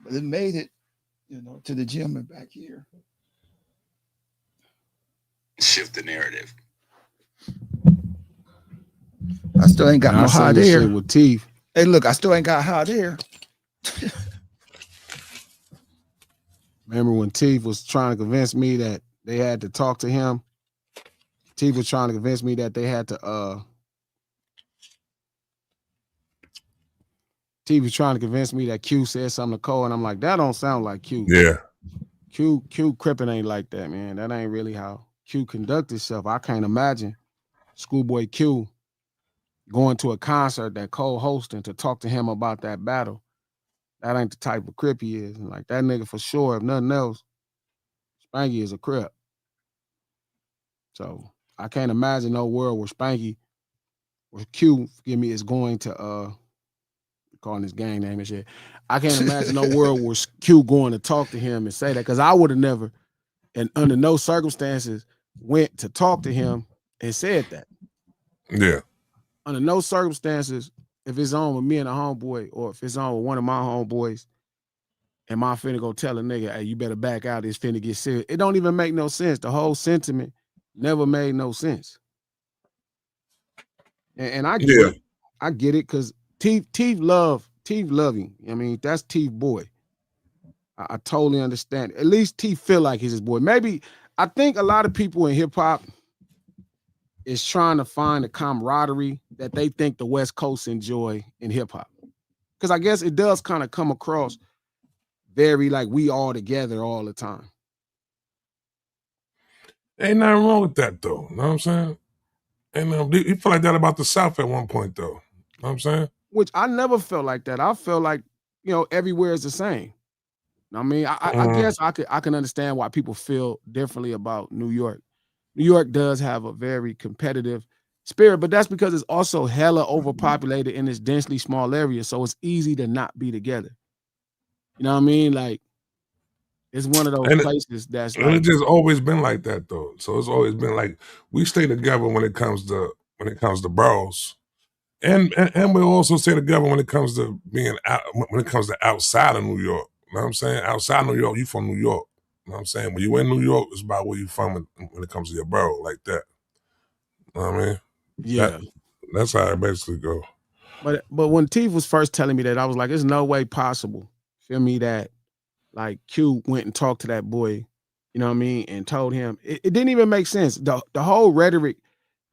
But it made it, to the gym and back here. Shift the narrative. I still ain't got no hot air. Shit with teeth. Hey, look, I still ain't got hot air. Remember when Teeth was trying to convince me that they had to talk to him? Teeth was trying to convince me that they had to Teeth was trying to convince me that Q said something to Cole, and I'm like, that don't sound like Q. Yeah. Q Crippin ain't like that, man. That ain't really how Q conduct himself. I can't imagine Schoolboy Q going to a concert that Cole hosting to talk to him about that battle. That ain't the type of Crip he is. And like that nigga for sure, if nothing else, Spanky is a Crip. So I can't imagine no world where Spanky, where Q, forgive me, is going to calling his gang name and shit. I can't imagine no world where Q going to talk to him and say that, because I would have never, and under no circumstances, went to talk to him and said that. Yeah. Under no circumstances, if it's on with me and a homeboy, or if it's on with one of my homeboys, and my finna go tell a nigga, hey, you better back out, it's finna get serious. It don't even make no sense. The whole sentiment never made no sense. And I get it. I get it, because Teeth love him. I mean, that's Teeth boy. I totally understand. At least Teeth feel like he's his boy. Maybe, I think a lot of people in hip hop is trying to find a camaraderie that they think the West Coast enjoy in hip hop. Because I guess it does kind of come across very like we all together all the time. Ain't nothing wrong with that though. Know what I'm saying? And you feel like that about the South at one point though. Know what I'm saying? Which I never felt like that. I felt like, everywhere is the same. I mean, I guess I can understand why people feel differently about New York. New York does have a very competitive spirit, but that's because it's also hella overpopulated in this densely small area, so it's easy to not be together. You know what I mean? Like, it's one of those places that's like, it's just always been like that though. So it's always been like we stay together when it comes to boroughs. And we also stay together when it comes to being out, when it comes to outside of New York. You know what I'm saying? Outside of New York, you from New York. You know what I'm saying? When you in New York, it's about where you from when it comes to your borough, like that. You know what I mean? Yeah. That's how it basically go. But when Teeth was first telling me that, I was like, there's no way possible, feel me, that like Q went and talked to that boy, you know what I mean, and told him. It didn't even make sense. The whole rhetoric,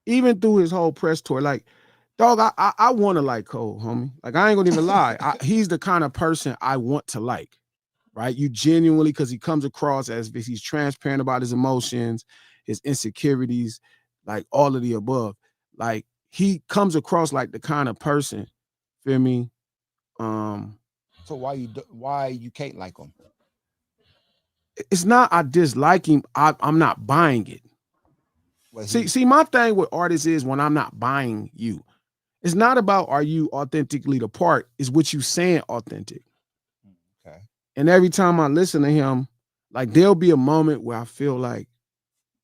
even through his whole press tour, like, dog, I want to like Cole, homie. Like, I ain't gonna even lie. He's the kind of person I want to like, right? You genuinely, because he comes across as if he's transparent about his emotions, his insecurities, like all of the above. Like, he comes across like the kind of person, feel me? So why you can't like him? It's not I dislike him. I'm not buying it. Well, See, my thing with artists is when I'm not buying you, it's not about are you authentically the part, it's what you saying authentic. Okay. And every time I listen to him, like there'll be a moment where I feel like,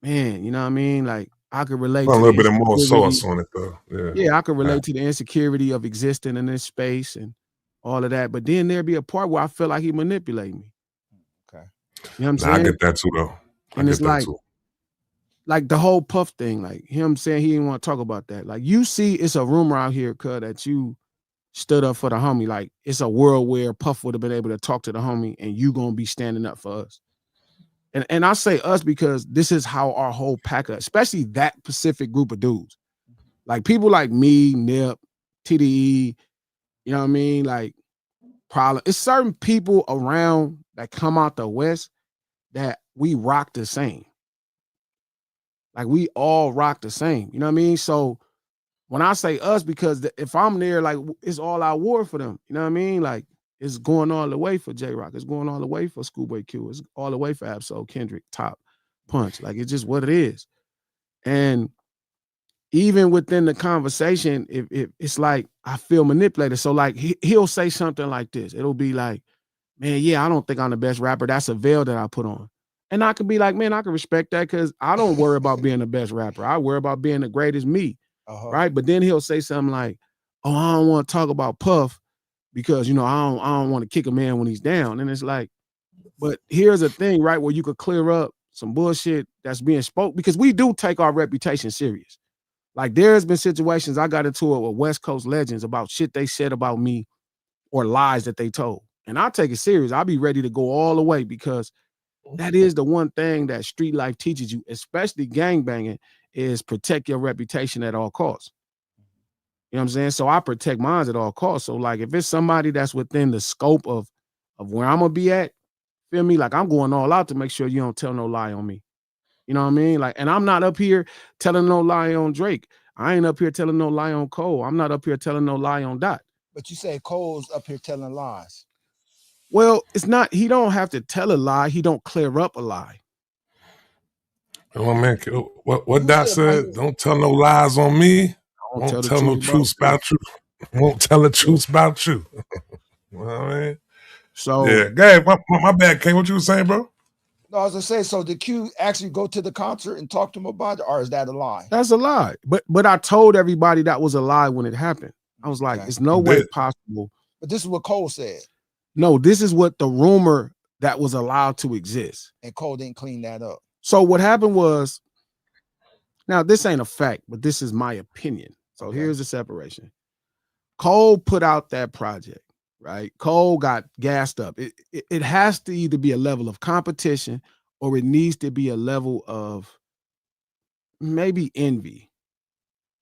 man, you know what I mean? Like I could relate to a little bit more sauce on it though. Yeah, I could relate to the insecurity of existing in this space and all of that. But then there'd be a part where I feel like he manipulated me. Okay. You know what I'm saying? I get that too though. And it's like the whole Puff thing, like him saying he didn't want to talk about that. Like you see, it's a rumor out here, cuz, that you stood up for the homie. Like it's a world where Puff would have been able to talk to the homie and you gonna be standing up for us. And I say us because this is how our whole pack, especially that specific group of dudes. Like people like me, Nip, TDE, you know what I mean? Like problem. It's certain people around that come out the West that we rock the same. Like we all rock the same. You know what I mean? So when I say us, because if I'm there, like it's all out war for them. You know what I mean? Like it's going all the way for J-Rock. It's going all the way for Schoolboy Q. It's all the way for Absol, Kendrick, Top, Punch. Like it's just what it is. And even within the conversation, it's like I feel manipulated. So like he'll say something like this. It'll be like, man, yeah, I don't think I'm the best rapper. That's a veil that I put on. And I can be like, man, I can respect that because I don't worry about being the best rapper. I worry about being the greatest me, right? But then he'll say something like, oh, I don't want to talk about Puff because I don't want to kick a man when he's down. And it's like, but here's a thing, right, where you could clear up some bullshit that's being spoke, because we do take our reputation serious. Like there's been situations I got into it with West Coast legends about shit they said about me or lies that they told. And I take it serious. I'll be ready to go all the way, because that is the one thing that street life teaches you, especially gangbanging, is protect your reputation at all costs. You know what I'm saying? So I protect mine at all costs. So like if it's somebody that's within the scope of where I'm gonna be at, feel me? Like I'm going all out to make sure you don't tell no lie on me. You know what I mean? Like, and I'm not up here telling no lie on Drake. I ain't up here telling no lie on Cole. I'm not up here telling no lie on Dot. But you say Cole's up here telling lies. Well, it's not, he don't have to tell a lie. He don't clear up a lie. Oh man, what Dot said, don't tell no lies on me. Won't tell no truth about you. Won't tell the truth about you. You know what I mean? So yeah, Gabe, my bad, King. What you were saying, bro? No, I was gonna say, so did Q actually go to the concert and talk to him about it, or is that a lie? That's a lie. But I told everybody that was a lie when it happened. I was like, it's no way possible. But this is what Cole said. No, this is what the rumor that was allowed to exist. And Cole didn't clean that up. So what happened was, now this ain't a fact, but this is my opinion. So here's the separation. Cole put out that project, right? Cole got gassed up. It has to either be a level of competition, or it needs to be a level of maybe envy.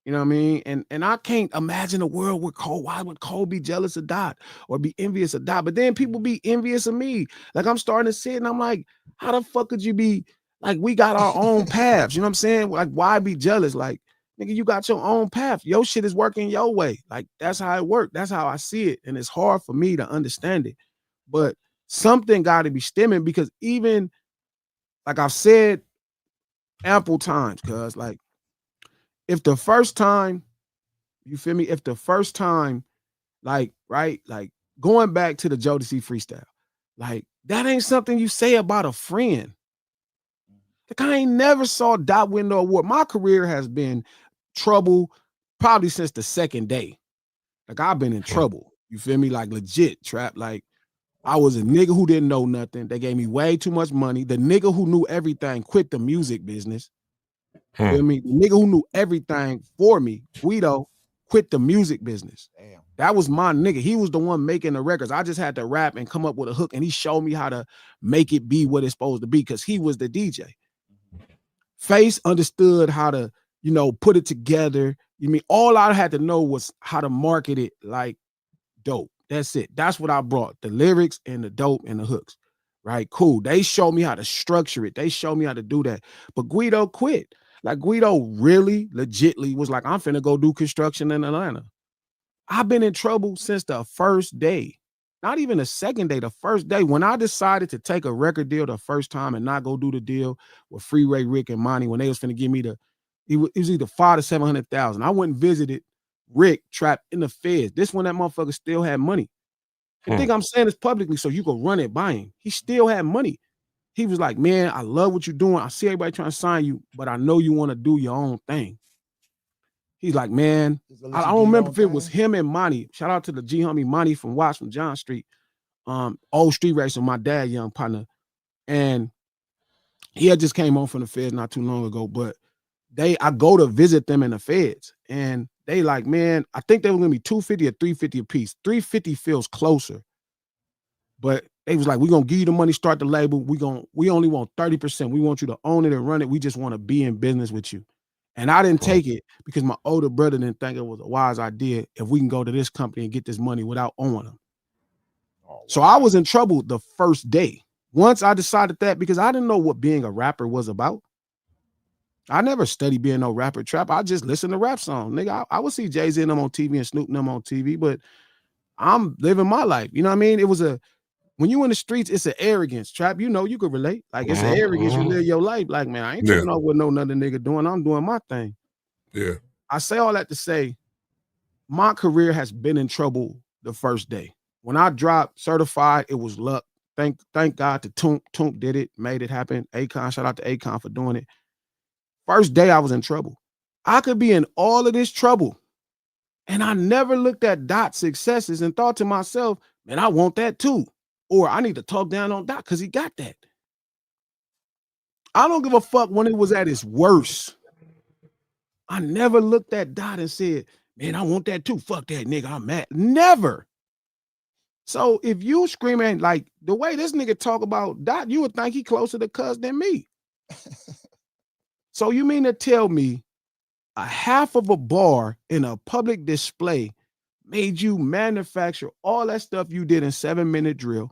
You know what I mean? And I can't imagine a world where Cole, why would Cole be jealous of Dot or be envious of Dot? But then people be envious of me. Like I'm starting to see it and I'm like, how the fuck could you be, like, we got our own paths. You know what I'm saying? Like, why be jealous? Like, nigga, you got your own path. Your shit is working your way. Like, that's how it works. That's how I see it. And it's hard for me to understand it. But something got to be stemming, because even, like I've said ample times, cuz, like, if the first time, you feel me? If the first time, like, right, like going back to the Jodeci freestyle, like that ain't something you say about a friend. Like I ain't never saw Dot win no award. My career has been trouble probably since the second day. Like I've been in trouble. You feel me? Like legit trap. Like I was a nigga who didn't know nothing. They gave me way too much money. The nigga who knew everything quit the music business. You feel me? The nigga who knew everything for me, Guido, quit the music business. Damn. That was my nigga. He was the one making the records. I just had to rap and come up with a hook, and he showed me how to make it be what it's supposed to be, because he was the DJ. Face understood how to, put it together. You mean all I had to know was how to market it like dope. That's it. That's what I brought. The lyrics and the dope and the hooks. Right? Cool. They showed me how to structure it. They showed me how to do that. But Guido quit. Like Guido really legitly was like, I'm finna go do construction in Atlanta. I've been in trouble since the first day. Not even the second day, the first day. When I decided to take a record deal the first time and not go do the deal with Freeway, Rick, and Monty, when they was finna give me it was either $500,000 to $700,000. I went and visited Rick trapped in the feds. This one, that motherfucker still had money. I think I'm saying this publicly so you can run it by him. He still had money. He was like, man, I love what you're doing. I see everybody trying to sign you, but I know you want to do your own thing. He's like, man, I don't remember if it was him and Monty. Shout out to the G homie Monty from Watts from John Street. Old street racer, my dad, young partner. And he had just came home from the feds not too long ago, but I go to visit them in the feds, and they like, man, I think they were gonna be $250 or $350 a piece. $350 feels closer. But they was like, we're gonna give you the money, start the label. We only want 30%. We want you to own it and run it. We just want to be in business with you. And I didn't take it because my older brother didn't think it was a wise idea if we can go to this company and get this money without owning them. So I was in trouble the first day. Once I decided that, because I didn't know what being a rapper was about. I never studied being no rapper trap. I just listened to rap songs. Nigga, I would see Jay-Z and them on TV and Snoop and them on TV, but I'm living my life. You know what I mean? It was when you in the streets, it's an arrogance trap. You could relate. Like it's an arrogance. You live your life. Like, man, I ain't tripping off what no other nigga doing. I'm doing my thing. Yeah. I say all that to say, my career has been in trouble the first day. When I dropped Certified, it was luck. Thank God to Toomp. Toomp did it, made it happen. Akon, shout out to Akon for doing it. First day I was in trouble. I could be in all of this trouble And I never looked at Dot's successes and thought to myself, man, I want that too. Or I need to talk down on Dot because he got that. I don't give a fuck when it was at its worst. I never looked at Dot and said, man, I want that too. Fuck that nigga, I'm mad. Never. So if you screaming like the way this nigga talk about Dot, you would think he closer to Cuz than me. So you mean to tell me a half of a bar in a public display made you manufacture all that stuff you did in 7-minute drill,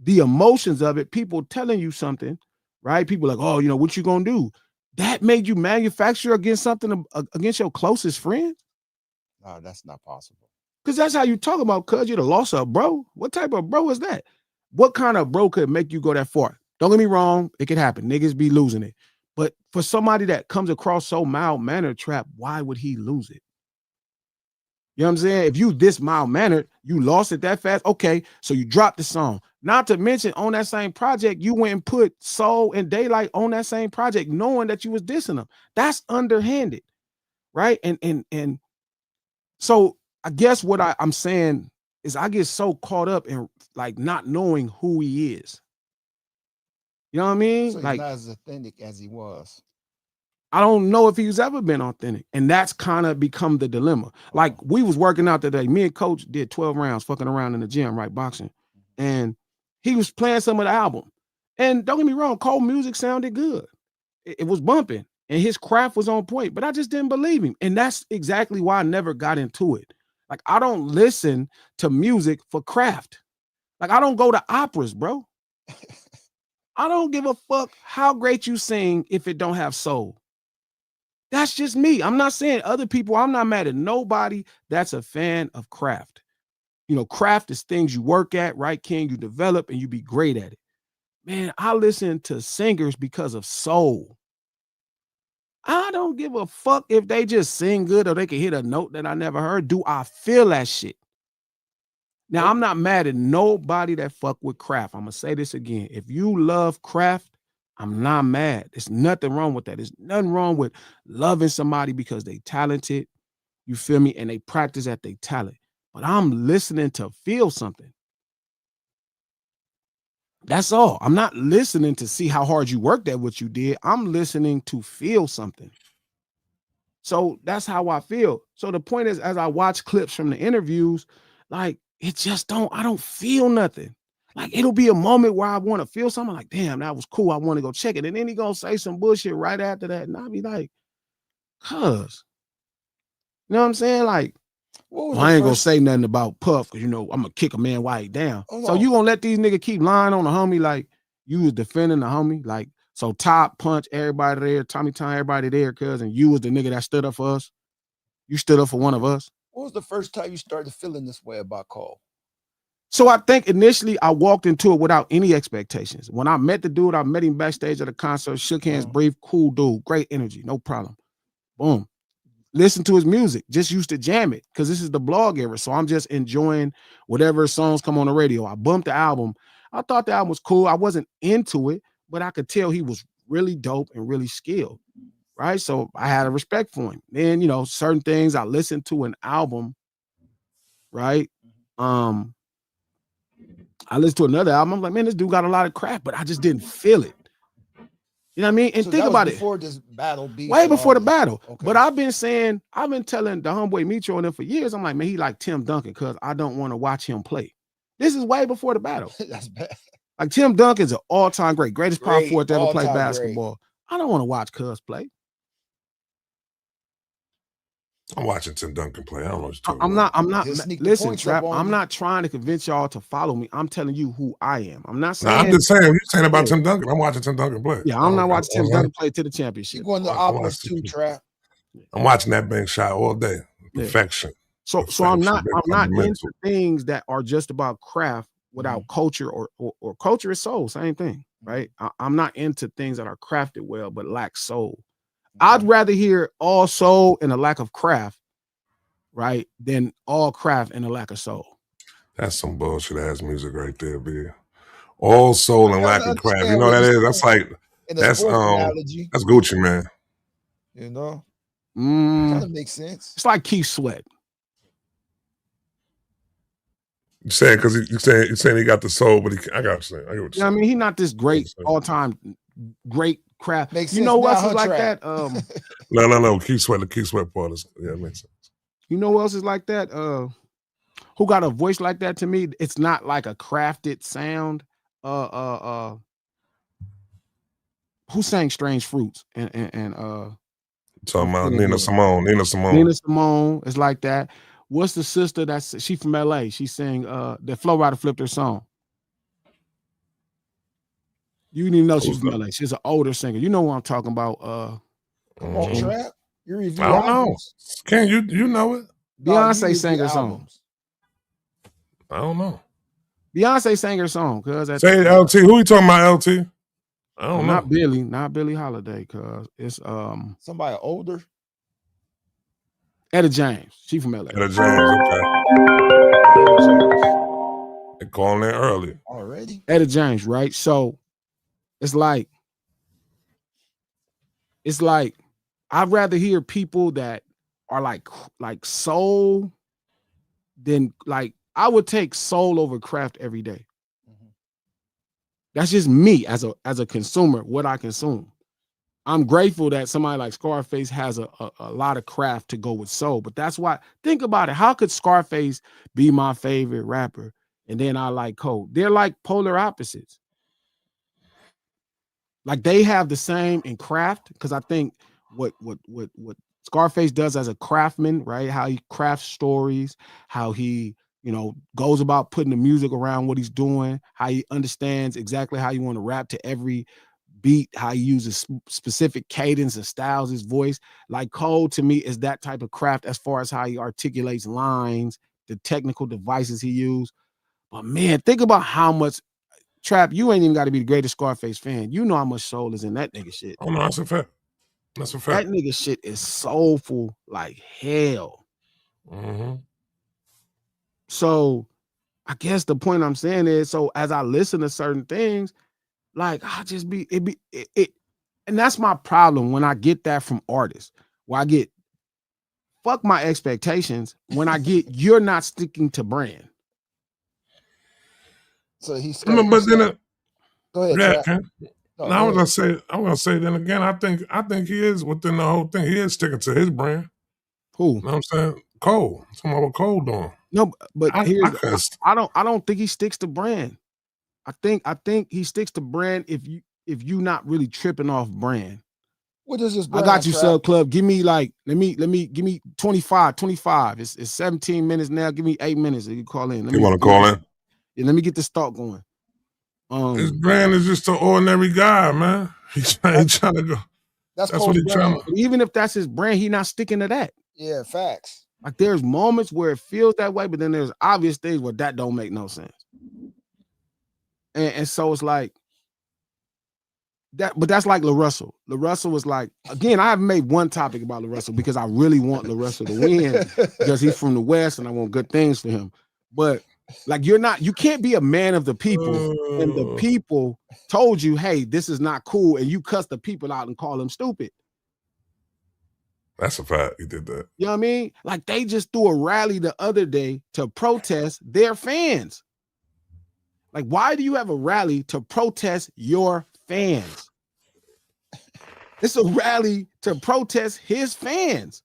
the emotions of it, people telling you something, right? People like, oh, you know, what you gonna do? That made you manufacture against something against your closest friend? No, that's not possible. Because that's how you talk about Cuz you're the loss of bro. What type of bro is that? What kind of bro could make you go that far? Don't get me wrong, it could happen. Niggas be losing it. But for somebody that comes across so mild-mannered, Trap, why would he lose it? You know what I'm saying? If you this mild-mannered, you lost it that fast. Okay, so you dropped the song. Not to mention, on that same project, you went and put Soul and Daylight on that same project, knowing that you was dissing them. That's underhanded, right? And so I guess what I'm saying is I get so caught up in like not knowing who he is. You know what I mean? So he's like not as authentic as he was. I don't know if he's ever been authentic. And that's kind of become the dilemma. Like we was working out today. Me and Coach did 12 rounds fucking around in the gym, right? Boxing. And he was playing some of the album. And don't get me wrong, Cole music sounded good. It was bumping and his craft was on point, but I just didn't believe him. And that's exactly why I never got into it. Like I don't listen to music for craft. Like I don't go to operas, bro. I don't give a fuck how great you sing if it don't have soul. That's just me. I'm not saying other people. I'm not mad at nobody that's a fan of craft. You know, craft is things you work at, right, King? You develop and you be great at it. Man, I listen to singers because of soul. I don't give a fuck if they just sing good or they can hit a note that I never heard. Do I feel that shit? Now, I'm not mad at nobody that fuck with craft. I'm going to say this again. If you love craft, I'm not mad. There's nothing wrong with that. There's nothing wrong with loving somebody because they talented, you feel me, and they practice at their talent. But I'm listening to feel something. That's all. I'm not listening to see how hard you worked at what you did. I'm listening to feel something. So that's how I feel. So the point is, as I watch clips from the interviews, like, it just I don't feel nothing. Like, it'll be a moment where I want to feel something like, damn, that was cool. I want to go check it. And then he gonna say some bullshit right after that. And I'll be like, cuz. You know what I'm saying? Like, I ain't gonna say nothing about Puff because, you know, I'm gonna kick a man while he down. So you gonna let these niggas keep lying on the homie like you was defending the homie? Like, so Top, Punch, everybody there, Tommy Time, everybody there, cuz, and you was the nigga that stood up for us? You stood up for one of us? What was the first time you started feeling this way about Cole? So I think initially I walked into it without any expectations. When I met the dude, I met him backstage at a concert, shook hands, brief, cool dude, great energy, no problem. Boom. Listen to his music, just used to jam it because this is the blog era. So I'm just enjoying whatever songs come on the radio. I bumped the album. I thought the album was cool. I wasn't into it, but I could tell he was really dope and really skilled, right? So I had a respect for him. Then, you know, certain things I listened to an album, right? I listened to another album. I'm like, man, this dude got a lot of crap, but I just didn't feel it. You know what I mean? And so think about it. Before this battle, way before the battle. Okay. But I've been telling the homeboy Metro and them for years. I'm like, man, he like Tim Duncan because I don't want to watch him play. This is way before the battle. That's bad. Like Tim Duncan's an all-time greatest power forward to ever play basketball. Great. I don't want to watch Cuz play. I'm watching Tim Duncan play. I don't know what you're talking about. I'm not. Listen, Trap. I'm not trying to convince y'all to follow me. I'm telling you who I am. I'm not saying. I'm just saying. You're saying about Tim Duncan. I'm watching Tim Duncan play. Yeah, I'm not watching Tim Duncan play to the championship. You're going to the opposite too, Trap. I'm watching that bank shot all day. Perfection. So I'm not into things that are just about craft without culture or culture is soul. Same thing, right? I'm not into things that are crafted well but lack soul. I'd rather hear all soul and a lack of craft, right, than all craft and a lack of soul. That's some bullshit ass music right there, B. All soul and lack of craft. You know what that is? That's like that's Gucci, man. You know, kind of makes sense. It's like Keith Sweat. You saying because you saying he got the soul, but I got you saying. I get what You know you're what I saying. mean? He's not this great all-time great craft. Makes You sense know who now, else is huh, like Trap? that? No. Keep sweat part is it makes sense. You know who else is like that? Who got a voice like that to me? It's not like a crafted sound. Who sang Strange Fruits and Talking I'm about feeling Nina good. Simone. Nina Simone is like that. What's the sister she from LA? She sang the Flow Rider flipped her song. You didn't even know she's from LA. She's an older singer. You know what I'm talking about. Come on, James. Trap. You review I don't know. albums. Can you know it? No, you Beyonce sang review her song. albums. I don't know. Beyonce sang her song. Cause Say LT. Who you talking about, LT? I don't know. Not Billie Holiday, cause it's Somebody older. Etta James. She from LA. Etta James, okay. They calling it early. Already? Etta James, right? So it's like I'd rather hear people that are like soul than like I would take soul over craft every day. That's just me as a consumer, what I consume. I'm grateful that somebody like Scarface has a lot of craft to go with soul, but that's why, think about it. How could Scarface be my favorite rapper and then I like Cole? They're like polar opposites. Like they have the same in craft, because I think what Scarface does as a craftsman, right? How he crafts stories, how he, goes about putting the music around what he's doing, how he understands exactly how you want to rap to every beat, how he uses specific cadence and styles his voice. Like Cole to me is that type of craft as far as how he articulates lines, the technical devices he uses. But man, think about how much Trap, you ain't even got to be the greatest Scarface fan. You know how much soul is in that nigga shit. Oh no, that's a fact. That's a fact. That nigga shit is soulful like hell. Mm-hmm. So I guess the point I'm saying is, so as I listen to certain things, like I just be it, and that's my problem when I get that from artists. Where I get fuck my expectations when I get you're not sticking to brand. So he's No, but then go ahead, yeah, Trap. No, I was gonna say then again, I think he is within the whole thing. He is sticking to his brand. Who? You know what I'm saying? Cole. Talking about what Cole doing. No, but I don't think he sticks to brand. I think he sticks to brand if you not really tripping off brand. What is this brand? I got you, Sub Club. Give me like, give me 25. It's 17 minutes now. Give me 8 minutes. You call in. You want to call in? Yeah, let me get this thought going. His brand is just an ordinary guy, man. He's trying to go. That's what he's trying to. Even if that's his brand, he's not sticking to that. Yeah, facts. Like there's moments where it feels that way, but then there's obvious things where that don't make no sense. And so it's like that, but that's like LaRussell. LaRussell was like, again, I haven't made one topic about LaRussell because I really want LaRussell to win because he's from the West and I want good things for him. But like you can't be a man of the people and the people told you, hey, this is not cool, and you cuss the people out and call them stupid. That's a fact. He did that. You know what I mean? Like they just threw a rally the other day to protest their fans. Like, why do you have a rally to protest your fans? It's a rally to protest his fans.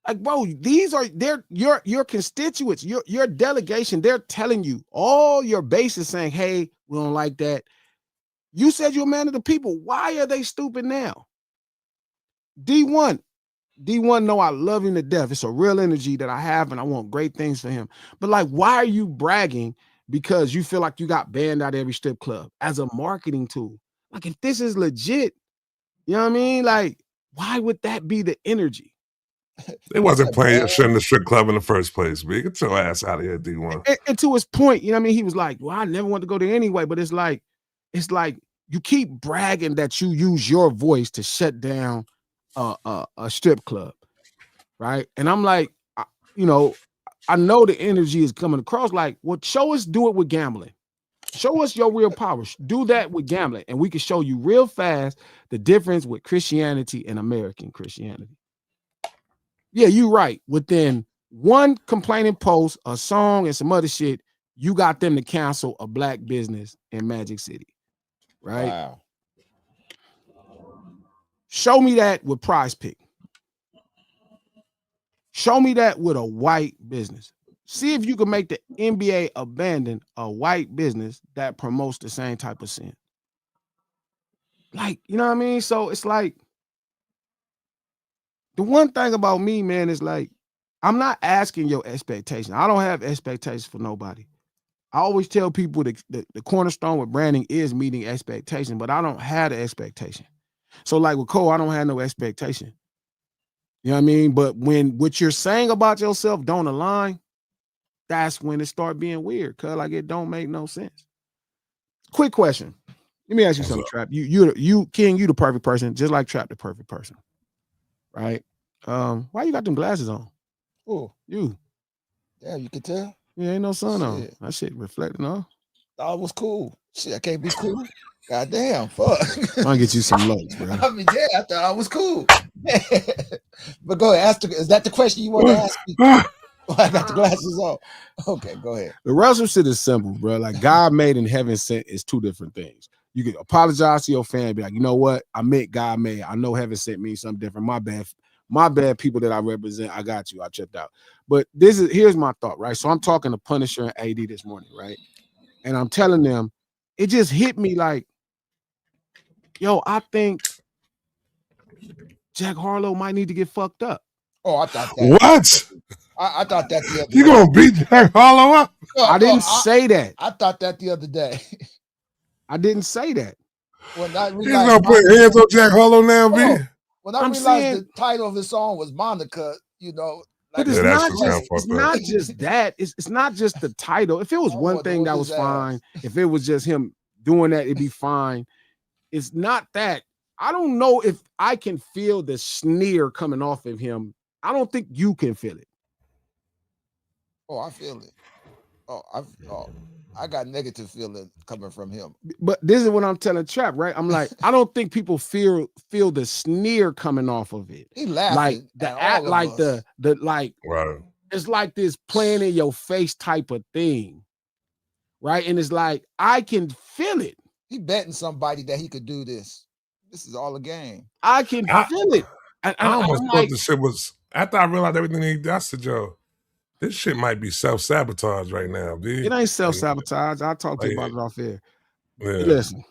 Like, bro, they're your constituents, your delegation. They're telling you, all your base is saying, hey, we don't like that. You said you're a man of the people. Why are they stupid now? D1 know I love him to death. It's a real energy that I have, and I want great things for him. But like, why are you bragging because you feel like you got banned out of every strip club as a marketing tool? Like, if this is legit, you know what I mean? Like, why would that be the energy? They wasn't playing shit in the strip club in the first place, B. Get your ass out of here, D1. And to his point, you know what I mean? He was like, well, I never want to go there anyway. But it's like you keep bragging that you use your voice to shut down a strip club, right? And I'm like, I know the energy is coming across like, well, show us, do it with gambling. Show us your real power. Do that with gambling, and we can show you real fast the difference with Christianity and American Christianity. Yeah, you're right. Within one complaining post, a song, and some other shit, you got them to cancel a black business in Magic City, right? Wow. Show me that with Prize Pick. Show me that with a white business. See if you can make the NBA abandon a white business that promotes the same type of sin. Like, you know what I mean? So it's like, the one thing about me, man, is like, I'm not asking your expectation. I don't have expectations for nobody. I always tell people the cornerstone with branding is meeting expectation, but I don't have the expectation. So like with Cole, I don't have no expectation. You know what I mean? But when what you're saying about yourself don't align, that's when it start being weird, cause like it don't make no sense. Quick question. Let me ask you something, Trap. You King, you the perfect person, just like Trap the perfect person. Right? Why you got them glasses on? Oh, You. yeah, you can tell. Yeah, ain't no sun on. Shit. That shit reflecting off. Thought it was cool. Shit, I can't be cool. God damn, fuck. I'll get you some looks, bro. I mean, yeah, I thought I was cool. But go ahead, is that the question you want to ask me? I got the glasses on. Okay, go ahead. The LaRussell shit is simple, bro. Like God made and heaven sent is two different things. You can apologize to your fan, be like, you know what? I meant God made. I know heaven sent means something different. My bad. My bad, people that I represent. I got you. I checked out. But here's my thought, right? So I'm talking to Punisher and AD this morning, right? And I'm telling them, it just hit me like, yo, I think Jack Harlow might need to get fucked up. Oh, I thought that. What? I thought that the other You day. gonna beat Jack Harlow up? I didn't say that. I thought that the other day. I didn't say that. When I He's gonna put hands on Jack Harlow now, B. When I realized the title of his song was Monica, you know. But it's not just that. It's not just the title. If it was one thing that was fine, if it was just him doing that, it'd be fine. It's not that. I don't know if I can feel the sneer coming off of him. I don't think you can feel it. Oh, I feel it. I got negative feeling coming from him. But this is what I'm telling Trap, right? I'm like, I don't think people feel the sneer coming off of it. He laughing. Like the act, like the like. Right. It's like this playing in your face type of thing, right? And it's like I can feel it. He betting somebody that he could do this. This is all a game. I can feel it. I almost thought the shit was. After I realized everything he did, I said, "Yo, this shit might be self-sabotage right now, B." It ain't self-sabotage. I talked to you about it off air. Yeah. Listen,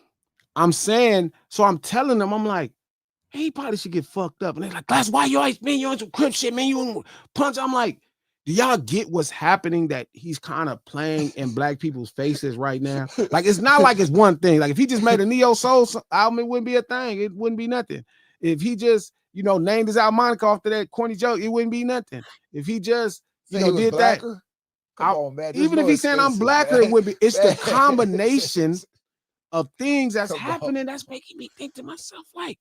I'm saying, so I'm telling them, I'm like, hey, he probably should get fucked up. And they're like, that's why you always, man, you on some crip shit, man. You punch. I'm like, do y'all get what's happening that he's kind of playing in black people's faces right now? Like, it's not like it's one thing. Like, if he just made a Neo Soul album, it wouldn't be a thing. It wouldn't be nothing. If he just, you know, named his album Monica after that corny joke, it wouldn't be nothing. If he just, you know, did that. Come on, man. Even if he's saying I'm blacker, it would be. It's the combination of things that's happening that's making me think to myself, like,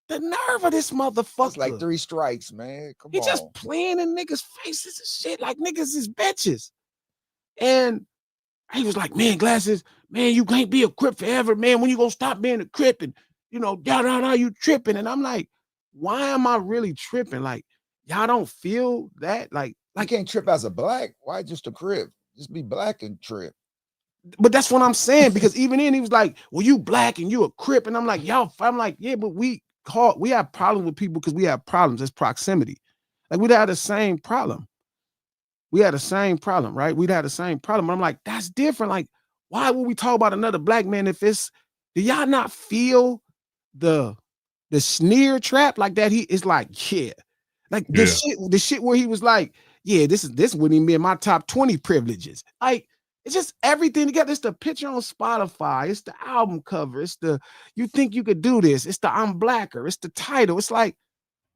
the nerve of this motherfucker. It's like 3 strikes, man. Come on. He just playing in niggas' faces and shit like niggas is bitches. And he was like, man, Glasses, man, you can't be a Crip forever, man. When you gonna stop being a Crip? And, you know, you tripping. And I'm like, why am I really tripping? Like, y'all don't feel that? Like you can't trip as a black. Why just a Crip? Just be black and trip. But that's what I'm saying, because even then he was like, well, you black and you a Crip. And I'm like, I'm like, yeah, but we have problems with people because we have problems. It's proximity. Like we'd have the same problem. We had the same problem, right? We'd have the same problem. I'm like, that's different. Like, why would we talk about another black man if it's, do y'all not feel the sneer trap like that? He is like, yeah. Like the shit where he was like, yeah, this wouldn't even be in my top 20 privileges. Like, it's just everything together. It's the picture on Spotify. It's the album cover. It's the, you think you could do this. It's the I'm blacker. It's the title. It's like,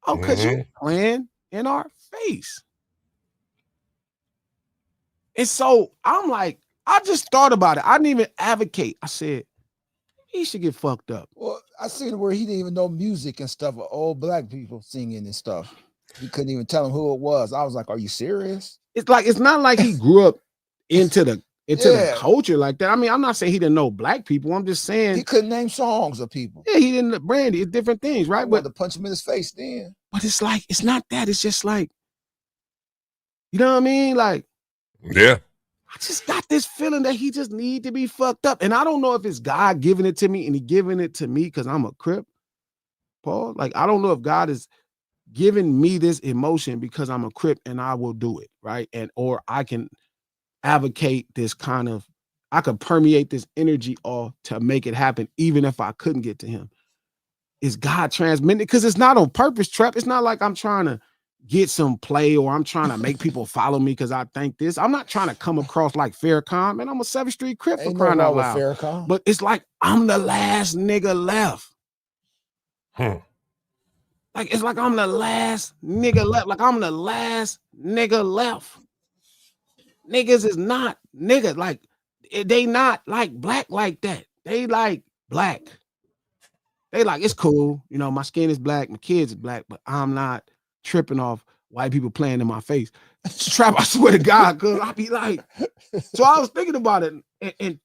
oh, because you're playing in our face. And so I'm like, I just thought about it. I didn't even advocate. I said, he should get fucked up. Well, I seen where he didn't even know music and stuff. Old black people singing and stuff. He couldn't even tell him who it was. I was like, are you serious? It's like, it's not like he grew up into the culture like that. I mean, I'm not saying he didn't know black people. I'm just saying he couldn't name songs of people. Yeah, he didn't. Brandy, it's different things, right? But to punch him in his face then. But it's like, it's not that. It's just like, You know what I mean? Like, Yeah. I just got this feeling that he just need to be fucked up. And I don't know if it's God giving it to me and he giving it to me because I'm a Crip, Paul. Like, I don't know if God is giving me this emotion because I'm a Crip and I will do it, right? And or I can advocate this kind of, I could permeate this energy off to make it happen, even if I couldn't get to him. Is God transmitting it? Because it's not on purpose, Trap. It's not like I'm trying to get some play or I'm trying to make people follow me because I think this. I'm not trying to come across like Farrakhan, man. I'm a 7th Street Crip for crying out loud. Farrakhan. But it's like I'm the last nigga left. Like it's like I'm the last nigga left. Like I'm the last nigga left. Niggas is not niggas. Like they not like black like that. They like black. They like, it's cool. You know, my skin is black, my kids is black, but I'm not tripping off white people playing in my face. Trap, I swear to God, cause I be like, so I was thinking about it, and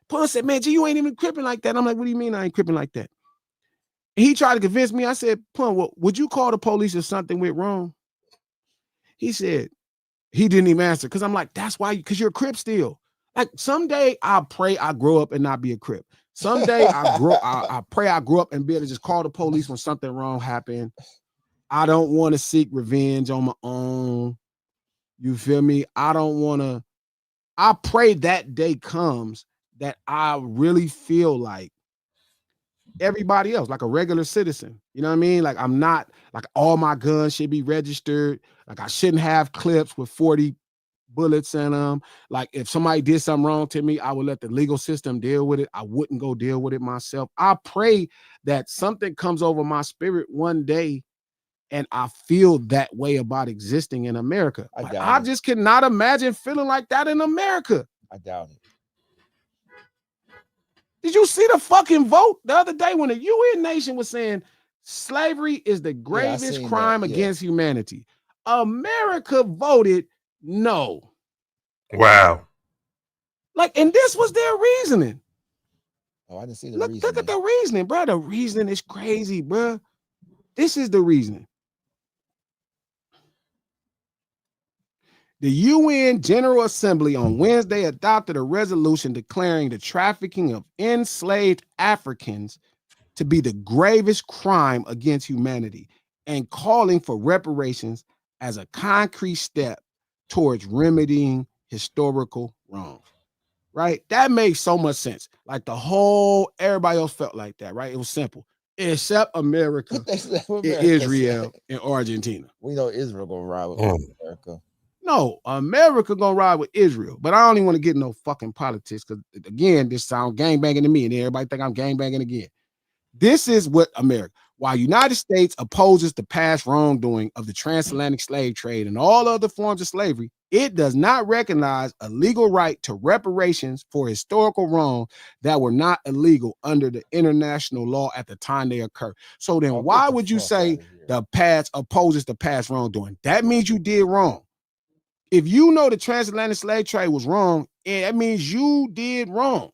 Pun said, man, G, you ain't even cripping like that. I'm like, what do you mean I ain't cripping like that? And he tried to convince me. I said, Pun, well, would you call the police if something went wrong? He said, he didn't even answer, because I'm like, that's why, because you're a Crip still. Like someday I pray I grow up and not be a Crip. Someday I pray I grow up and be able to just call the police when something wrong happened. I don't want to seek revenge on my own. You feel me? I don't want to. I pray that day comes that I really feel like everybody else, like a regular citizen. You know what I mean? Like I'm not, like all my guns should be registered. Like I shouldn't have clips with 40 bullets in them. Like if somebody did something wrong to me, I would let the legal system deal with it. I wouldn't go deal with it myself. I pray that something comes over my spirit one day and I feel that way about existing in America. I just cannot imagine feeling like that in America. I doubt it. Did you see the fucking vote the other day when the UN nation was saying slavery is the gravest crime against humanity? America voted no. Wow. Like, and this was their reasoning. Oh, I didn't see the reasoning. Look at the reasoning, bro. The reasoning is crazy, bro. This is the reasoning. The UN General Assembly on Wednesday adopted a resolution declaring the trafficking of enslaved Africans to be the gravest crime against humanity and calling for reparations as a concrete step towards remedying historical wrongs. Right? That makes so much sense. Like everybody else felt like that, right? It was simple. Except America, Israel, and Argentina. We know Israel gonna ride with America. No, America gonna ride with Israel. But I don't even want to get no fucking politics, because again, this sounds gangbanging to me, and everybody think I'm gangbanging again. This is what America. While United States opposes the past wrongdoing of the transatlantic slave trade and all other forms of slavery, it does not recognize a legal right to reparations for historical wrongs that were not illegal under the international law at the time they occur. So then why would you say the past opposes the past wrongdoing? That means you did wrong. If you know the transatlantic slave trade was wrong, that means you did wrong.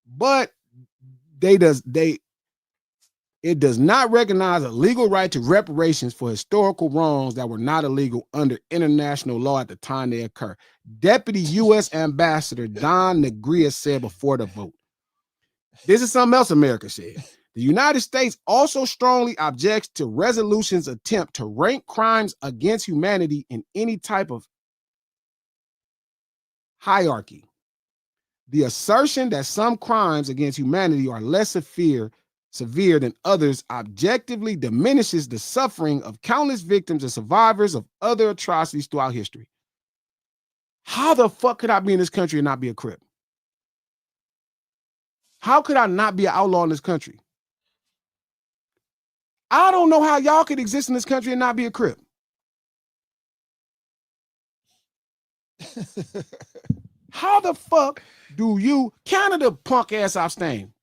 But it does not recognize a legal right to reparations for historical wrongs that were not illegal under international law at the time they occur. Deputy U.S. Ambassador Don Negria said before the vote. This is something else America said. The United States also strongly objects to resolution's attempt to rank crimes against humanity in any type of hierarchy. The assertion that some crimes against humanity are less severe than others objectively diminishes the suffering of countless victims and survivors of other atrocities throughout history. How the fuck could I be in this country and not be a Crip? How could I not be an outlaw in this country? I don't know how y'all could exist in this country and not be a Crip. How the fuck do you, Canada punk ass abstain?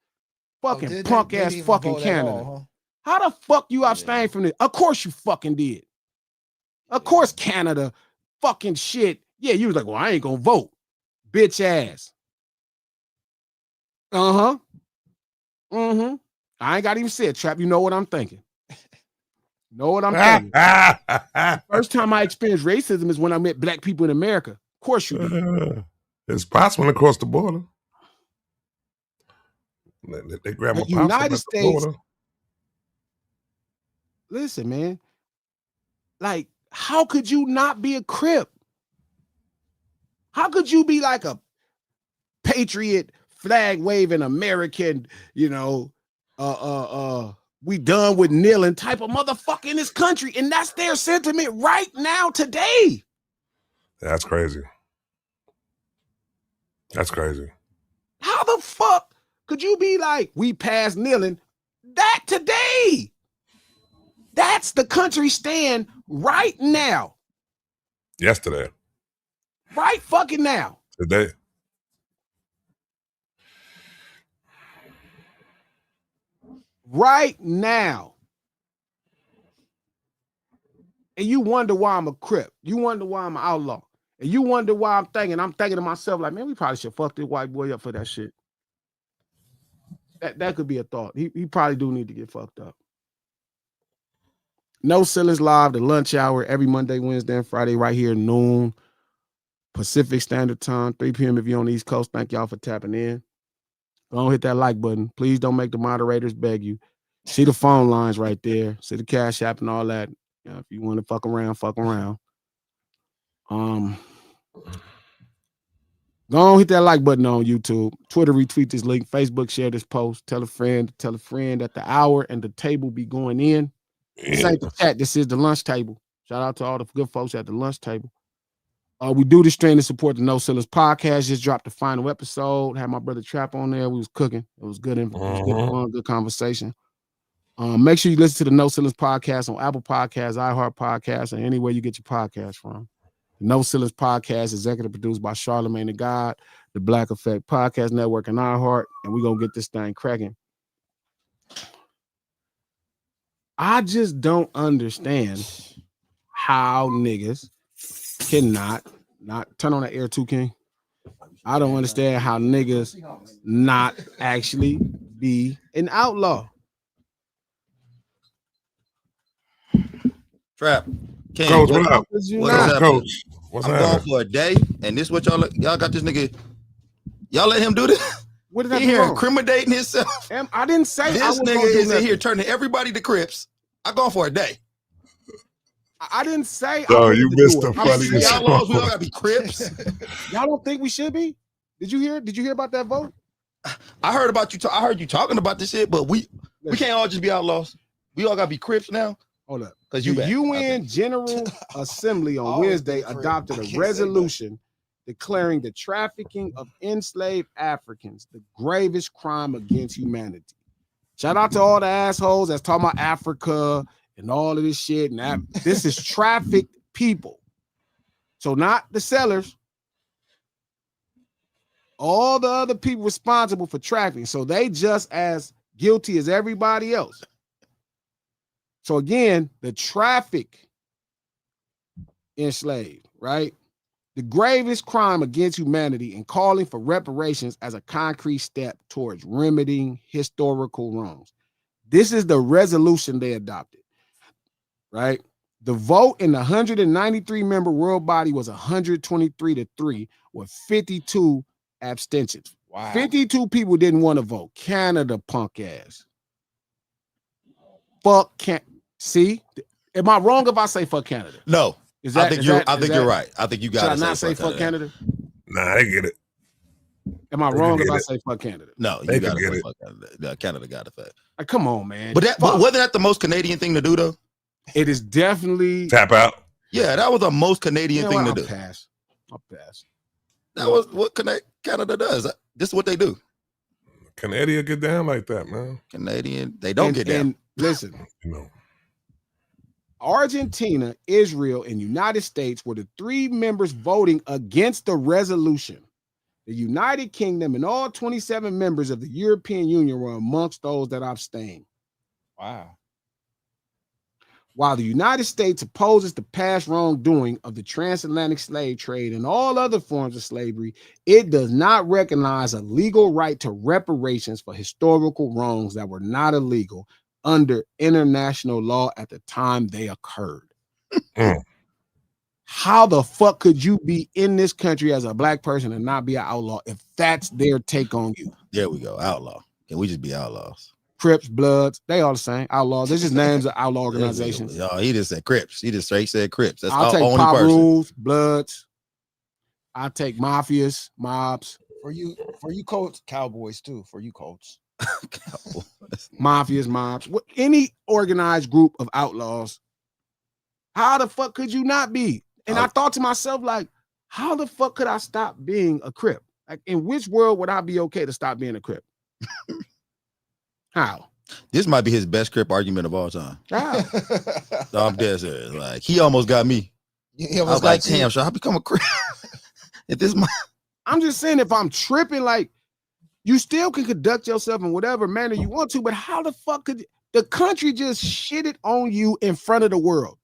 Fucking punk ass fucking Canada. All, huh? How the fuck you abstain from this? Of course you fucking did. Of course Canada fucking shit. Yeah, you was like, well, I ain't gonna vote. Bitch ass. I ain't got to even say it, Trap. You know what I'm thinking. Know what I'm telling you? First time I experienced racism is when I met black people in America. Of course you did. It's possible across the border. They grab my The United at the States. border. Listen, man. Like, how could you not be a Crip? How could you be like a patriot, flag waving American, you know, we done with kneeling type of motherfucker in this country, and that's their sentiment right now today. That's crazy. That's crazy. How the fuck could you be like, we passed kneeling? That today. That's the country stand right now. Yesterday. Right fucking now. Today. Right now. And you wonder why I'm a Crip. You wonder why I'm an outlaw. And you wonder why I'm thinking to myself, like, man, we probably should fuck this white boy up for that shit. That could be a thought. He probably do need to get fucked up. No Ceilings Live, the lunch hour, every Monday, Wednesday, and Friday, right here, noon, Pacific Standard Time, 3 p.m. if you're on the East Coast. Thank y'all for tapping in. Don't hit that like button. Please don't make the moderators beg you. See the phone lines right there. See the Cash App and all that. You know, if you want to fuck around, fuck around. Go on, hit that like button on YouTube. Twitter, retweet this link. Facebook, share this post. Tell a friend that the hour and the table be going in. This ain't the chat. This is the lunch table. Shout out to all the good folks at the lunch table. We do this stream to support the No Ceilings podcast. Just dropped the final episode. Had my brother Trap on there. We was cooking. It was good. It was good fun, good conversation. Make sure you listen to the No Ceilings podcast on Apple Podcasts, iHeart Podcasts, and anywhere you get your podcast from. The No Ceilings podcast, executive produced by Charlamagne the God, the Black Effect Podcast Network, and iHeart. And we're going to get this thing cracking. I just don't understand how niggas cannot turn on that air 2 King. I don't understand how niggas not actually be an outlaw. Trap. King, Coach, what up? What's up, Coach? What's I'm happening? gone for a day, and this what y'all got this nigga. Y'all let him do this? What did I He do here wrong? incriminating himself. I didn't say This I was nigga gonna do is in nothing. here turning everybody to Crips. I gone for a day. I didn't say. No, I wanted you to missed do the it. funniest We part. outlaws, we all gotta be Crips. Y'all don't think we should be? Did you hear about that vote? I heard about you. I heard you talking about this shit, but we can't all just be outlaws. We all gotta be Crips now. Hold up. Because The you back, I UN think. General Assembly on Always Wednesday been free. adopted I a can't say resolution declaring the trafficking of enslaved Africans the gravest crime against humanity. Shout out to all the assholes that's talking about Africa and all of this shit. And this is trafficked people. So not the sellers. All the other people responsible for trafficking. So they just as guilty as everybody else. So again, the traffic enslaved, right? The gravest crime against humanity and calling for reparations as a concrete step towards remedying historical wrongs. This is the resolution they adopted, right? The vote in the 193 member world body was 123-3 with 52 abstentions. Wow. 52 people didn't want to vote. Canada punk ass. Fuck can't see. Am I wrong if I say fuck Canada? No, Is that, I think you're right. I think you Should got I to not say fuck Canada? Nah, they get it. Am I They wrong can if get I it. say fuck Canada? No, They you can got to get say it. fuck Canada. Yeah, Canada got it. Like, come on, man. But wasn't that the most Canadian thing to do though? It is definitely. Tap out. Yeah, that was the most Canadian You know thing what? to I'll do. pass. I'll pass. That was what Canada does. This is what they do. Canada get down like that, man. Canadian, they don't get down. And listen, You know. Argentina, Israel, and United States were the 3 members voting against the resolution. The United Kingdom and all 27 members of the European Union were amongst those that abstained. Wow. While the United States opposes the past wrongdoing of the transatlantic slave trade and all other forms of slavery, it does not recognize a legal right to reparations for historical wrongs that were not illegal, under international law at the time they occurred. Mm. How the fuck could you be in this country as a black person and not be an outlaw if that's their take on you? There we go. Outlaw. Can we just be outlaws? Crips, Bloods, they all the same. Outlaws. There's just names of outlaw organizations. Y'all, he just said Crips. He just straight said Crips. That's I'll the take only Pop person. Rules, Bloods. I'll take mafias, mobs. For you Colts, Cowboys too. For you Colts. Mafias, mobs, any organized group of outlaws. How the fuck could you not be? And I thought to myself, like, how the fuck could I stop being a Crip? Like, in which world would I be okay to stop being a Crip? How? This might be his best Crip argument of all time. How? No, I'm dead serious. Like, he almost got me. I was like, damn, should I become a Crip? If this I'm just saying, if I'm tripping, like, you still can conduct yourself in whatever manner you want to, but how the fuck could the country just shit it on you in front of the world?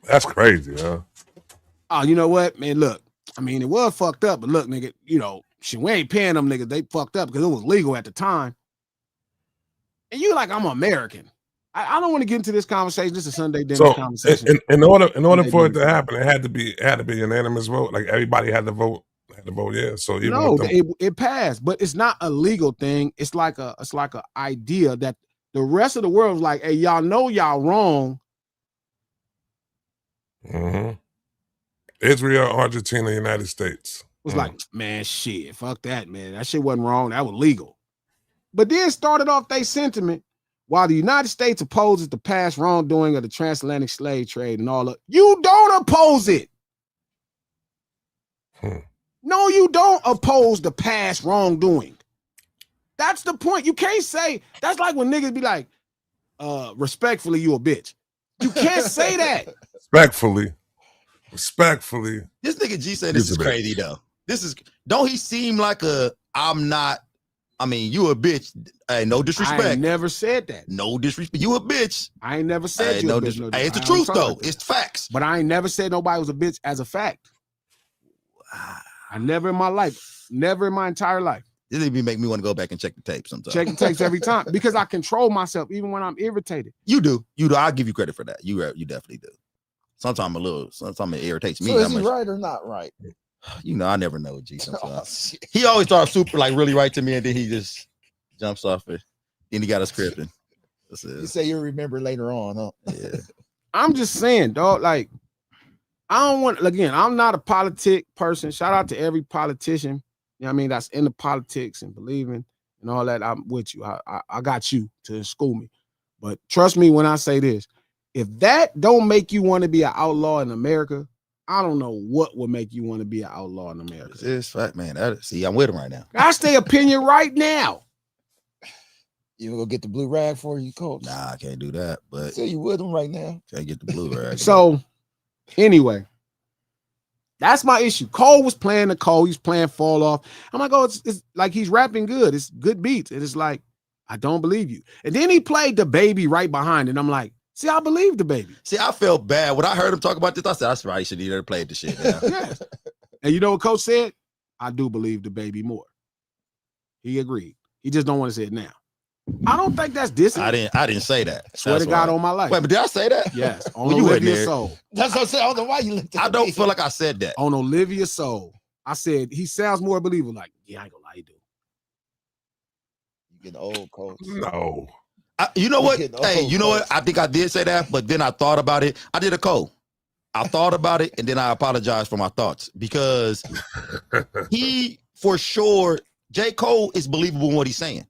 That's crazy, huh? Oh, you know what, man? Look, I mean, it was fucked up, but look, nigga, you know, shit, we ain't paying them niggas. They fucked up because it was legal at the time. And you like, I'm American. I don't want to get into this conversation. This is a Sunday dinner conversation. In order for it to happen, it had to be unanimous vote. Like everybody had to vote. Yeah. So even no, it passed, but it's not a legal thing. It's like a idea that the rest of the world is like, hey, y'all know y'all wrong. Mm-hmm. Israel, Argentina, United States. Was like, man, shit, fuck that, man. That shit wasn't wrong. That was legal. But then started off their sentiment, while the United States opposes the past wrongdoing of the transatlantic slave trade and all that, you don't oppose it. No, you don't oppose the past wrongdoing. That's the point. You can't say, that's like when niggas be like, respectfully, you a bitch. You can't say that. Respectfully. This nigga G said this is crazy though. Don't he seem like you a bitch. Hey, no disrespect. I ain't never said that. No disrespect. You a bitch. I ain't never said you a bitch. No, hey, it's the truth though. It's facts. But I ain't never said nobody was a bitch as a fact. I never in my life, never in my entire life. This even make me want to go back and check the tape sometimes. Check the tapes every time because I control myself even when I'm irritated. You do. I'll give you credit for that. You definitely do. Sometimes it irritates me. So is he right or not right? You know, I never know G sometimes. He always starts super like really right to me, and then he just jumps off it. Then he got us scripting. You say you'll remember later on, huh? Yeah. I'm just saying, dog, like, I don't want, again, I'm not a politic person. Shout out to every politician, you know what I mean, that's into politics and believing and all that. I'm with you. I got you to school me. But trust me when I say this, if that don't make you want to be an outlaw in America, I don't know what would make you want to be an outlaw in America. It's fact, man. See, I'm with him right now. That's their opinion right now. You gonna get the blue rag for you, Coach? Nah, I can't do that. But so you with him right now? Can't get the blue rag. So anyway, that's my issue. Cole was playing the Cole. He's playing Fall Off. I'm like, oh, it's like he's rapping good. It's good beats. And it's like, I don't believe you. And then he played the Baby right behind. And I'm like, see, I believe the Baby. See, I felt bad. When I heard him talk about this, I said, that's right. He should have never played the shit. Yes. And you know what Coach said? I do believe the Baby more. He agreed. He just don't want to say it now. I don't think that's dissing. I didn't say that. Swear to God on my life. Wait, but did I say that? Yes. On Olivia's soul. That's what I said. I don't know why you looked at I don't feel like I said that. On Olivia's soul. I said he sounds more believable. Like, yeah, I ain't gonna lie, he do. You getting old, Coach. No. You know what? Hey, you know what? I think I did say that, but then I thought about it. I did a Cole. I thought about it, and then I apologized for my thoughts because he, for sure, J. Cole is believable in what he's saying.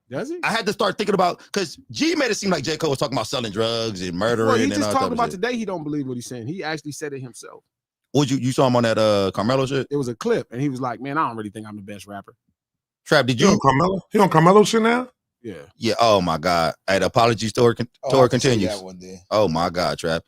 Does he? I had to start thinking about, because G made it seem like J. Cole was talking about selling drugs and murdering. Well, he and just all talked that about shit. today. He don't believe what he's saying. He actually said it himself. What you saw him on that Carmelo shit? It was a clip, and he was like, "Man, I don't really think I'm the best rapper." Trap, did He you? on Carmelo? He on Carmelo shit now? Yeah. Yeah. Oh my God. Hey, the apology tour continues. That one then. Oh my God, Trap.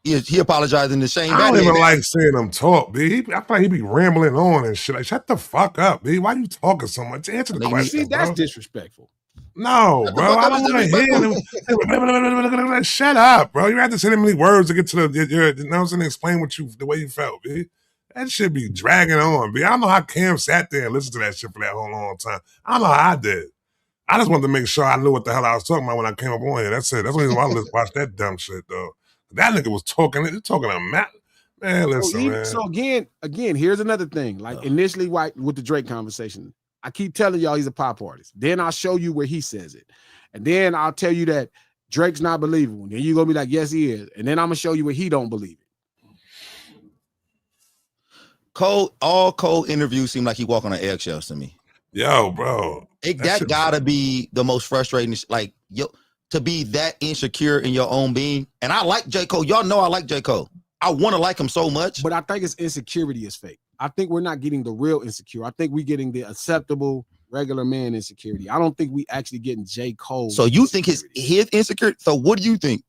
He apologizing to Shane. I don't Batman. even like seeing him talk, B. I feel like he be rambling on and shit. Like, shut the fuck up, B. Why you talking so much? Answer the question. See, that's bro. disrespectful. No, bro. I don't want to hear him. Shut up, bro. You have to say that many words to get to you know what I'm saying, explain the way you felt, B. That shit be dragging on, B. I don't know how Cam sat there and listened to that shit for that whole long time. I don't know how I did. I just wanted to make sure I knew what the hell I was talking about when I came up on here. That's it. That's the reason why I watched that dumb shit, though. That nigga was talking a map. Man, listen, man. So again, here's another thing. Like initially with the Drake conversation, I keep telling y'all he's a pop artist. Then I'll show you where he says it. And then I'll tell you that Drake's not believable. Then you're going to be like, yes, he is. And then I'm going to show you where he don't believe it. All Cole interviews seem like he walk on eggshells to me. Yo, bro. That gotta be the most frustrating. Like, to be that insecure in your own being. And I like J. Cole. Y'all know I like J. Cole. I want to like him so much. But I think his insecurity is fake. I think we're not getting the real insecure. I think we're getting the acceptable regular man insecurity. I don't think we actually getting J. Cole. So you think his insecurity? So what do you think?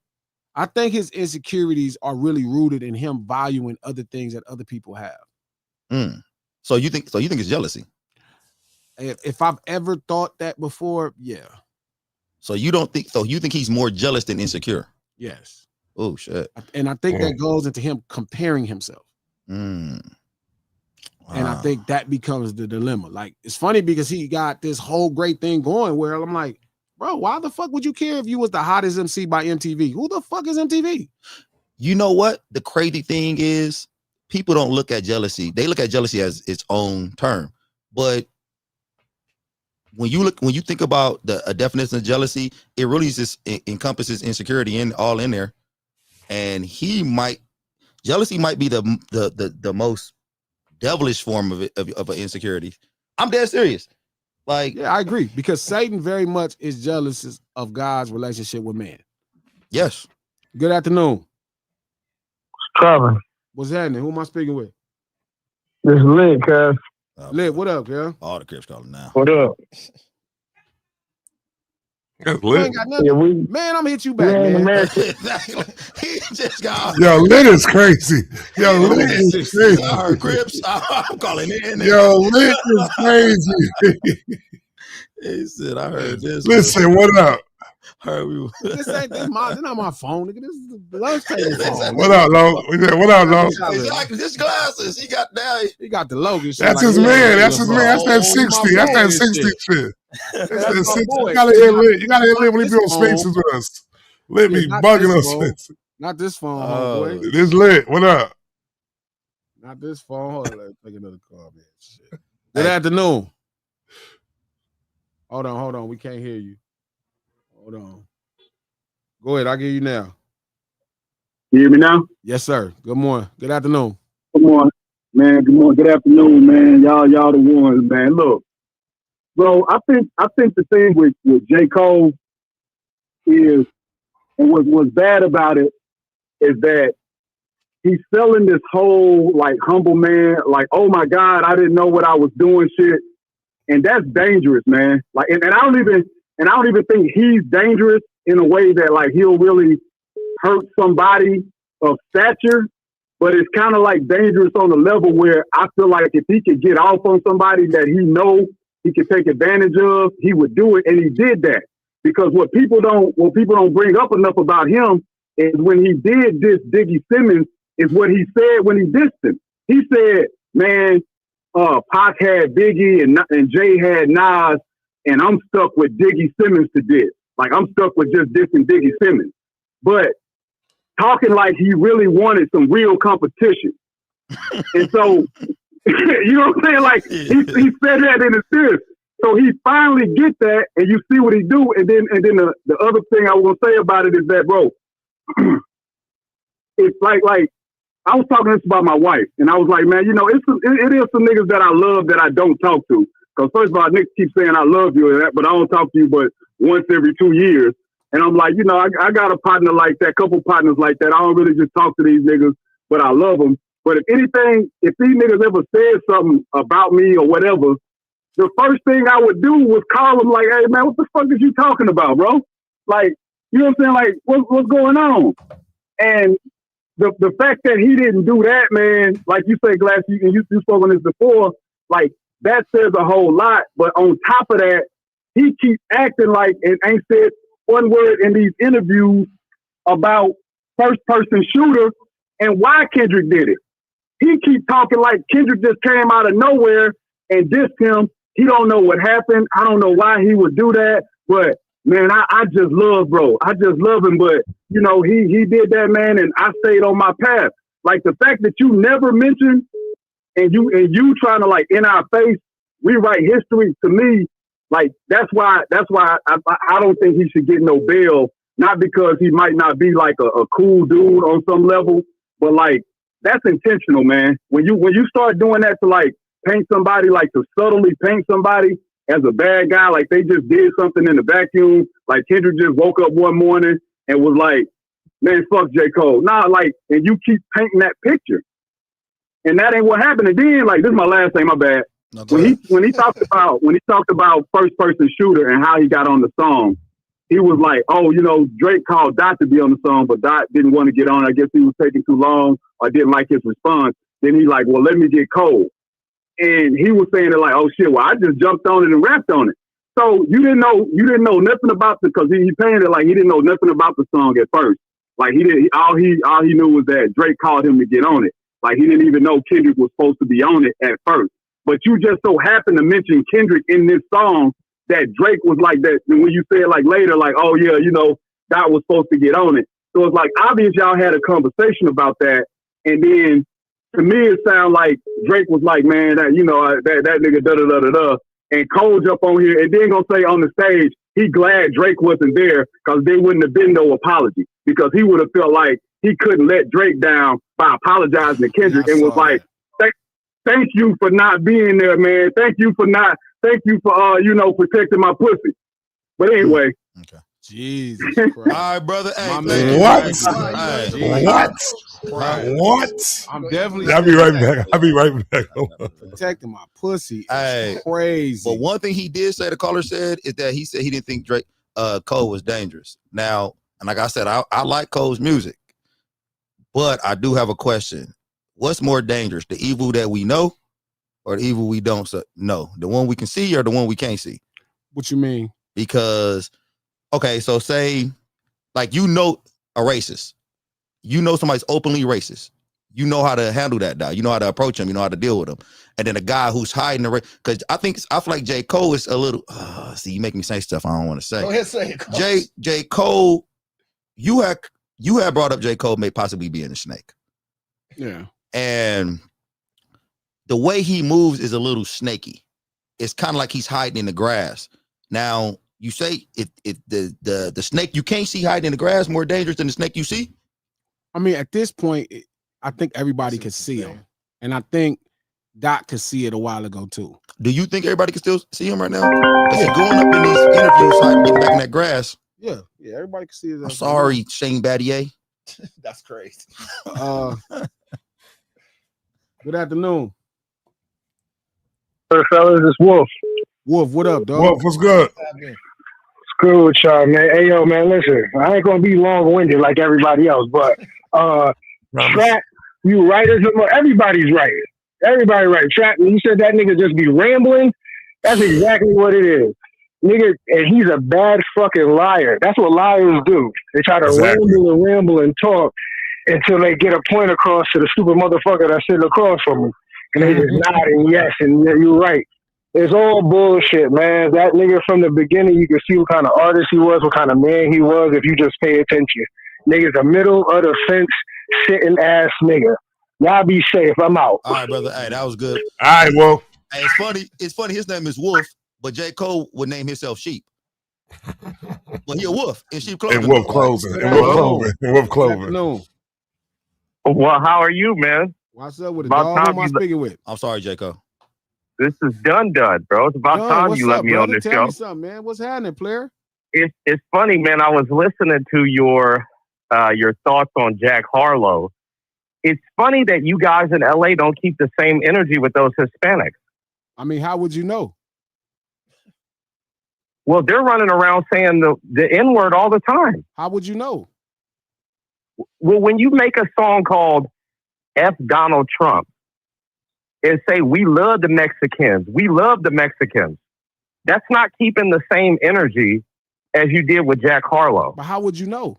I think his insecurities are really rooted in him valuing other things that other people have. So you think it's jealousy? If I've ever thought that before, yeah. So you don't think? So you think he's more jealous than insecure? Yes. Oh shit. And I think that goes into him comparing himself. Wow. And I think that becomes the dilemma. Like, it's funny because he got this whole great thing going where I'm like, bro, why the fuck would you care if you was the hottest MC by MTV? Who the fuck is MTV? You know what? The crazy thing is, people don't look at jealousy. They look at jealousy as its own term. But when you think about a definition of jealousy, it really just encompasses insecurity all in there. And jealousy might be the most devilish form of an insecurity. I'm dead serious. Like, yeah, I agree, because Satan very much is jealous of God's relationship with man. Yes. Good afternoon. Trevor. What's happening? Who am I speaking with? This is Lit, cuz. Lit, what up, girl? All the Crips calling now. What up? That's Lit. Yeah, man, I'm gonna hit you back, man. He just got. Yo, Lit is crazy. Yo, Lit is crazy. I heard Crips. I'm calling in. Yo, Lit is crazy. He said, I heard this. Listen, what up? This not my phone, nigga. This is the lunch table phone. What up, Lo? What up, Lo? Exactly. This glasses. He got the logo. That's his man. That's his man. That's that 60. That's that 60 shit. That's that 60. You gotta hear Lit. You gotta hear Lit when he be on Spaces with us. Lit be bugging us. Not this phone, boy. This Lit. What up? Not this phone. Hold on, let's take another call, man. Shit. Good afternoon. Hold on. We can't hear you. Hold on. Go ahead. I'll give you now. You hear me now? Yes, sir. Good morning. Good afternoon. Good morning, man. Good morning. Good afternoon, man. Y'all the ones, man. Look, bro. I think the thing with J. Cole is, and what's bad about it is that he's selling this whole like humble man, like, oh my God, I didn't know what I was doing, shit, and that's dangerous, man. Like, and I don't even think he's dangerous in a way that like he'll really hurt somebody of stature, but it's kind of like dangerous on the level where I feel like if he could get off on somebody that he know he could take advantage of, he would do it, and he did that. Because what people don't bring up enough about him is when he did this Diggy Simmons is what he said when he dissed him. He said, man, Pac had Biggie and Jay had Nas, and I'm stuck with Diggy Simmons to diss. Like, I'm stuck with just dissing Diggy Simmons. But talking like he really wanted some real competition. And so, you know what I'm saying? Like, he said that in a serious. So he finally get that, and you see what he do. And then the other thing I was going to say about it is that, bro, it's like I was talking this about my wife, and I was like, man, you know, it is some niggas that I love that I don't talk to. Because first of all, niggas keep saying I love you, but I don't talk to you but once every 2 years. And I'm like, you know, I got a partner like that, couple partners like that. I don't really just talk to these niggas, but I love them. But if anything, if these niggas ever said something about me or whatever, the first thing I would do was call them like, hey, man, what the fuck is you talking about, bro? Like, you know what I'm saying? Like, what's going on? And the fact that he didn't do that, man, like you say, Glass, you spoke on this before, like, that says a whole lot. But on top of that, he keeps acting like and ain't said one word in these interviews about first-person shooter and why Kendrick did it. He keeps talking like Kendrick just came out of nowhere and dissed him he don't know what happened. I don't know why he would do that, but man, I just love bro. I just love him. But you know, he did that, man, and I stayed on my path. Like the fact that you never mentioned and you trying to like in our face rewrite history, to me, like that's why I don't think he should get no bail. Not because he might not be like a cool dude on some level, but like that's intentional, man. When you start doing that to like paint somebody, like to subtly paint somebody as a bad guy, like they just did something in the vacuum, like Kendrick just woke up one morning and was like, man, fuck J. Cole. Nah, like, and you keep painting that picture. And that ain't what happened. And then, like, this is my last thing, my bad. No, when he talked about first person shooter and how he got on the song, he was like, oh, you know, Drake called Dot to be on the song, but Dot didn't want to get on. I guess he was taking too long or didn't like his response. Then he like, well, let me get Cole. And he was saying it like, oh shit, well, I just jumped on it and rapped on it. So you didn't know nothing about the, because he painted it like he didn't know nothing about the song at first. Like all he knew was that Drake called him to get on it. Like he didn't even know Kendrick was supposed to be on it at first. But you just so happened to mention Kendrick in this song that Drake was like that. And when you say it like later, like, oh yeah, you know, Dot was supposed to get on it. So it's like obvious y'all had a conversation about that. And then to me, it sounded like Drake was like, man, that, you know, that nigga da-da-da-da-da. And Cole jump on here and then gonna say on the stage, he glad Drake wasn't there because there wouldn't have been no apology. Because he would have felt like he couldn't let Drake down by apologizing to Kendrick and was like, thank you for not being there, man. Thank you for you know, protecting my pussy. But anyway. Okay. Jesus Christ. All right, brother. Hey, man. What? I'm definitely. I'll be right back. Protecting my pussy. Hey, crazy. But one thing he did say, the caller said, is that he said he didn't think Cole was dangerous. Now, and like I said, I like Cole's music, but I do have a question. What's more dangerous, the evil that we know or the evil we don't know? The one we can see or the one we can't see? What you mean? Because, okay, so say, like, you know a racist. You know somebody's openly racist. You know how to handle that guy. You know how to approach him. You know how to deal with him. And then a guy who's hiding the race, because I feel like J. Cole is a little, see, you make me say stuff I don't want to say. Go ahead, say it. J. Cole, you had brought up J. Cole may possibly be in a snake. Yeah. And the way he moves is a little snaky. It's kind of like he's hiding in the grass. Now, you say the snake you can't see hiding in the grass more dangerous than the snake you see? I mean, at this point, I think everybody can see him. And I think Doc could see it a while ago, too. Do you think everybody can still see him right now? Is he going up in these interviews, hiding, getting back in that grass? Yeah, everybody can see it. I'm sorry, Shane Battier. That's crazy. Good afternoon. Hey, fellas, it's Wolf. Wolf, what up, dog? Wolf, what's good? It's good with y'all, man. Hey, yo, man, listen, I ain't gonna be long-winded like everybody else, but Trap, you writers, everybody's writing. Everybody writing. Trap, you said that nigga just be rambling. That's exactly what it is. Nigga, and he's a bad fucking liar. That's what liars do. They try to ramble and talk until they get a point across to the stupid motherfucker that's sitting across from them. And they just nod and yes, and you're right. It's all bullshit, man. That nigga from the beginning, you can see what kind of artist he was, what kind of man he was, if you just pay attention. Nigga's a middle of the fence, sitting ass nigga. Y'all be safe. I'm out. All right, brother. Hey, that was good. All right, Wolf. Hey, it's funny. His name is Wolf, but J. Cole would name himself Sheep. But he a wolf in sheep clothing. And Wolf clothing. And Wolf clothing. No. Well, how are you, man? What's up with it, dog? Who am I speaking with? I'm sorry, J. Cole. This is done, bro. It's about time you let me on this show. Tell me something, man. What's happening, player? It's funny, man. I was listening to your thoughts on Jack Harlow. It's funny that you guys in LA don't keep the same energy with those Hispanics. I mean, how would you know? Well, they're running around saying the N-word all the time. How would you know? Well, when you make a song called F Donald Trump and say, we love the Mexicans, that's not keeping the same energy as you did with Jack Harlow. But how would you know?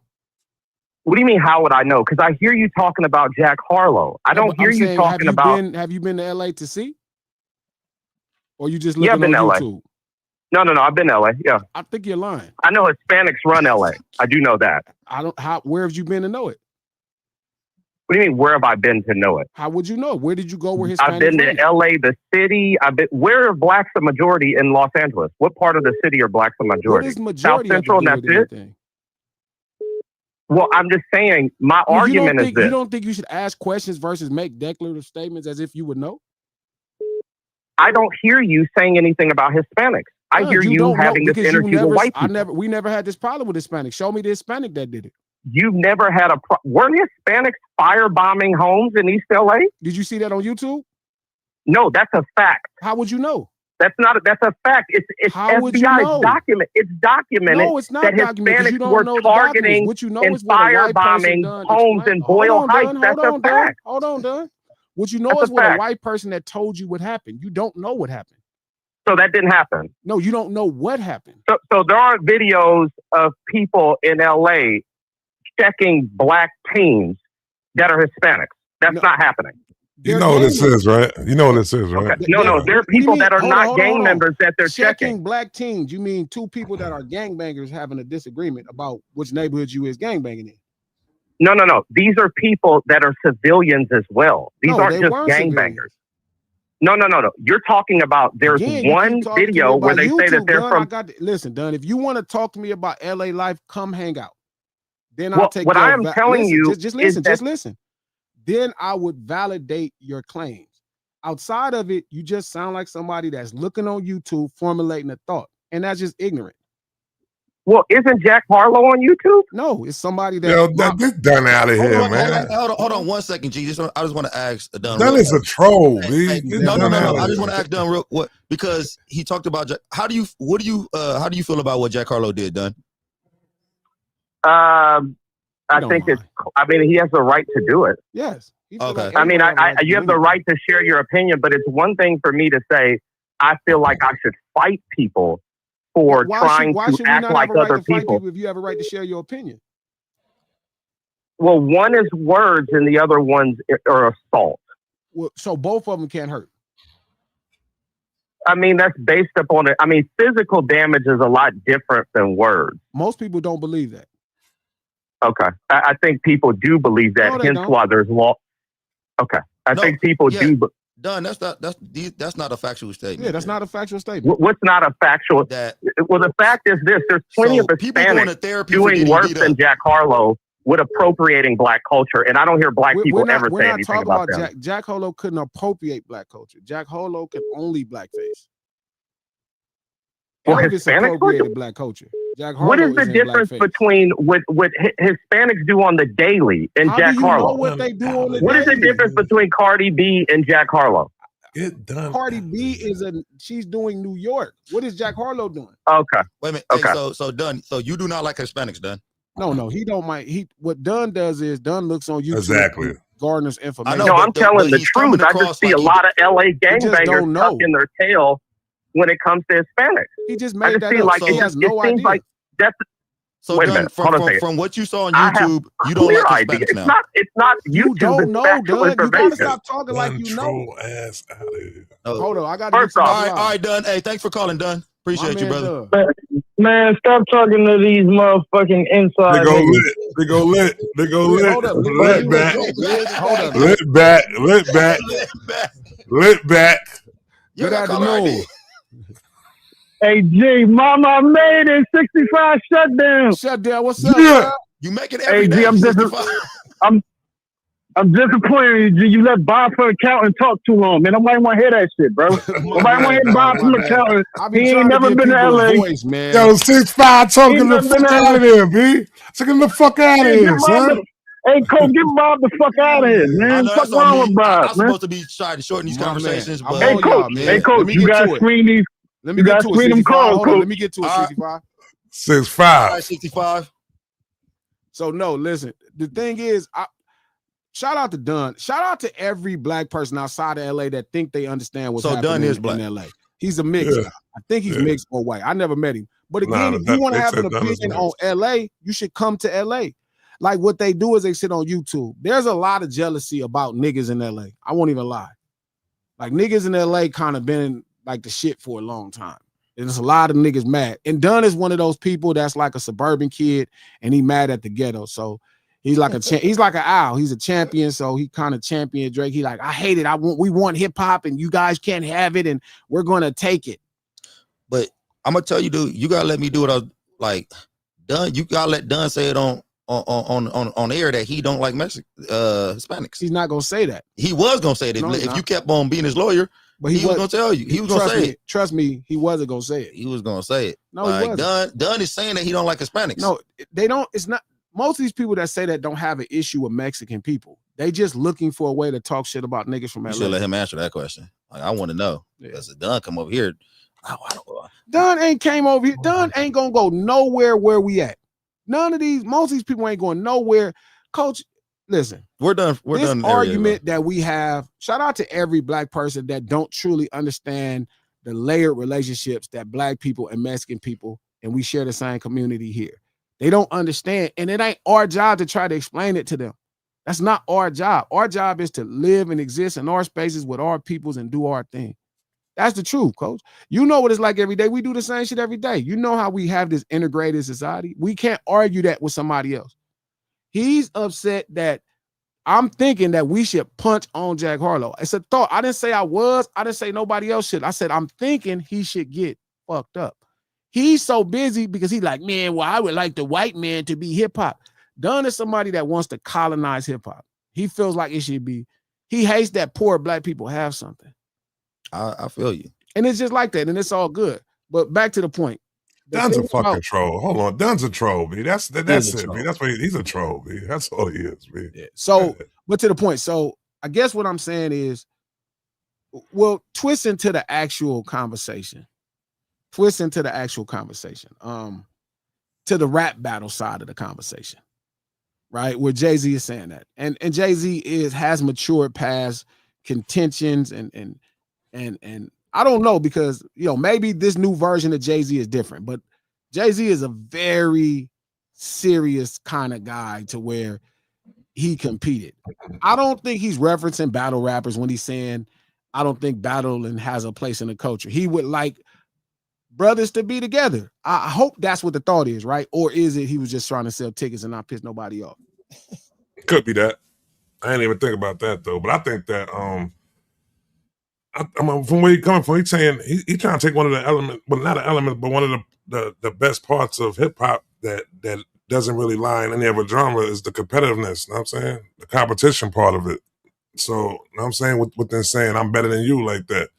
What do you mean, how would I know? Because I hear you talking about Jack Harlow. I don't hear you talking about... Have you been to LA to see? Or you just looking I've been on LA. YouTube? No, I've been to LA. Yeah. I think you're lying. I know Hispanics run LA. I do know that. Where have you been to know it? What do you mean, where have I been to know it? How would you know? Where did you go where Hispanics I've been to LA, the city. Where are blacks the majority in Los Angeles? What part of the city are blacks the majority? What is majority South Central, and that's it? Anything? Well, I'm just saying, my argument is this. You don't think you should ask questions versus make declarative statements as if you would know? I don't hear you saying anything about Hispanics. I hear you having this energy with white people. We never had this problem with Hispanics. Show me the Hispanic that did it. You've never had weren't Hispanics firebombing homes in East LA? Did you see that on YouTube? No, that's a fact. How would you know? That's a fact. It's FBI document. It's documented. No, it's not that documented. Hispanics were targeting what you know and is what a white firebombing homes in Boyle Heights. That's a fact. Hold on, Dunn. What you know is what a white person that told you what happened. You don't know what happened. So that didn't happen. No, you don't know what happened. So there aren't videos of people in LA checking black teens that are Hispanics. That's not happening. You know what this is, right? You know what this is, right? Okay. No, there are people that are not gang members that they're checking. Black teens, you mean two people that are gangbangers having a disagreement about which neighborhood you is gangbanging in? No. These are people that are civilians as well. These aren't just gangbangers. No. You're talking about there's one video where they say that they're from. Listen, Dunn, if you want to talk to me about LA life, come hang out. Then I'll take what I am telling you. Just listen. Then I would validate your claims. Outside of it, you just sound like somebody that's looking on YouTube, formulating a thought, and that's just ignorant. Well, isn't Jack Harlow on YouTube? No, it's somebody that. Yo, this Dunn out of here, man. Hold on 1 second, G. I just want to ask Dunn. Dunn is a troll, B. No. I just want to ask Dunn because he talked about Jack. How do you feel about what Jack Harlow did, Dunn? I think he has the right to do it. Yes. Okay. You have the right to share your opinion, but it's one thing for me to say, I feel like I should fight people for trying to act like other people. If you have a right to share your opinion. Well, one is words and the other ones are assault. Well, so both of them can't hurt. That's based upon it. Physical damage is a lot different than words. Most people don't believe that. Okay. I think people do believe that, hence why there's law. Okay. I think people do. Dunn, that's not a factual statement. Yeah, that's not a factual statement. What's not a factual? Well, the fact is this: there's plenty of Hispanics doing worse than Jack Harlow with appropriating black culture, and I don't hear black people ever say anything about that. Jack Harlow couldn't appropriate black culture. Jack Harlow could only blackface. Well, Hispanic culture? Black culture. What is the difference between what Hispanics do on the daily and Jack Harlow? What they do on the What is the difference between Cardi B and Jack Harlow? Cardi B she's doing New York. What is Jack Harlow doing? Okay. Wait a minute. Okay. Hey, so Dunn, so you do not like Hispanics, Dunn? No, he don't mind. What Dunn does is Dunn looks on YouTube. Exactly. Garners information. No, I'm telling the truth. I just see a lot of LA gangbangers tucking their tail when it comes to Hispanics. He just made that up, so he has no idea. Like so wait a minute. From what you saw on YouTube, you don't like Hispanics now. It's not YouTube. You don't know, Dunn. You gotta stop talking like you know. Ass out of here. Hold on, I got to. All right, Dunn. Hey, thanks for calling, Dunn. Appreciate you, brother. Man, stop talking to these motherfucking inside. They go lit. Hold up. Lit back. Good afternoon. Hey, G, Mama made it. 65 shutdown. What's up? Yeah. You make it every day. I'm disappointed. You let Bob from accountant talk too long, man. Nobody want to hear that shit, bro. Nobody want to hear Bob from accountant. He ain't never been to LA. Voice, man. Yo, 6'5", talking the fuck out of here, B. Taking the fuck out of here, son. Hey, Cole, get Bob the fuck out of here, man. What's wrong with Bob, I'm supposed to be trying to shorten these conversations, but hey, Coach, you gotta screen these. Let me get to it. 65. Let me get to it. 65. 6'5". 65. So no, listen. The thing is, shout out to Dunn. Shout out to every black person outside of LA that think they understand what's happening Dunn is black. in LA. He's a mix. Yeah. I think he's mixed or white. I never met him. But again, if you want to have an opinion on LA, you should come to LA. Like what they do is they sit on YouTube. There's a lot of jealousy about niggas in LA. I won't even lie. Like niggas in LA kind of been like the shit for a long time. And there's a lot of niggas mad. And Dunn is one of those people that's like a suburban kid, and he mad at the ghetto. So he's like he's like an owl. He's a champion, so he kind of championed Drake. He like, I hate it. We want hip hop, and you guys can't have it, and we're gonna take it. But I'm gonna tell you, dude, you gotta let me do it. Like Dunn, you gotta let Dunn say it on air that he don't like Hispanics. He's not gonna say that. He was gonna say that if you kept on being his lawyer. But he was gonna tell you. He was gonna say it. Trust me, he wasn't gonna say it. He was gonna say it. No, he wasn't. Dunn is saying that he don't like Hispanics. No, they don't. It's not. Most of these people that say that don't have an issue with Mexican people. They just looking for a way to talk shit about niggas from LA. You should let him answer that question. Like, I want to know. Because Dunn come over here. Dunn ain't came over here. Dunn ain't gonna go nowhere where we at. Most of these people ain't going nowhere. Coach, listen. We're done. This argument that we have, shout out to every black person that don't truly understand the layered relationships that black people and Mexican people, and we share the same community here. They don't understand, and it ain't our job to try to explain it to them. That's not our job. Our job is to live and exist in our spaces with our peoples and do our thing. That's the truth, Coach. You know what it's like every day. We do the same shit every day. You know how we have this integrated society. We can't argue that with somebody else. He's upset that I'm thinking that we should punch on Jack Harlow. It's a thought. I didn't say I was. I didn't say nobody else should. I said I'm thinking he should get fucked up. He's so busy because he's like, man, well, I would like the white man to be hip-hop. Dunn is somebody that wants to colonize hip-hop. He feels like it should be. He hates that poor black people have something. I feel you. And it's just like that, and it's all good. But back to the point. Dunn's a fucking troll. Hold on. Dunn's a troll, B. That's it, B. That's what he's a troll, B. That's all he is, B. Yeah. So, but to the point. So I guess what I'm saying is, well, twist into the actual conversation. To the rap battle side of the conversation. Right? Where Jay-Z is saying that. And Jay-Z has matured past contentions and I don't know, because maybe this new version of Jay-Z is different, but Jay-Z is a very serious kind of guy to where he competed. I don't think he's referencing battle rappers when he's saying, I don't think battling has a place in the culture. He would like brothers to be together. I hope that's what the thought is, right? Or is it he was just trying to sell tickets and not piss nobody off? Could be that. I didn't even think about that though, but I think that from where he's coming from, he's saying he's trying to take one of the elements, well, not an element, but one of the best parts of hip hop that doesn't really lie in any other genre is the competitiveness. You know what I'm saying? The competition part of it. So, you know what I'm saying? With them saying I'm better than you like that.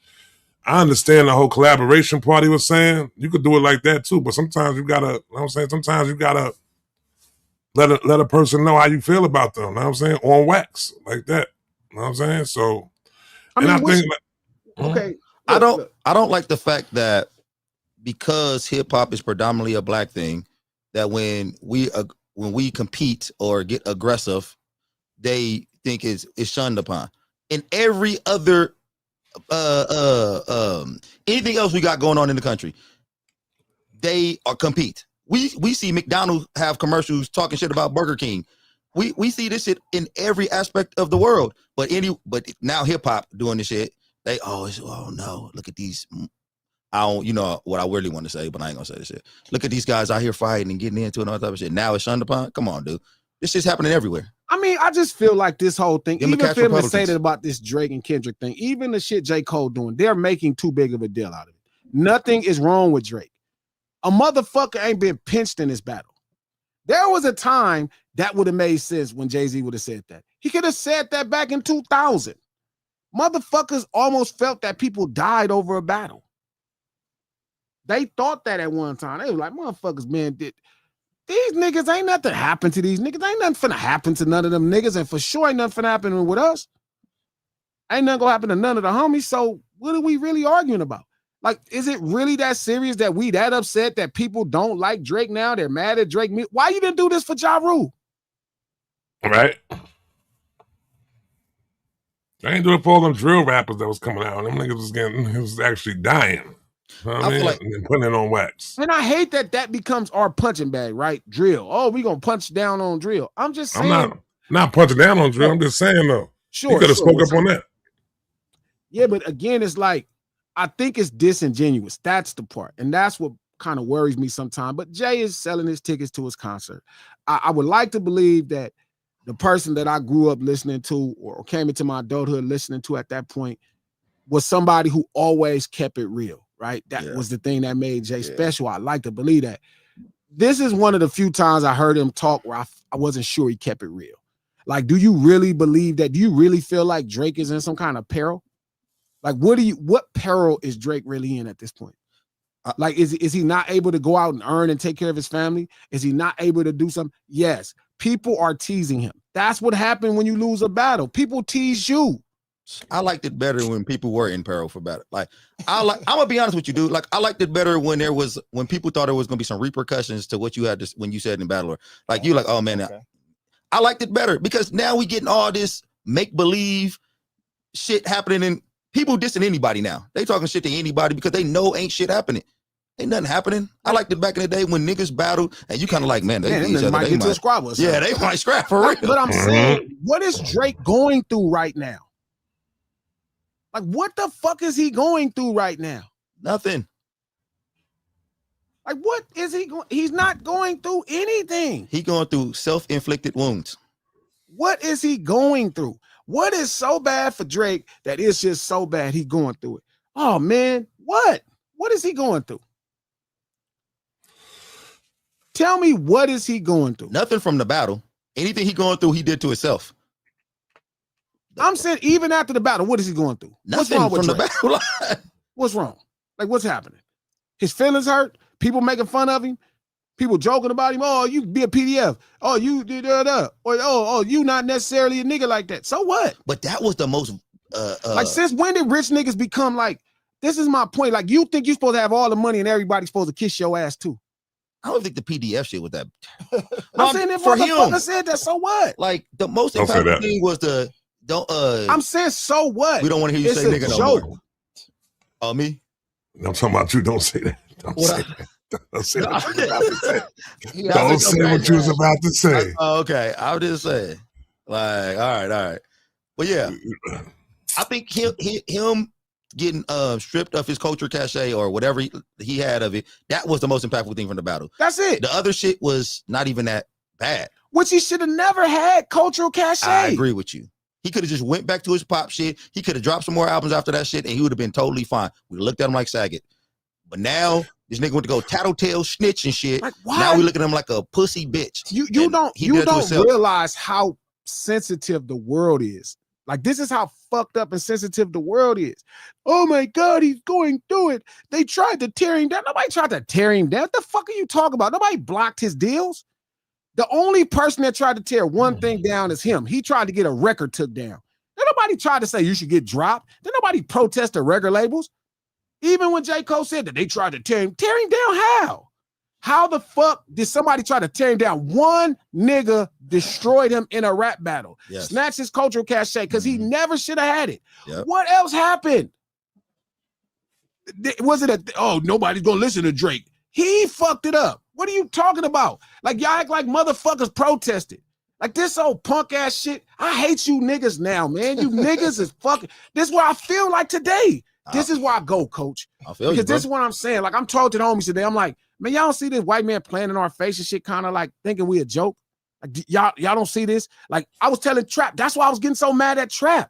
I understand the whole collaboration part he was saying. You could do it like that too, but sometimes you gotta, you know what I'm saying? Sometimes you gotta let a person know how you feel about them. You know what I'm saying? On wax, like that. You know what I'm saying? So, I think okay. I don't like the fact that because hip hop is predominantly a black thing, that when we compete or get aggressive, they think it's shunned upon. In every other anything else we got going on in the country, they are compete. We see McDonald's have commercials talking shit about Burger King. We see this shit in every aspect of the world. But now hip hop doing this shit. They always, oh no, look at these. I don't, what I really want to say, but I ain't gonna say this shit. Look at these guys out here fighting and getting into it and all that type of shit. Now it's shunned upon. Come on, dude. This shit's happening everywhere. I mean, I just feel like this whole thing, even if them to say that about this Drake and Kendrick thing, even the shit J. Cole doing, they're making too big of a deal out of it. Nothing is wrong with Drake. A motherfucker ain't been pinched in this battle. There was a time that would have made sense when Jay-Z would have said that. He could have said that back in 2000. Motherfuckers almost felt that people died over a battle. They thought that at one time. They were like, motherfuckers, man, these niggas ain't nothing happened to these niggas. Ain't nothing finna happen to none of them niggas, and for sure ain't nothing finna happen with us. Ain't nothing gonna happen to none of the homies, so what are we really arguing about? Like, is it really that serious that we that upset that people don't like Drake now? They're mad at Drake. Why you didn't do this for Ja Rule? Right. I ain't doing it for all them drill rappers that was coming out. Them niggas was actually dying. You know what I mean? Like, and putting it on wax. And I hate that becomes our punching bag, right? Drill. Oh, we gonna punch down on drill. I'm just saying. I'm not punching down on drill. I'm just saying though. Sure. You could have spoke up on that. Yeah, but again, it's like, I think it's disingenuous. That's the part. And that's what kind of worries me sometimes. But Jay is selling his tickets to his concert. I would like to believe that the person that I grew up listening to or came into my adulthood listening to at that point was somebody who always kept it real, right? That was the thing that made Jay special. I like to believe that. This is one of the few times I heard him talk where I wasn't sure he kept it real. Like, do you really believe that? Do you really feel like Drake is in some kind of peril? Like, what peril is Drake really in at this point? Like, is he not able to go out and earn and take care of his family? Is he not able to do something? Yes. People are teasing him. That's what happened when you lose a battle. People tease you. I liked it better when people were in peril for battle. Like, I'm gonna be honest with you, dude. Like, I liked it better when people thought there was gonna be some repercussions to what you had when you said in battle. Like, you like, oh man, I liked it better because now we getting all this make believe shit happening and people dissing anybody now. They talking shit to anybody because they know ain't shit happening. Ain't nothing happening. I liked it back in the day when niggas battled and you kind of like, man, they might get to a squabble. Yeah, they might scrap for real. But I'm saying, what is Drake going through right now? Like, what the fuck is he going through right now? Nothing. Like, what is he going? He's not going through anything. He going through self-inflicted wounds. What is he going through? What is so bad for Drake that it's just so bad he going through it? Oh man, what? What is he going through? Tell me, what is he going through? Nothing from the battle. Anything he going through, he did to himself. I'm saying even after the battle, what is he going through? Nothing what's wrong with from Drake? the battle. What's wrong? Like, what's happening? His feelings hurt? People making fun of him? People joking about him? Oh, you be a PDF. Oh, you did that. Or oh, you not necessarily a nigga like that. So what? But that was the most like, since when did rich niggas become like, this is my point. Like, you think you're supposed to have all the money and everybody's supposed to kiss your ass too? I don't think the PDF shit was that. I'm saying that motherfucker said that, so what? Like, the most important thing was I'm saying, so what? We don't want to hear you say nigga no more. Oh, me? I'm talking about you. Don't say that. Don't say that. Don't say what you was about to say. Don't say what you was about to say. Okay, I'll just say, like, all right. Well, yeah, I think him getting stripped of his culture cachet or whatever he had of it, that was the most impactful thing from the battle. That's it. The other shit was not even that bad. Which he should have never had cultural cachet. I agree with you. He could have just went back to his pop shit. He could have dropped some more albums after that shit, and he would have been totally fine. We looked at him like Saget. But now this nigga went to go tattletale, snitch and shit. Like, why? Now we look at him like a pussy bitch. You don't realize how sensitive the world is. Like, this is how fucked up and sensitive the world is. Oh my God, he's going through it. They tried to tear him down. Nobody tried to tear him down. What the fuck are you talking about? Nobody blocked his deals. The only person that tried to tear one thing down is him. He tried to get a record took down. Then nobody tried to say you should get dropped. Then nobody protested record labels. Even when J. Cole said that they tried to tear him down, how? How the fuck did somebody try to tear him down? One nigga destroyed him in a rap battle. Yes. Snatched his cultural cachet because he never should have had it. Yep. What else happened? Was it nobody's gonna listen to Drake? He fucked it up. What are you talking about? Like, y'all act like motherfuckers protested. Like, this old punk ass shit. I hate you niggas now, man. You niggas is fucking. This is what I feel like today. This is where I go, coach. Because this is what I'm saying. Like, I'm talking to the homies today. I'm like, man, y'all don't see this white man playing in our face and shit, kind of like thinking we a joke. Like, y'all don't see this. Like, I was telling Trap. That's why I was getting so mad at Trap.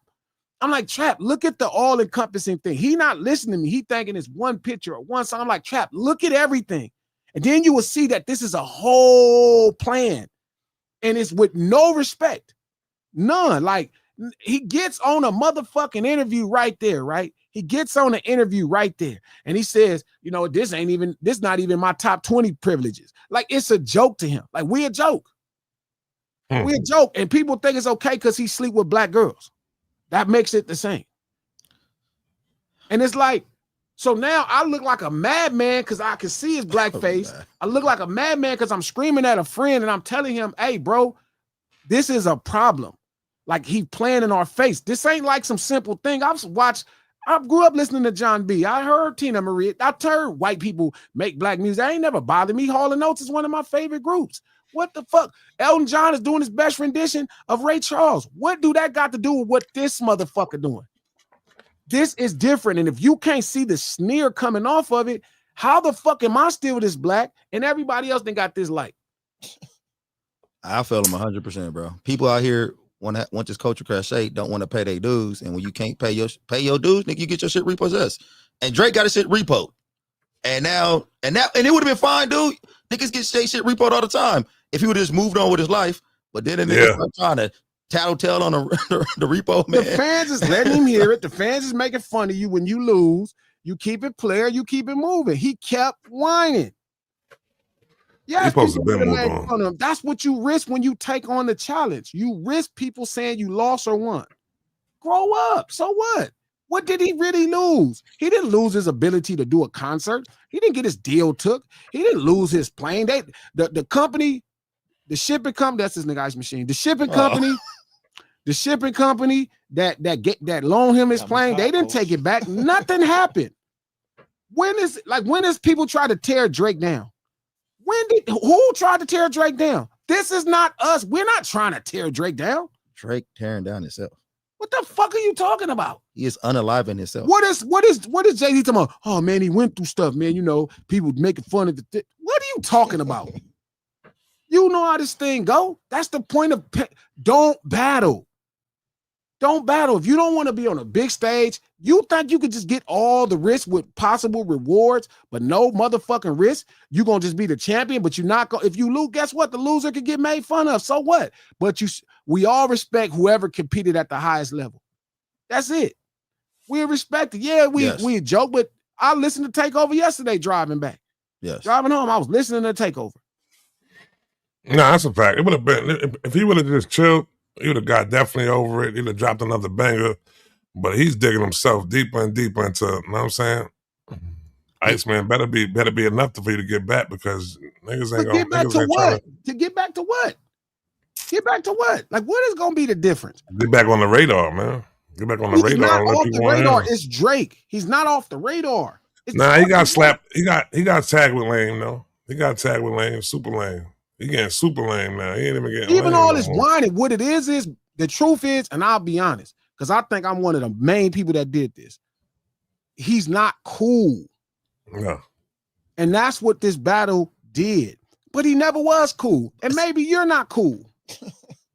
I'm like, Trap, look at the all-encompassing thing. He not listening to me. He thinking it's one picture or one song. I'm like, Trap, look at everything. And then you will see that this is a whole plan. And it's with no respect. None. Like, he gets on a motherfucking interview right there, right? He gets on an interview right there. And he says, you know, this not even my top 20 privileges. Like, it's a joke to him. Like, we a joke. We a joke. And people think it's okay because he sleep with black girls. That makes it the same. And it's like, so now I look like a madman because I can see his black face. I look like a madman because I'm screaming at a friend and I'm telling him, hey, bro, this is a problem. Like, he playing in our face. This ain't like some simple thing. I grew up listening to John B. I heard Tina Marie. I heard white people make black music. That ain't never bothered me. Hall & Oates is one of my favorite groups. What the fuck? Elton John is doing his best rendition of Ray Charles. What do that got to do with what this motherfucker doing? This is different. And if you can't see the sneer coming off of it, how the fuck am I still this black and everybody else then got this light? I feel them 100%, bro. People out here want this culture cliche, don't want to pay their dues, and when you can't pay your dues, nigga, you get your shit repossessed. And Drake got his shit repoed, and it would have been fine, dude. Niggas get shit repoed all the time if he would have just moved on with his life. But then the niggas start trying to tattletale on the repo, man. The fans is letting him hear it. The fans is making fun of you when you lose. You keep it player, you keep it moving. He kept whining. Yeah, he's supposed to be moved on. That's what you risk when you take on the challenge. You risk people saying you lost or won. Grow up. So what? What did he really lose? He didn't lose his ability to do a concert. He didn't get his deal took. He didn't lose his plane. The company, the shipping company, that's his nigga Ice Machine. The shipping company, that loaned him his plane, they didn't take it back. Nothing happened. When is people try to tear Drake down? Who tried to tear Drake down? This is not us. We're not trying to tear Drake down. Drake tearing down himself. What the fuck are you talking about? He is unaliving himself. What is Jay-Z talking about? Oh man, he went through stuff, man. You know, people making fun of the What are you talking about? You know how this thing go. That's the point of don't battle. Don't battle. If you don't want to be on a big stage, you think you could just get all the risk with possible rewards, but no motherfucking risk. You're going to just be the champion, but you're not going. If you lose, guess what? The loser could get made fun of. So what? But we all respect whoever competed at the highest level. That's it. We respect it. Yeah, we joke, but I listened to Takeover yesterday driving back. Yes. Driving home, I was listening to Takeover. No, that's a fact. It would have been, if he would have just chilled, he would have got definitely over it. He'd have dropped another banger. But he's digging himself deeper and deeper into, you know what I'm saying? Iceman better be enough for you to get back, because niggas ain't gonna get back to what? To get back to what? Get back to what? Like, what is gonna be the difference? Get back on the radar, man. Get back on the radar. He's not off the radar. It's Drake. He's not off the radar. He got slapped. He got tagged with lame though. He got tagged with lame, super lame. He getting super lame now. He ain't even getting even all this whining. What it is the truth is, and I'll be honest, because I think I'm one of the main people that did this. He's not cool. No. And that's what this battle did. But he never was cool. And maybe you're not cool.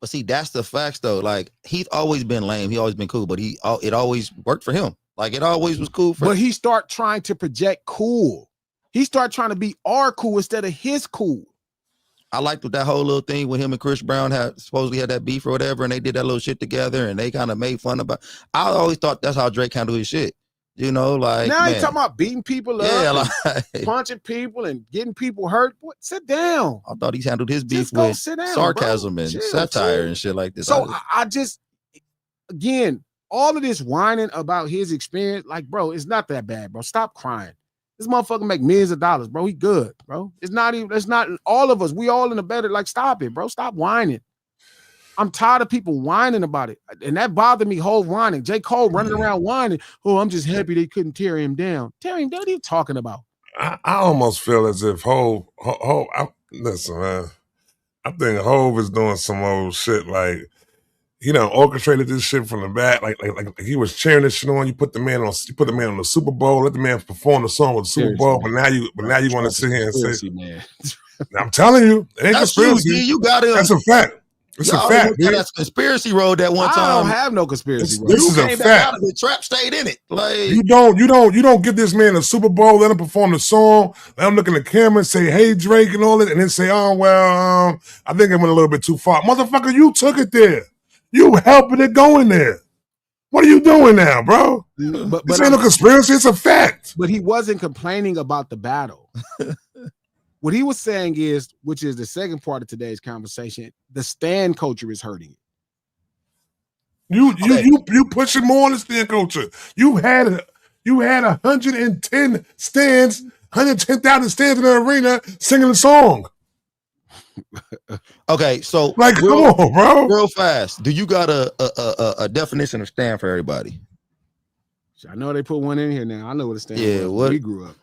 But see, that's the facts though. Like, he's always been lame. He always been cool, but it always worked for him. Like, it always was cool for him. But he start trying to project cool. He start trying to be our cool instead of his cool. I liked that whole little thing with him and Chris Brown supposedly had that beef or whatever, and they did that little shit together, and they kind of made fun about. I always thought that's how Drake handled his shit. You know, like, now he's talking about beating people up, like, punching people and getting people hurt. What? Sit down. I thought he's handled his beef with sarcasm and satire and shit like this. So I just, again, all of this whining about his experience, like, bro, it's not that bad, bro. Stop crying. This motherfucker make millions of dollars, bro. He good, bro. It's not all of us. We all in the better. Like, stop it, bro. Stop whining. I'm tired of people whining about it. And that bothered me, whole whining. J. Cole running around whining. Oh, I'm just happy they couldn't tear him down. Tear him down? What are you talking about? I almost feel as if listen, man. I think Hov is doing some old shit like, he done orchestrated this shit from the back, like he was cheering this shit on. You put the man on the Super Bowl, let the man perform the song with the Super Bowl, but now you want to sit here and say, man. I'm telling you, it ain't conspiracy. You got it. That's a fact. It's a fact. That's conspiracy road that one time. I don't have no conspiracy road. This is a fact. The trap stayed in it. Like, you don't give this man a Super Bowl, let him perform the song, let him look in the camera and say, hey, Drake, and all that, and then say, oh, well, I think I went a little bit too far. Motherfucker, you took it there. You helping it going there. What are you doing now, bro? But this ain't no conspiracy, it's a fact. But he wasn't complaining about the battle. What he was saying is, which is the second part of today's conversation, the stand culture is hurting. You pushing more on the stand culture. You had 110 stands, 110,000 stands in the arena singing a song. Okay, so like, come on, bro. Real fast. Do you got a definition of stand for everybody? I know they put one in here now. I know what a stand was. What we grew up.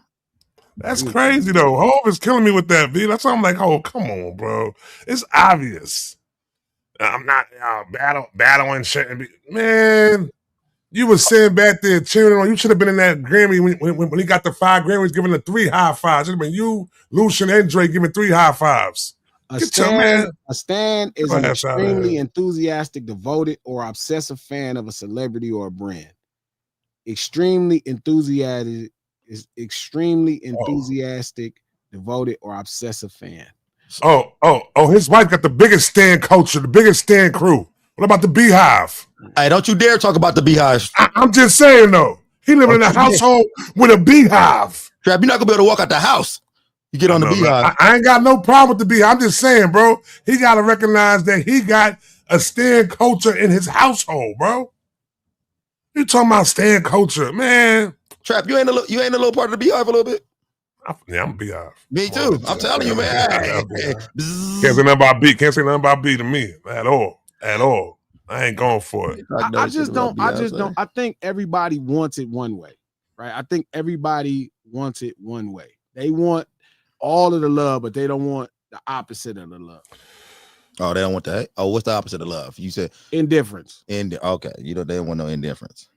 That's crazy though. Hov is killing me with that, V. That's why I'm like, oh, come on, bro. It's obvious. I'm not battling shit. Man, You was sitting back there cheering on. You should have been in that Grammy when he got the 5 Grammys, giving the 3 high fives. Should have been you, Lucian, and Drake giving 3 high fives. A stan is an extremely enthusiastic, devoted, or obsessive fan of a celebrity or a brand. Extremely enthusiastic is extremely enthusiastic, devoted, or obsessive fan. His wife got the biggest stan culture, the biggest stan crew. What about the Beehive? Hey, don't you dare talk about the Beehive. I'm just saying, though. He living in a household with a Beehive. Trap, you're not going to be able to walk out the house. You get on the Beehive. I ain't got no problem with the Beehive. I'm just saying, bro. He got to recognize that he got a stan culture in his household, bro. You talking about stan culture, man. Trap, you ain't a little part of the Beehive a little bit? Yeah, I'm a Beehive. Me too. I'm telling you, man. Can't say nothing about B. Can't say nothing about B to me at all. At all. I ain't going for it. I just don't. I think everybody wants it one way, right? I think everybody wants it one way. They want all of the love, but they don't want the opposite of the love. Oh, they don't want that. Oh, what's the opposite of love? You said indifference. Okay, they don't want no indifference.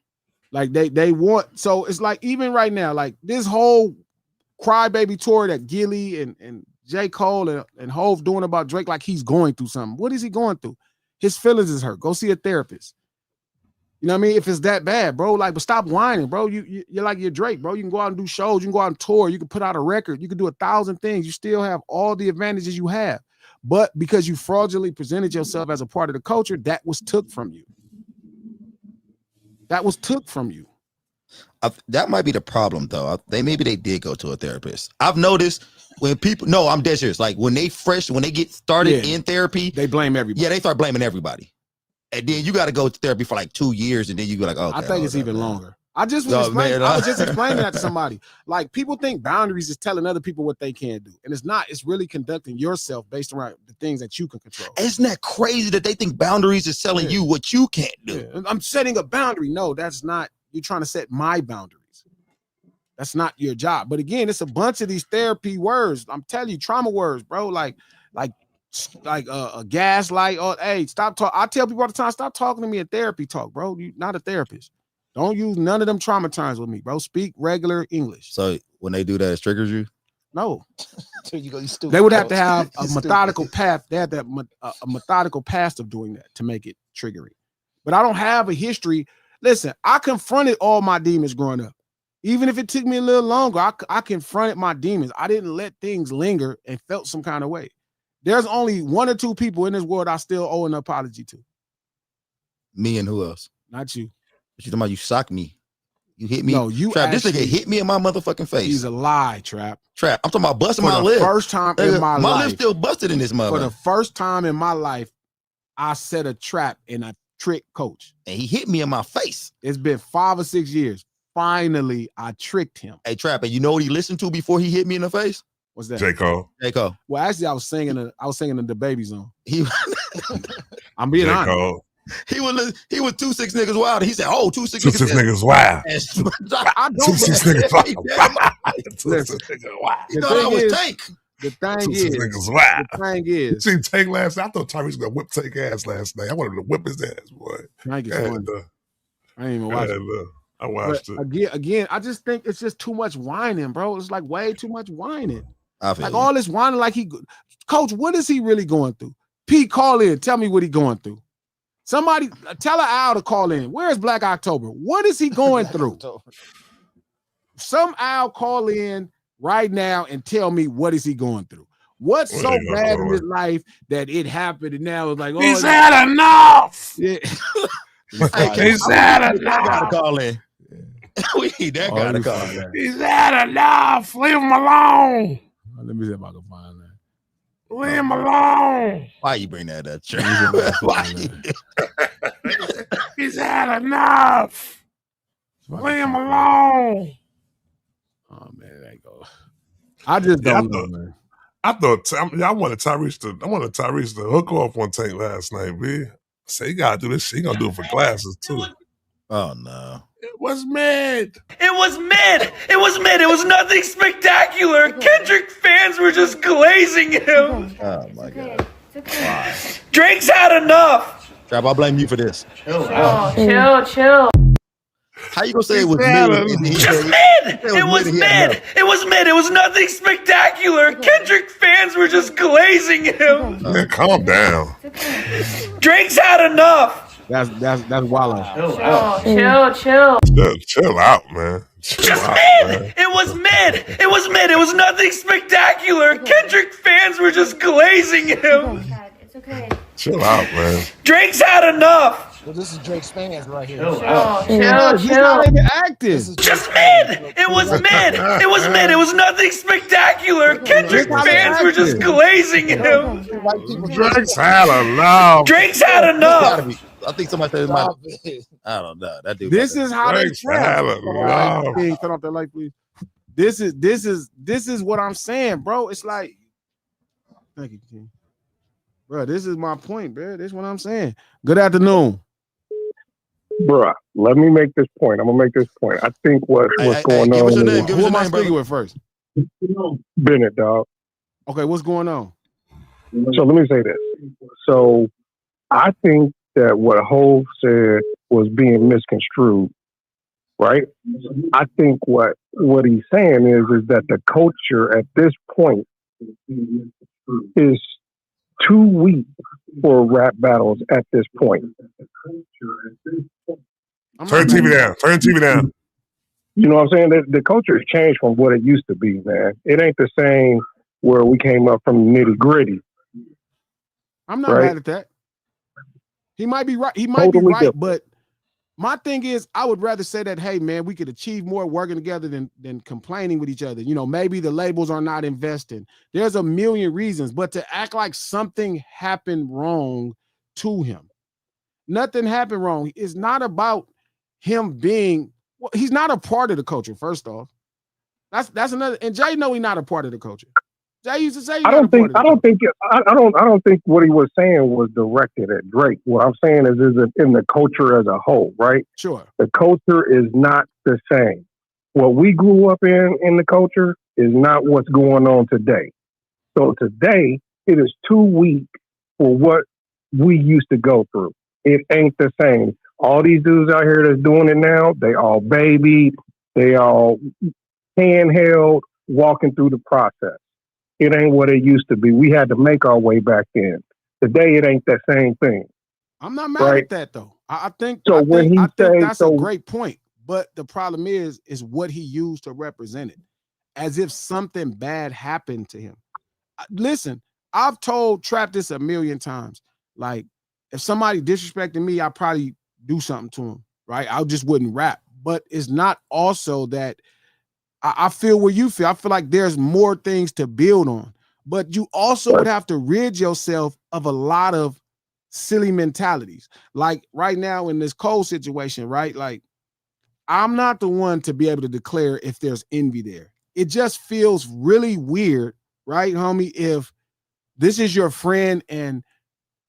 Like they want. So it's like even right now, like this whole crybaby tour that Gilly and J. Cole and Hov doing about Drake, like he's going through something. What is he going through? His feelings is hurt. Go see a therapist. You know what I mean? If it's that bad, bro, like, but stop whining, bro. You're like you're Drake, bro. You can go out and do shows. You can go out and tour. You can put out a record. You can do 1,000 things. You still have all the advantages you have. But because you fraudulently presented yourself as a part of the culture, that was took from you. That was took from you. That might be the problem, though. Maybe they did go to a therapist. I've noticed when people, no, I'm dead serious. Like when they get started in therapy, they blame everybody. Yeah, they start blaming everybody. And then you got to go to therapy for like 2 years, and then you go like, okay. I think it's even longer. I was just explaining that to somebody. Like people think boundaries is telling other people what they can't do, and it's not. It's really conducting yourself based around the things that you can control. Isn't that crazy that they think boundaries is telling you what you can't do? Yeah. I'm setting a boundary. No, that's not. You're trying to set my boundaries. That's not your job. But again, it's a bunch of these therapy words. I'm telling you, trauma words, bro. Like a gaslight. Or hey, stop talking. I tell people all the time, stop talking to me in therapy talk, bro. You're not a therapist. Don't use none of them trauma terms with me, bro. Speak regular English. So when they do that, it triggers you? No. You stupid, they would have to have a methodical path. They have to have a methodical path of doing that to make it triggering. But I don't have a history. Listen, I confronted all my demons growing up. Even if it took me a little longer, I confronted my demons. I didn't let things linger and felt some kind of way. There's only 1 or 2 people in this world I still owe an apology to. Me and who else? Not you. But you talking about you socked me. You hit me. No, you Trap, this nigga hit me in my motherfucking face. He's a lie, Trap. Trap. I'm talking about busting my lip. First time in my life. My lip still busted in this mother. For the first time in my life, I set a trap and I tricked Coach. And he hit me in my face. It's been 5 or 6 years. Finally, I tricked him. Hey, Trap, and you know what he listened to before he hit me in the face? What's that? J. Cole. Well, actually, I was singing the Baby Zone. I'm being honest. Cole. He was 2 6 niggas wild. He said, "Oh, 2 6 niggas wild." I don't 2 6 niggas wild. 2 6 niggas wild. You thought I was Tank. The thing is, you seen Tank last night? I thought Tyrese was gonna whip Tank ass last night. I wanted him to whip his ass, boy. Tank is fun. I ain't even watched it. I watched it. Again, I just think it's just too much whining, bro. It's like way too much whining. Like all this whining, like Coach, what is he really going through? Pete, call in. Tell me what he going through. Somebody tell Al to call in. Where's Black October? What is he going through? Some Al call in right now and tell me what is he going through. What's so bad in his life that it happened and now it's like, he's had enough. Yeah. He's had enough. Gotta call in. We need that guy to call in. He's had enough. Leave him alone. Let me see if I can find that. Leave him alone. Why you bring that up, Why? He's had enough. Leave him alone. Oh man, there you go. I just don't know, man. I wanted Tyrese to hook off one Tank last night, B. Say he gotta do this shit. He gonna do it for glasses too. Oh no. It was mid. It was mid. It was mid. It was nothing spectacular. Kendrick fans were just glazing him. Oh my god. Wow. Drake's had enough. Trap, I blame you for this. Chill. How you gonna say it was Yeah, mid? And he Just said, mid. it It was was mid and he had mid. enough. It was mid. It was nothing spectacular. Kendrick fans were just glazing him. Man, calm down. Drake's had enough. That's Wallow. Chill out, man. Chill Just out, mid. man. It was mid. It was mid. It was nothing spectacular. Kendrick fans were just glazing him. It's okay. Chill out, man. Drake's had enough. Well, this is Drake's fans right here. He's not even active. This is Just Drake's mid. fans. It was mid. It was mid. It was nothing spectacular. Kendrick fans were just glazing him. White people Drake's had enough. Drake's had Gotta enough. be. I think somebody said it might. Stop it. I don't know. That dude. This is how they Drake's trap. had enough. King, turn off that light, please. This is what I'm saying, bro. It's like, thank you, King. Bro, this is my point, bro. This is what I'm saying. Good afternoon. Bruh, let me make this point. I'm gonna make this point. I think what's going give us your on name. is Give Who us am your I name, speaking brother. with first? Bennett, dog. Okay, what's going on? So let me say this. So I think that what Hove said was being misconstrued, right? I think what he's saying is that the culture at this point is too weak for rap battles at this point. Turn TV down. Turn TV down. You know what I'm saying? The culture has changed from what it used to be, man. It ain't the same where we came up from the nitty gritty. I'm not Right. mad at that. He might be right. He might Totally be right, different. but my thing is, I would rather say that, hey, man, we could achieve more working together than complaining with each other. You know, maybe the labels are not investing. There's a million reasons, but to act like something happened wrong to him. Nothing happened wrong. It's not about him being, well, he's not a part of the culture, first off. That's another, and Jay know he's not a part of the culture. Jay used to say he's I don't think what he was saying was directed at Drake. What I'm saying is it in the culture as a whole, right? Sure. The culture is not the same. What we grew up in the culture is not what's going on today. So today it is too weak for what we used to go through. It ain't the same. All these dudes out here that's doing it now, they all baby, they all handheld, walking through the process. It ain't what it used to be. We had to make our way back then. Today, it ain't that same thing. I'm not mad Right. at that though. I think So I when think, he I think say- that's so- a great point. But the problem is what he used to represent it, as if something bad happened to him. Listen, I've told Trap this a million times. Like, if somebody disrespected me, I'd probably do something to him, right? I just wouldn't rap. But it's not also that I feel where you feel. I feel like there's more things to build on. But you also would have to rid yourself of a lot of silly mentalities. Like right now in this Cole situation, right? Like, I'm not the one to be able to declare if there's envy there. It just feels really weird, right, homie? If this is your friend and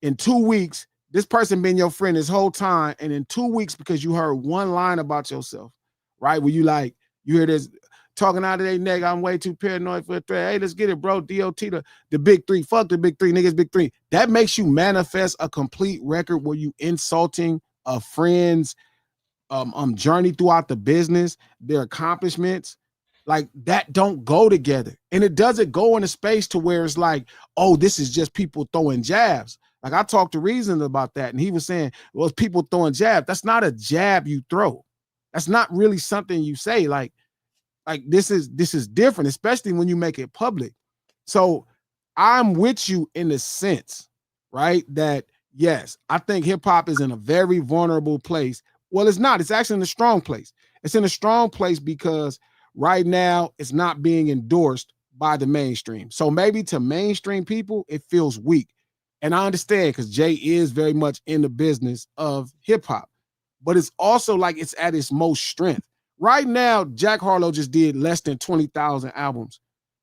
in 2 weeks, this person been your friend this whole time, and in 2 weeks, because you heard one line about yourself, right? Where you hear this talking out of their neck, I'm way too paranoid for a threat. Hey, let's get it, bro. DOT, the big three. Fuck the big three, niggas, big three. That makes you manifest a complete record where you insulting a friend's journey throughout the business, their accomplishments. Like, that don't go together. And it doesn't go in a space to where it's like, oh, this is just people throwing jabs. Like, I talked to Reason about that, and he was saying, well, it's people throwing jabs. That's not a jab you throw. That's not really something you say. Like this is different, especially when you make it public. So I'm with you in the sense, right, that yes, I think hip hop is in a very vulnerable place. Well, it's not. It's actually in a strong place. It's in a strong place because right now it's not being endorsed by the mainstream. So maybe to mainstream people, it feels weak. And I understand because Jay is very much in the business of hip hop, but it's also like it's at its most strength. Right now, Jack Harlow just did less than 20,000 albums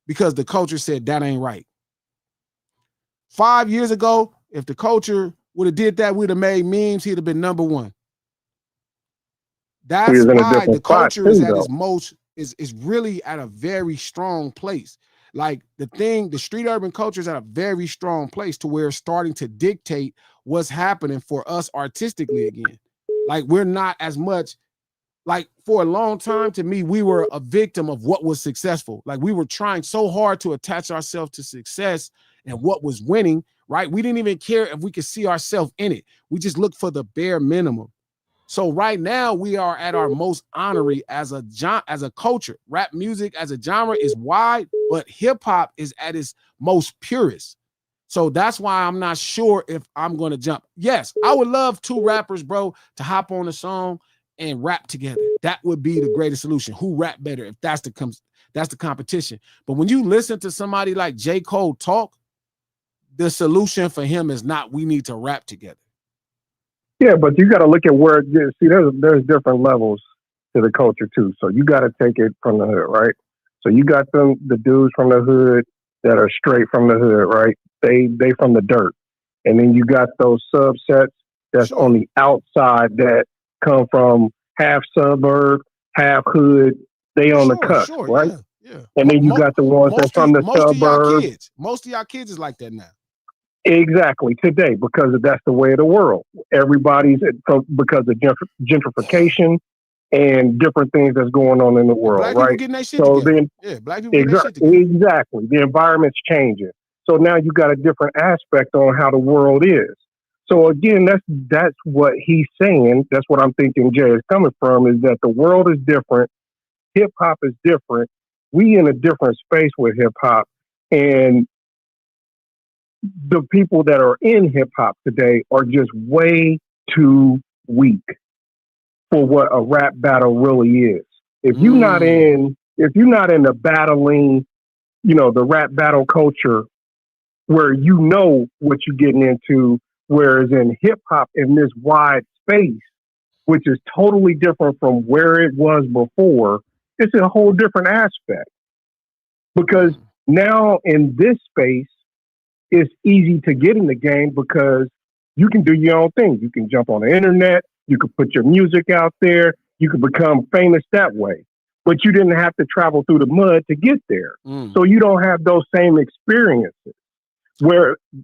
because the culture said that ain't right. 5 years ago, if the culture would have did that, we'd have made memes, he'd have been number one. That's why the culture is at its most, is really at a very strong place. Like the street urban culture is at a very strong place to where it's starting to dictate what's happening for us artistically again. Like we're not as much, like for a long time, to me, we were a victim of what was successful. Like we were trying so hard to attach ourselves to success and what was winning, right? We didn't even care if we could see ourselves in it. We just looked for the bare minimum. So right now we are at our most honorary as a culture. Rap music as a genre is wide, but hip hop is at its most purest. So that's why I'm not sure if I'm going to jump. Yes, I would love two rappers, bro, to hop on a song and rap together. That would be the greatest solution. Who rap better if that's the competition. But when you listen to somebody like J. Cole talk, the solution for him is not we need to rap together. Yeah, but you got to look at where, see, there's different levels to the culture too. So you got to take it from the hood, right? So you got the dudes from the hood that are straight from the hood, right? They from the dirt. And then you got those subsets that's on the outside that come from half suburb, half hood. They on the cusp, right? Yeah. And then you got the ones that's from the suburbs. Most of y'all kids is like that now. Exactly, today, because that's the way of the world. Everybody's because of gentrification and different things that's going on in the world, black right? Getting that shit together. Black people getting that shit together. Exactly. The environment's changing. So now you got a different aspect on how the world is. So again, that's what he's saying. That's what I'm thinking Jay is coming from, is that the world is different. Hip hop is different. We in a different space with hip hop. And the people that are in hip hop today are just way too weak for what a rap battle really is. If you're not in the battling, the rap battle culture where you know what you're getting into, whereas in hip hop in this wide space, which is totally different from where it was before, it's a whole different aspect. Because now in this space, it's easy to get in the game because you can do your own thing. You can jump on the internet. You can put your music out there. You can become famous that way. But you didn't have to travel through the mud to get there. So you don't have those same experiences.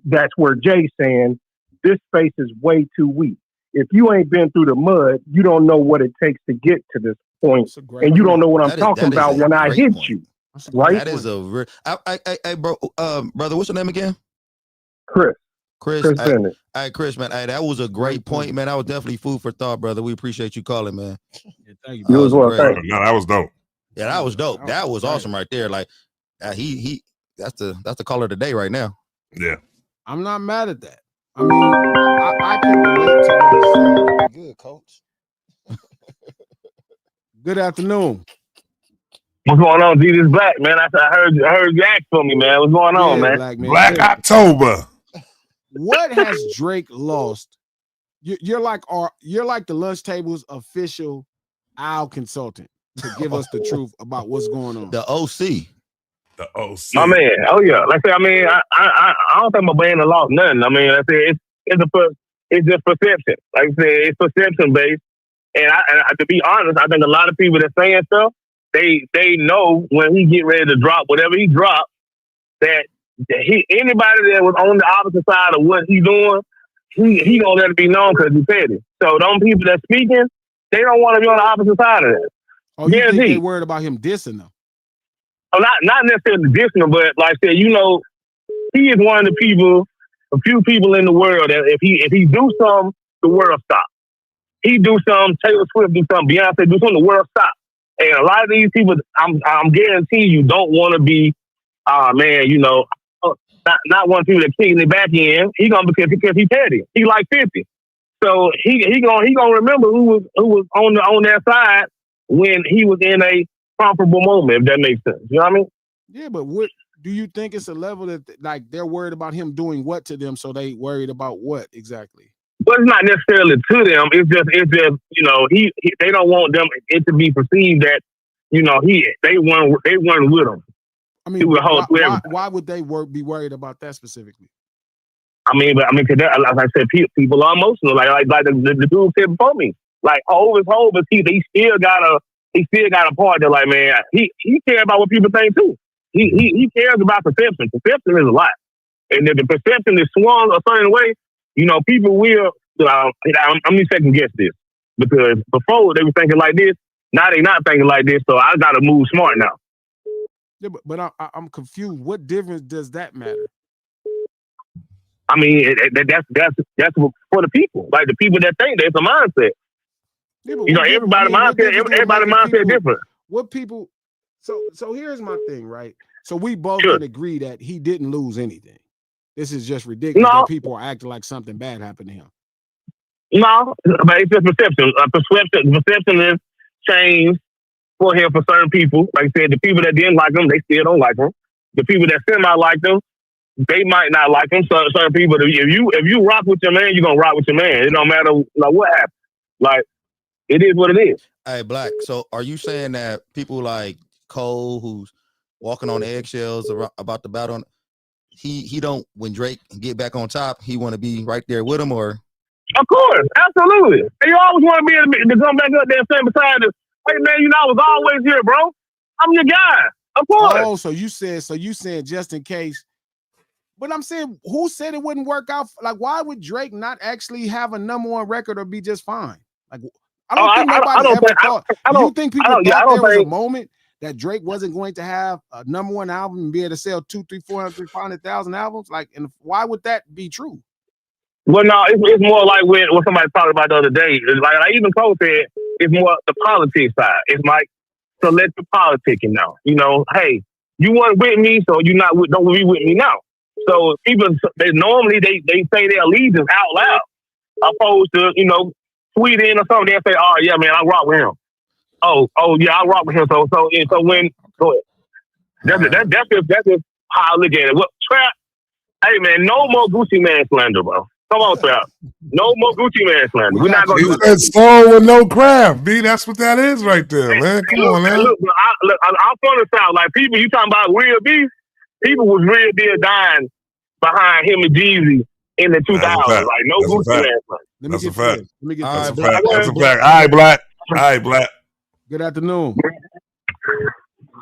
That's where Jay's saying this space is way too weak. If you ain't been through the mud, you don't know what it takes to get to this point. And you don't know what I'm talking about when I hit you. Right? That is a real. Hey, bro, brother, what's your name again? Chris Bennett. Hey, Chris, man. Hey, that was a great point, man. That was definitely food for thought, brother. We appreciate you calling, man. Yeah, thank you. You as well. Thank you. No, that was dope. Yeah, that was dope. That was awesome right there. Like, that's the caller of the day right now. Yeah. I'm not mad at that. I mean, I can relate to what he's saying. Good, coach. Good afternoon. What's going on, G? This Black, man. I heard you ask for me, man. What's going on, man? Black October. What has Drake lost? You're like the lunch table's official owl consultant to give us the truth about what's going on. The OC. The OC. My man. Oh yeah. Like I say, I mean, I don't think my band has lost nothing. I mean, I say it's just perception. Like I said, it's perception based. And I to be honest, I think a lot of people that saying stuff, they know when he get ready to drop whatever he drops, that anybody that was on the opposite side of what he doing, he gonna let it be known because he said it. So those people that speaking, they don't want to be on the opposite side of that. Oh, you think they worried about him dissing them? Oh, not necessarily dissing him, but like I said, he is one of the people, a few people in the world that if he do something, the world stop. He do something, Taylor Swift do something, Beyonce do something, the world stop. And a lot of these people, I'm guaranteeing you, don't want to be, not one of the people that kicking it back in. He gonna because he petty. He like 50, so he gonna remember who was on their side when he was in a comparable moment. If that makes sense, you know what I mean? Yeah, but what do you think it's a level that like they're worried about him doing what to them, so they worried about what exactly? But it's not necessarily to them. It's just they don't want it to be perceived that they weren't with him. I mean, why would they be worried about that specifically? I mean, cause like I said, people are emotional. Like the dude said before me. Like Hov is Hov, but he still got a part that like, man, he cares about what people think too. He cares about perception. Perception is a lot, and if the perception is swung a certain way, people will. I'm gonna second guess this because before they were thinking like this. Now they not thinking like this, so I got to move smart now. Yeah, but I'm confused. What difference does that matter? I mean, that's for the people. Like the people that think there's a mindset. Yeah, you know, everybody mindset different. What people? So here's my thing, right? So we both Sure. can agree that he didn't lose anything. This is just ridiculous that people are acting like something bad happened to him. No, but it's just perception. Perception is changed for him for certain people. Like I said, the people that didn't like him, they still don't like him. The people that semi like them, they might not like him. So certain people, if you rock with your man, you're gonna rock with your man. It don't matter like what happened. Like it is what it is. Hey, Black. So are you saying that people like Cole, who's walking on eggshells about the battle, he don't, when Drake get back on top, he want to be right there with him, or? Of course, absolutely. And you always want to be able to come back up there and stand beside us. Hey man, you know I was always here, bro. I'm your guy. Of course. Oh, so you saying just in case. But I'm saying, who said it wouldn't work out? Like, why would Drake not actually have a #1 record or be just fine? Like, I don't think nobody ever thought. Do you think people thought there was a moment that Drake wasn't going to have a #1 album and be able to sell 200,000, 300,000, 400,000 albums? Like, and why would that be true? Well, no, it's more like what somebody talked about the other day. It's like even Cole said, it's more the politics side. It's like selective politicking now. You know, hey, you weren't with me, so you don't be with me now. So people, they say their allegiance out loud, opposed to tweet in or something. They say, "Oh yeah, man, I rock with him." Oh yeah, I rock with him. So when go ahead. That's just how I look at it. What Trap? Hey man, no more Gucci Man slander, bro. Come on, Trap. No more Gucci Man slander. We're not gonna do that. Soul with no craft, B. That's what that is right there, man. Come on, man. Look, I'm from the South. Like people, you talking about real beef? People was real deal dying behind him and Jeezy in the 2000s. Like no Gucci Man slander. That's a fact. Let me get That's a fact. That's a fact. All right, Black. All right, Black. Good afternoon.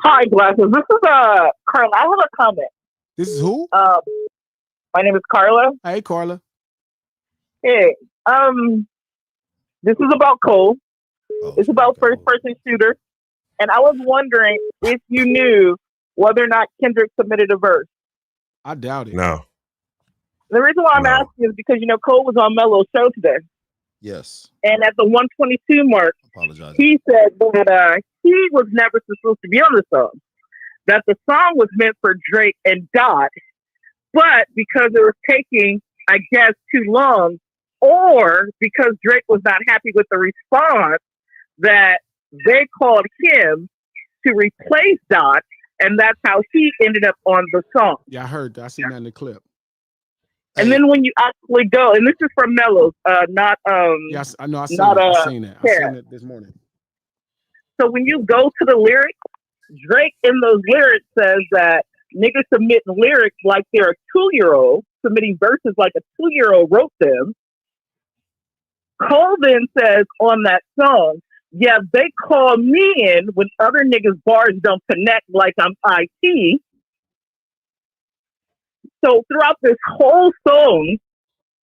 Hi, Glasses. This is Carla. I have a comment. This is who? My name is Carla. Hey, Carla. Hey, this is about Cole. It's about first-person shooter, and I was wondering if you knew whether or not Kendrick submitted a verse. I doubt it. No. The reason why I'm asking is because Cole was on Melo's show today. Yes. And at the 122 mark, he said that he was never supposed to be on the song. That the song was meant for Drake and Dot, but because it was taking, I guess, too long, or because Drake was not happy with the response, that they called him to replace Dot, and that's how he ended up on the song. Yeah, I heard that. I seen that in the clip. And then when you actually go, and this is from Melo's, not yes, I know. I seen that. I seen that. I seen it this morning. So when you go to the lyrics, Drake in those lyrics says that niggas submitting lyrics like they're a 2-year-old, submitting verses like a 2-year-old wrote them. Cole then says on that song, yeah, they call me in when other niggas' bars don't connect like I'm IT. So throughout this whole song,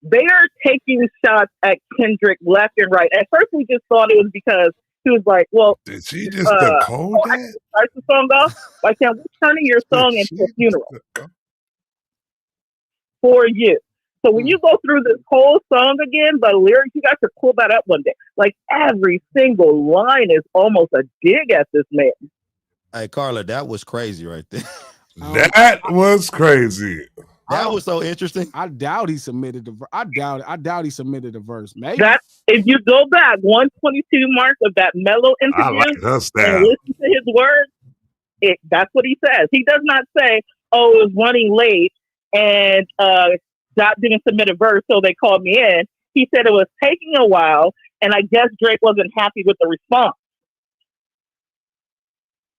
they are taking shots at Kendrick left and right. At first, we just thought it was because he was like, well, did she just decode that? Start the song off by saying, we're turning your song into a funeral for you. So when you go through this whole song again, the lyrics, you got to pull that up one day. Like every single line is almost a dig at this man. Hey, Carla, that was crazy right there. That was crazy. That was so interesting. I doubt he submitted the. I doubt he submitted a verse. Maybe that if you go back 122 mark of that Melo interview and listen to his words, that's what he says. He does not say, "Oh, it was running late and Dot didn't submit a verse, so they called me in." He said it was taking a while, and I guess Drake wasn't happy with the response.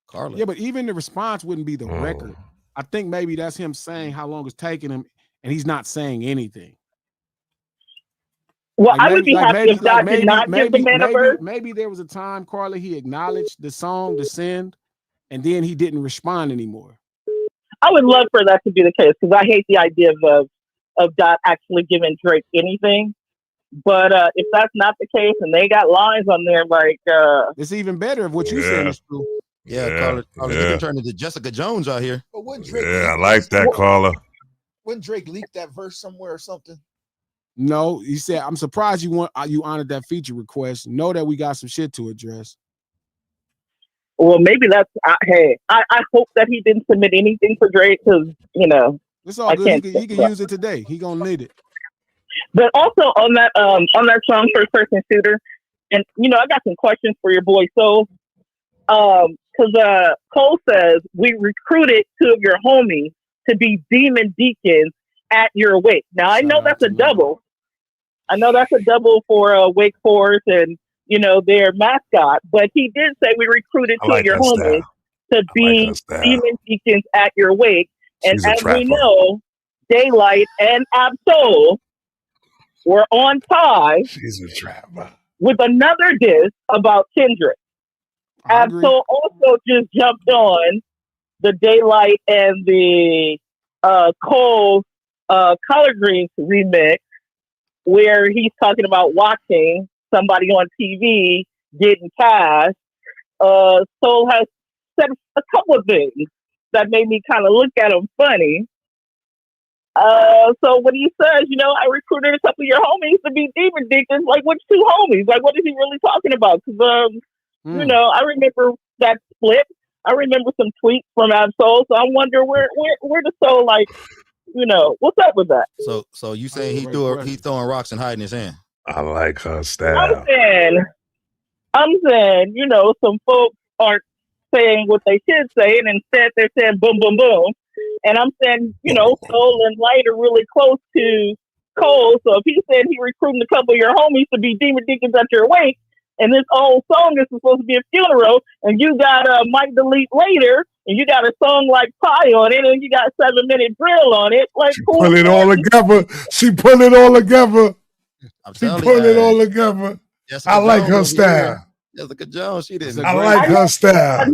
Carla. Yeah, but even the response wouldn't be the record. I think maybe that's him saying how long it's taking him, and he's not saying anything. Well, I would be happy if Dot did not give the man a verse. Maybe there was a time, Carla, he acknowledged the song, the send, and then he didn't respond anymore. I would love for that to be the case because I hate the idea of Dot actually giving Drake anything. But if that's not the case, and they got lines on there like, it's even better if what you said is true. Yeah, Carla, you can turn into Jessica Jones out here. But wouldn't Drake I like that, Carla. Wouldn't Drake leak that verse somewhere or something? No, he said, I'm surprised you honored that feature request. Know that we got some shit to address. Well, maybe that's, hey, I hope that he didn't submit anything for Drake because, you know. It's all good. He can use it today. He gonna need it. But also on that song, First Person Shooter, and, you know, I got some questions for your boy Soul. Because Cole says, we recruited 2 of your homies to be demon deacons at your wake. Now, I know that's a double. I know that's a double for Wake Forest and, you know, their mascot. But he did say we recruited 2 of your homies to be demon deacons at your wake. And as we know, Daylight and Absol were on tie with another diss about Kendrick. Absol also just jumped on the Daylight and the Cole Collard Greens remix, where he's talking about watching somebody on TV getting cash. Soul has said a couple of things that made me kind of look at him funny. So when he says, you know, I recruited a couple of your homies to be demon deacons, like, which 2 homies? Like, what is he really talking about? Because, you know, I remember that split. I remember some tweets from Absol. So I wonder where the Soul, like, you know, what's up with that? So you saying he throwing rocks and hiding his hand? I like her style. I'm saying, you know, some folks aren't saying what they should say, and instead they're saying boom, boom, boom. And I'm saying, you know, Soul and Light are really close to Cole. So if he said he recruited a couple of your homies to be demon deacons at your wake, and this old song is supposed to be a funeral, and you got Mike Delete Later, and you got a song like Pie on it, and you got 7 Minute Drill on it. Like, she put it all together. She put it all together. I like her style. Jessica Jones, she didn't. I like her style. I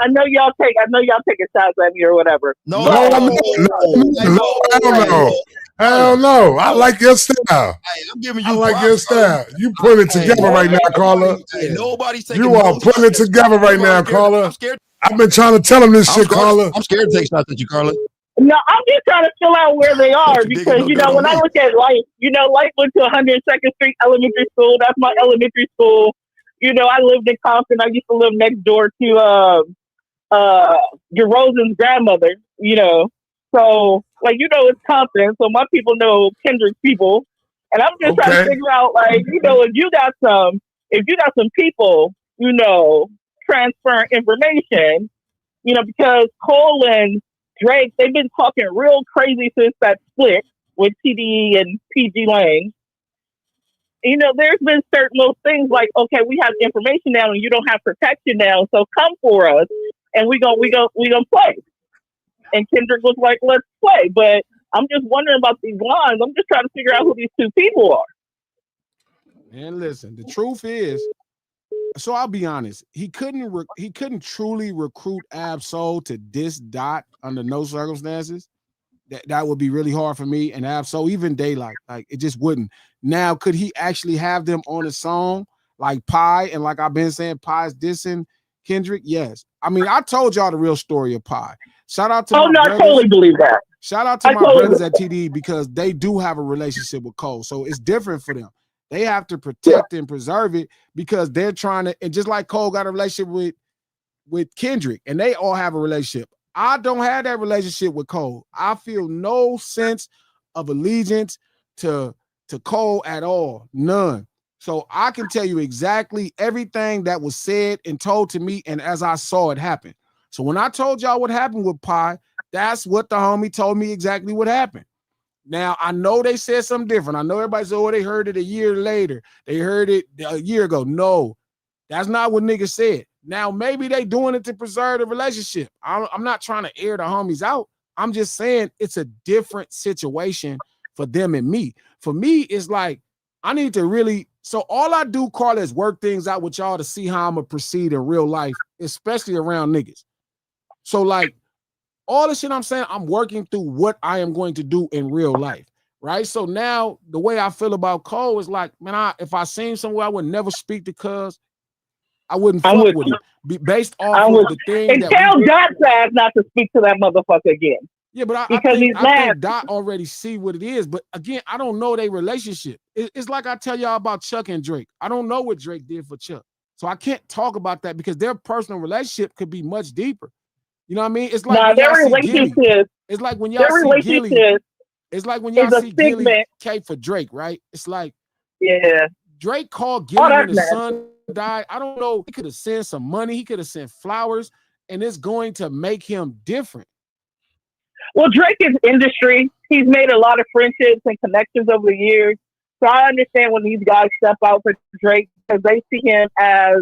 know y'all taking shots at me or whatever. No, hell no. I like your style. I'm giving you. I like your style. You put it together right now, Carla. Nobody's taking. You are putting it together right now, Carla. I've been trying to tell him this shit, Carla. I'm scared to take shots at you, Carla. No, I'm just trying to fill out where they are because, you know, when I look at Light, you know, Light went to 102nd Street Elementary School. That's my elementary school. You know, I lived in Compton. I used to live next door to DeRozan's grandmother, you know. So, like, you know, it's Compton. So my people know Kendrick's people. And I'm just trying to figure out, like, you know, if you got some people, you know, transferring information, you know, because Cole and Drake, they've been talking real crazy since that split with TDE and PG Lang. You know, there's been certain little things like, okay, we have information now and you don't have protection now, so come for us and we gonna play. And Kendrick was like, let's play. But I'm just wondering about these lines. I'm just trying to figure out who these 2 people are. And listen, the truth is, so I'll be honest, he couldn't truly recruit Absol to diss Dot under no circumstances. That would be really hard for me. And Absol, even Daylight, like, it just wouldn't. Now, could he actually have them on a song like Pie? And like I've been saying, Pie's dissing Kendrick? Yes. I mean, I told y'all the real story of Pie. Shout out to my brothers. I totally believe that. Shout out to my brothers at TD because they do have a relationship with Cole. So it's different for them. They have to protect and preserve it because they're trying to, and just like Cole got a relationship with Kendrick, and they all have a relationship. I don't have that relationship with Cole. I feel no sense of allegiance to Cole at all. None. So I can tell you exactly everything that was said and told to me, and as I saw it happen. So when I told y'all what happened with Pie, that's what the homie told me exactly what happened. Now, I know they said something different. I know everybody said, oh, they heard it a year later. They heard it a year ago. No, that's not what niggas said. Now, maybe they doing it to preserve the relationship. I'm not trying to air the homies out. I'm just saying it's a different situation for them and me. For me, it's like, I need to really, so all I do, Carla, is work things out with y'all to see how I'm going to proceed in real life, especially around niggas. So like, all the shit I'm saying, I'm working through what I am going to do in real life, right? So now the way I feel about Cole is like, man, if I seen somewhere, I would never speak to Cuz. I wouldn't fuck with him. Based off of the thing and that tell Dot Sass not to speak to that motherfucker again. Yeah, but I think Dot already see what it is. But again, I don't know their relationship. It's like I tell y'all about Chuck and Drake. I don't know what Drake did for Chuck. So I can't talk about that because their personal relationship could be much deeper. You know what I mean? It's like their relationship. It's like when y'all see Gilly. It's like when y'all see Gilly K for Drake, right? It's like Drake called Gilly when his son died. I don't know. He could have sent some money. He could have sent flowers, and it's going to make him different. Well, Drake is industry. He's made a lot of friendships and connections over the years. So I understand when these guys step out for Drake because they see him as,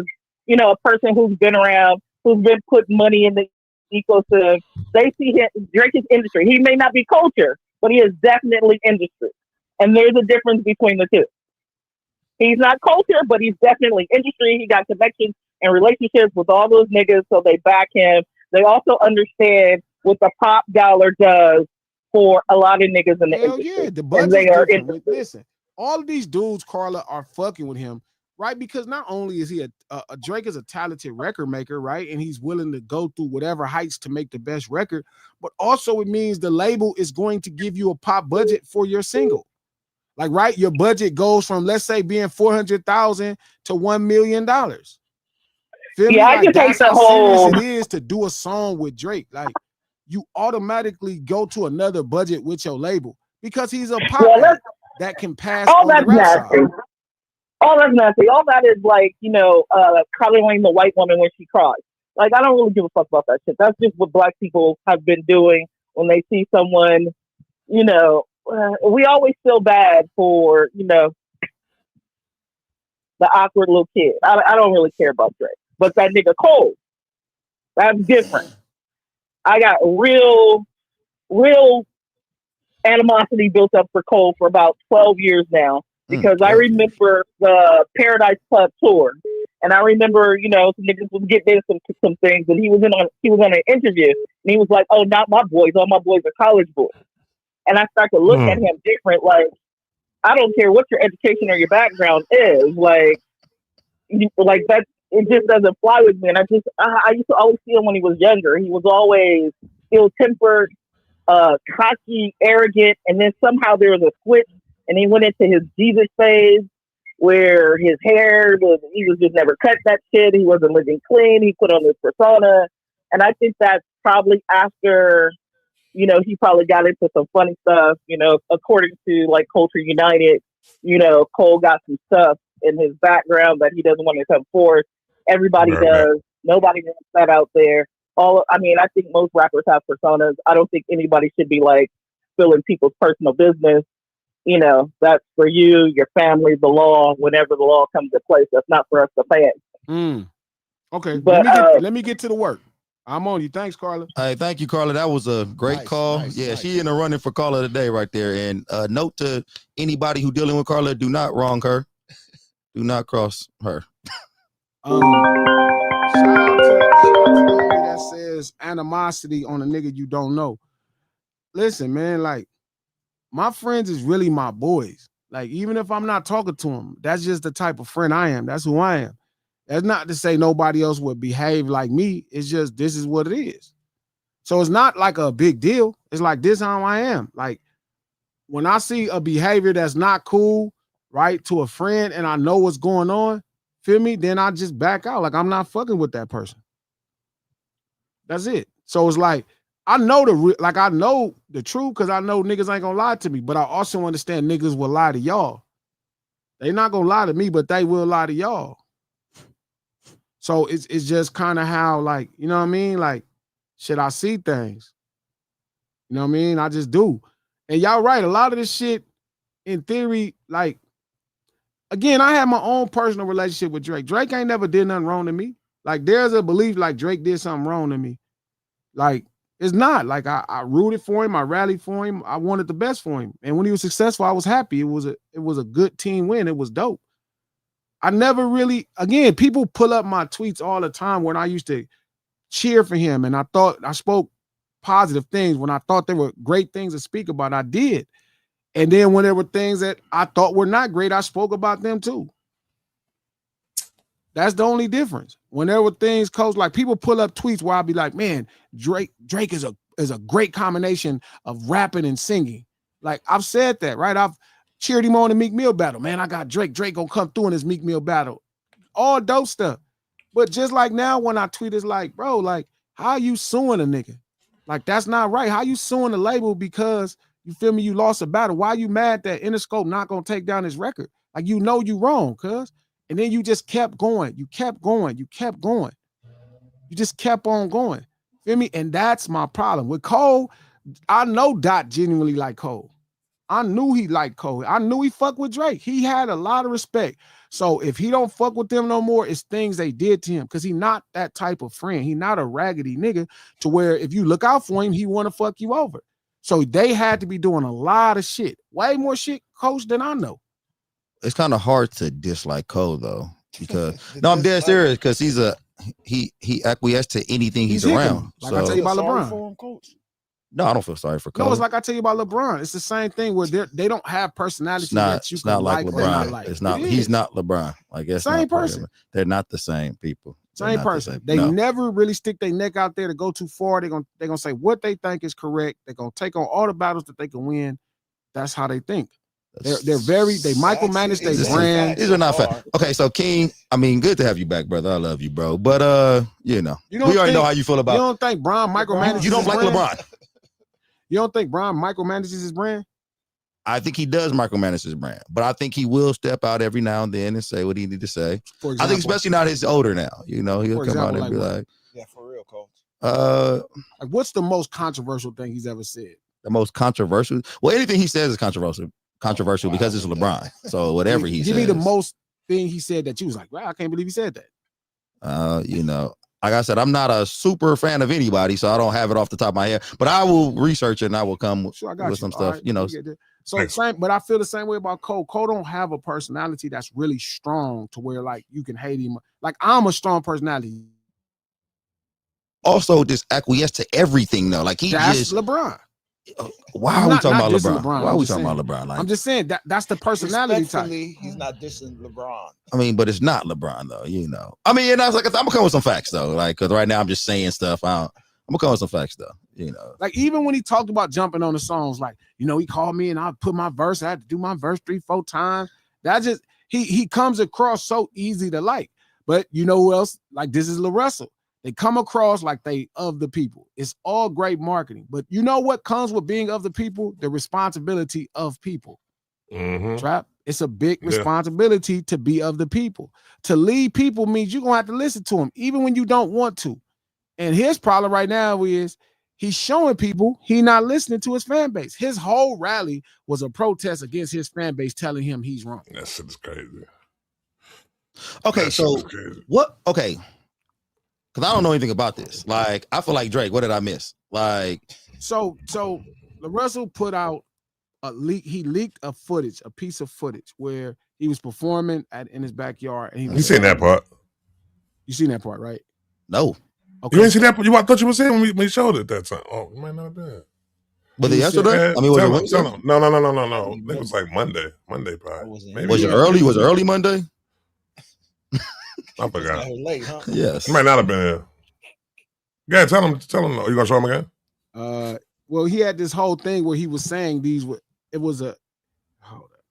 you know, a person who's been around, who's been putting money in the ecosystem. They see him, Drake is industry. He may not be culture, but he is definitely industry. And there's a difference between the two. He's not culture, but he's definitely industry. He got connections and relationships with all those niggas, so they back him. They also understand what the pop dollar does for a lot of niggas in the industry. Yeah, the budget's different. Listen, all of these dudes, Carla, are fucking with him, right? Because not only is he a Drake is a talented record maker, right? And he's willing to go through whatever heights to make the best record, but also it means the label is going to give you a pop budget for your single. Like, right, your budget goes from, let's say, being $400,000 to $1 million. Feel me? I like, can that's take the how whole. serious it is to do a song with Drake. Like, you automatically go to another budget with your label because he's a pop that can pass all on that's the rap nasty. side. All that's nasty. All that is like, you know, coloring the white woman when she cries. Like, I don't really give a fuck about that shit. That's just what black people have been doing when they see someone, you know. We always feel bad for, you know, the awkward little kid. I don't really care about Drake. But that nigga Cole, that's different. I got real animosity built up for Cole for about 12 years now. Because I remember the Paradise Club tour. And I remember, you know, some niggas was getting into some things, and he was on an interview, and he was like, "Oh, not my boys. All my boys are college boys." And I start to look at him different. Like, I don't care what your education or your background is. Like that, it just doesn't fly with me. And I used to always see him when he was younger. He was always ill-tempered, cocky, arrogant. And then somehow there was a switch, and he went into his Jesus phase, where his hair he was just never cut that shit. He wasn't living clean. He put on this persona. And I think that's probably after, you know, he probably got into some funny stuff, you know, according to like Culture United, you know, Cole got some stuff in his background that he doesn't want to come forth. Everybody does. Nobody wants that out there. I think most rappers have personas. I don't think anybody should be like spilling people's personal business. You know, that's for you, your family, the law, whenever the law comes to place. That's not for us to pay. Okay, but let me get to the work. I'm on you. Thanks, Carla. Hey, thank you, Carla. That was a great call. She in the running for Carla today right there. And note to anybody who dealing with Carla, do not wrong her. Do not cross her. Shout out to that says animosity on a nigga you don't know. Listen, man, like, my friends is really my boys. Like, even if I'm not talking to them, that's just the type of friend I am. That's who I am. That's not to say nobody else would behave like me. It's just, this is what it is. So it's not like a big deal. It's like, this how I am. Like, when I see a behavior that's not cool, right, to a friend, and I know what's going on, feel me? Then I just back out. Like, I'm not fucking with that person. That's it. So it's like, I know the truth because I know niggas ain't gonna lie to me, but I also understand niggas will lie to y'all. They not gonna lie to me, but they will lie to y'all. So it's just kind of how, like, you know what I mean? Like, shit, I see things. You know what I mean? I just do. And y'all right, a lot of this shit, in theory, like, again, I have my own personal relationship with Drake. Drake ain't never did nothing wrong to me. Like, there's a belief like Drake did something wrong to me. Like, it's not. Like, I rooted for him. I rallied for him. I wanted the best for him. And when he was successful, I was happy. It was a good team win. It was dope. I never really, again, people pull up my tweets all the time when I used to cheer for him. And I thought I spoke positive things when I thought there were great things to speak about. I did. And then when there were things that I thought were not great, I spoke about them too. That's the only difference. When there were things, Coach, like people pull up tweets where I'll be like, man, Drake is a great combination of rapping and singing. Like I've said that, right? I've cheered him on the Meek Mill battle. Man, I got Drake. Drake gonna come through in his Meek Mill battle. All dope stuff. But just like now when I tweet, it's like, bro, like, how are you suing a nigga? Like, that's not right. How you suing the label because, you feel me, you lost a battle? Why are you mad that Interscope not gonna take down his record? Like, you know you wrong, cuz. And then you just kept going. You kept going. You kept going. You just kept on going. Feel me? And that's my problem. With Cole, I know Dot genuinely like Cole. I knew he liked Cole. I knew he fucked with Drake. He had a lot of respect. So if he don't fuck with them no more, it's things they did to him because he not that type of friend. He not a raggedy nigga to where if you look out for him, he want to fuck you over. So they had to be doing a lot of shit. Way more shit, Coach, than I know. It's kind of hard to dislike Cole though, because no, I'm dead serious because he acquiesced to anything he's around. Like so. I tell you about LeBron. For him, Coach? No, I don't feel sorry for Cole. No, it's like I tell you about LeBron. It's the same thing where they don't have personality that you it's can not like like LeBron. or not like. It's not. He's not LeBron. I guess same person. They're not the same people. Same person. They never really stick their neck out there to go too far. They're gonna say what they think is correct. They're gonna take on all the battles that they can win. That's how they think. They micromanage their brand. These are not facts. Okay, so King, I mean, good to have you back, brother. I love you, bro. But we already know how you feel about. You don't think Brian micromanages? You don't like LeBron. You don't think Brian micromanages his brand? I think he does micromanage his brand, but I think he will step out every now and then and say what he need to say. For example, I think especially now that he's older now, he'll come out and be like, yeah, for real, Coach. Like what's the most controversial thing he's ever said? The most controversial? Well, anything he says is controversial because it's LeBron. So whatever he says. Give me the most thing he said that you was like, wow, I can't believe he said that. Like I said, I'm not a super fan of anybody, so I don't have it off the top of my head. But I will research it and I will come with some stuff. Right, so same, but I feel the same way about Cole. Cole don't have a personality that's really strong to where like you can hate him. Like I'm a strong personality. Also, just acquiesce to everything though. Like that's LeBron. Why are we talking about LeBron? Why are we talking about LeBron? Like, I'm just saying that's the personality type. He's not dissing LeBron. I mean, but it's not LeBron though, I mean, and I was like, I'm gonna come with some facts though, like, because right now I'm just saying stuff. I'm gonna come with some facts though, Like even when he talked about jumping on the songs, like he called me and I put my verse. I had to do my verse 3-4 times. That just he comes across so easy to like. But you know who else? Like this is LaRussell. They come across like they of the people. It's all great marketing. But you know what comes with being of the people? The responsibility of people. Mm-hmm. Trap. It's a big responsibility to be of the people. To lead people means you're going to have to listen to them, even when you don't want to. And his problem right now is he's showing people he not listening to his fan base. His whole rally was a protest against his fan base telling him he's wrong. That shit is crazy. Okay, so what? Okay. Because I don't know anything about this. Like, I feel like Drake. What did I miss? Like, so LaRussell put out a leak. He leaked a piece of footage where he was performing in his backyard. And you seen that part? You seen that part, right? No. Okay. You ain't see that part? I thought you were saying when we showed it that time. Oh, you might not have been. Was it yesterday? I mean, was it Wednesday? No. It was like Monday. Monday probably. Maybe. Was it early? Was it early Monday? I forgot. Late, huh? Yes. You might not have been here. Yeah, tell him. Are you gonna show him again? Well, he had this whole thing where he was saying it was a hold up.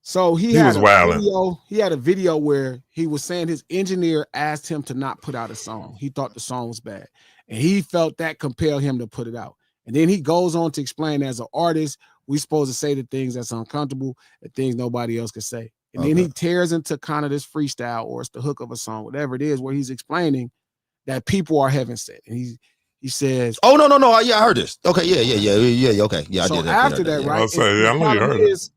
So he had a video where he was saying his engineer asked him to not put out a song. He thought the song was bad. And he felt that compelled him to put it out. And then he goes on to explain as an artist, we supposed to say the things that's uncomfortable, the things nobody else could say. And then he tears into kind of this freestyle, or it's the hook of a song, whatever it is, where he's explaining that people are heaven sent. And he says, "Oh no, yeah, I heard this. Okay, yeah, okay, yeah, so I did that. After that, right? I know you heard it.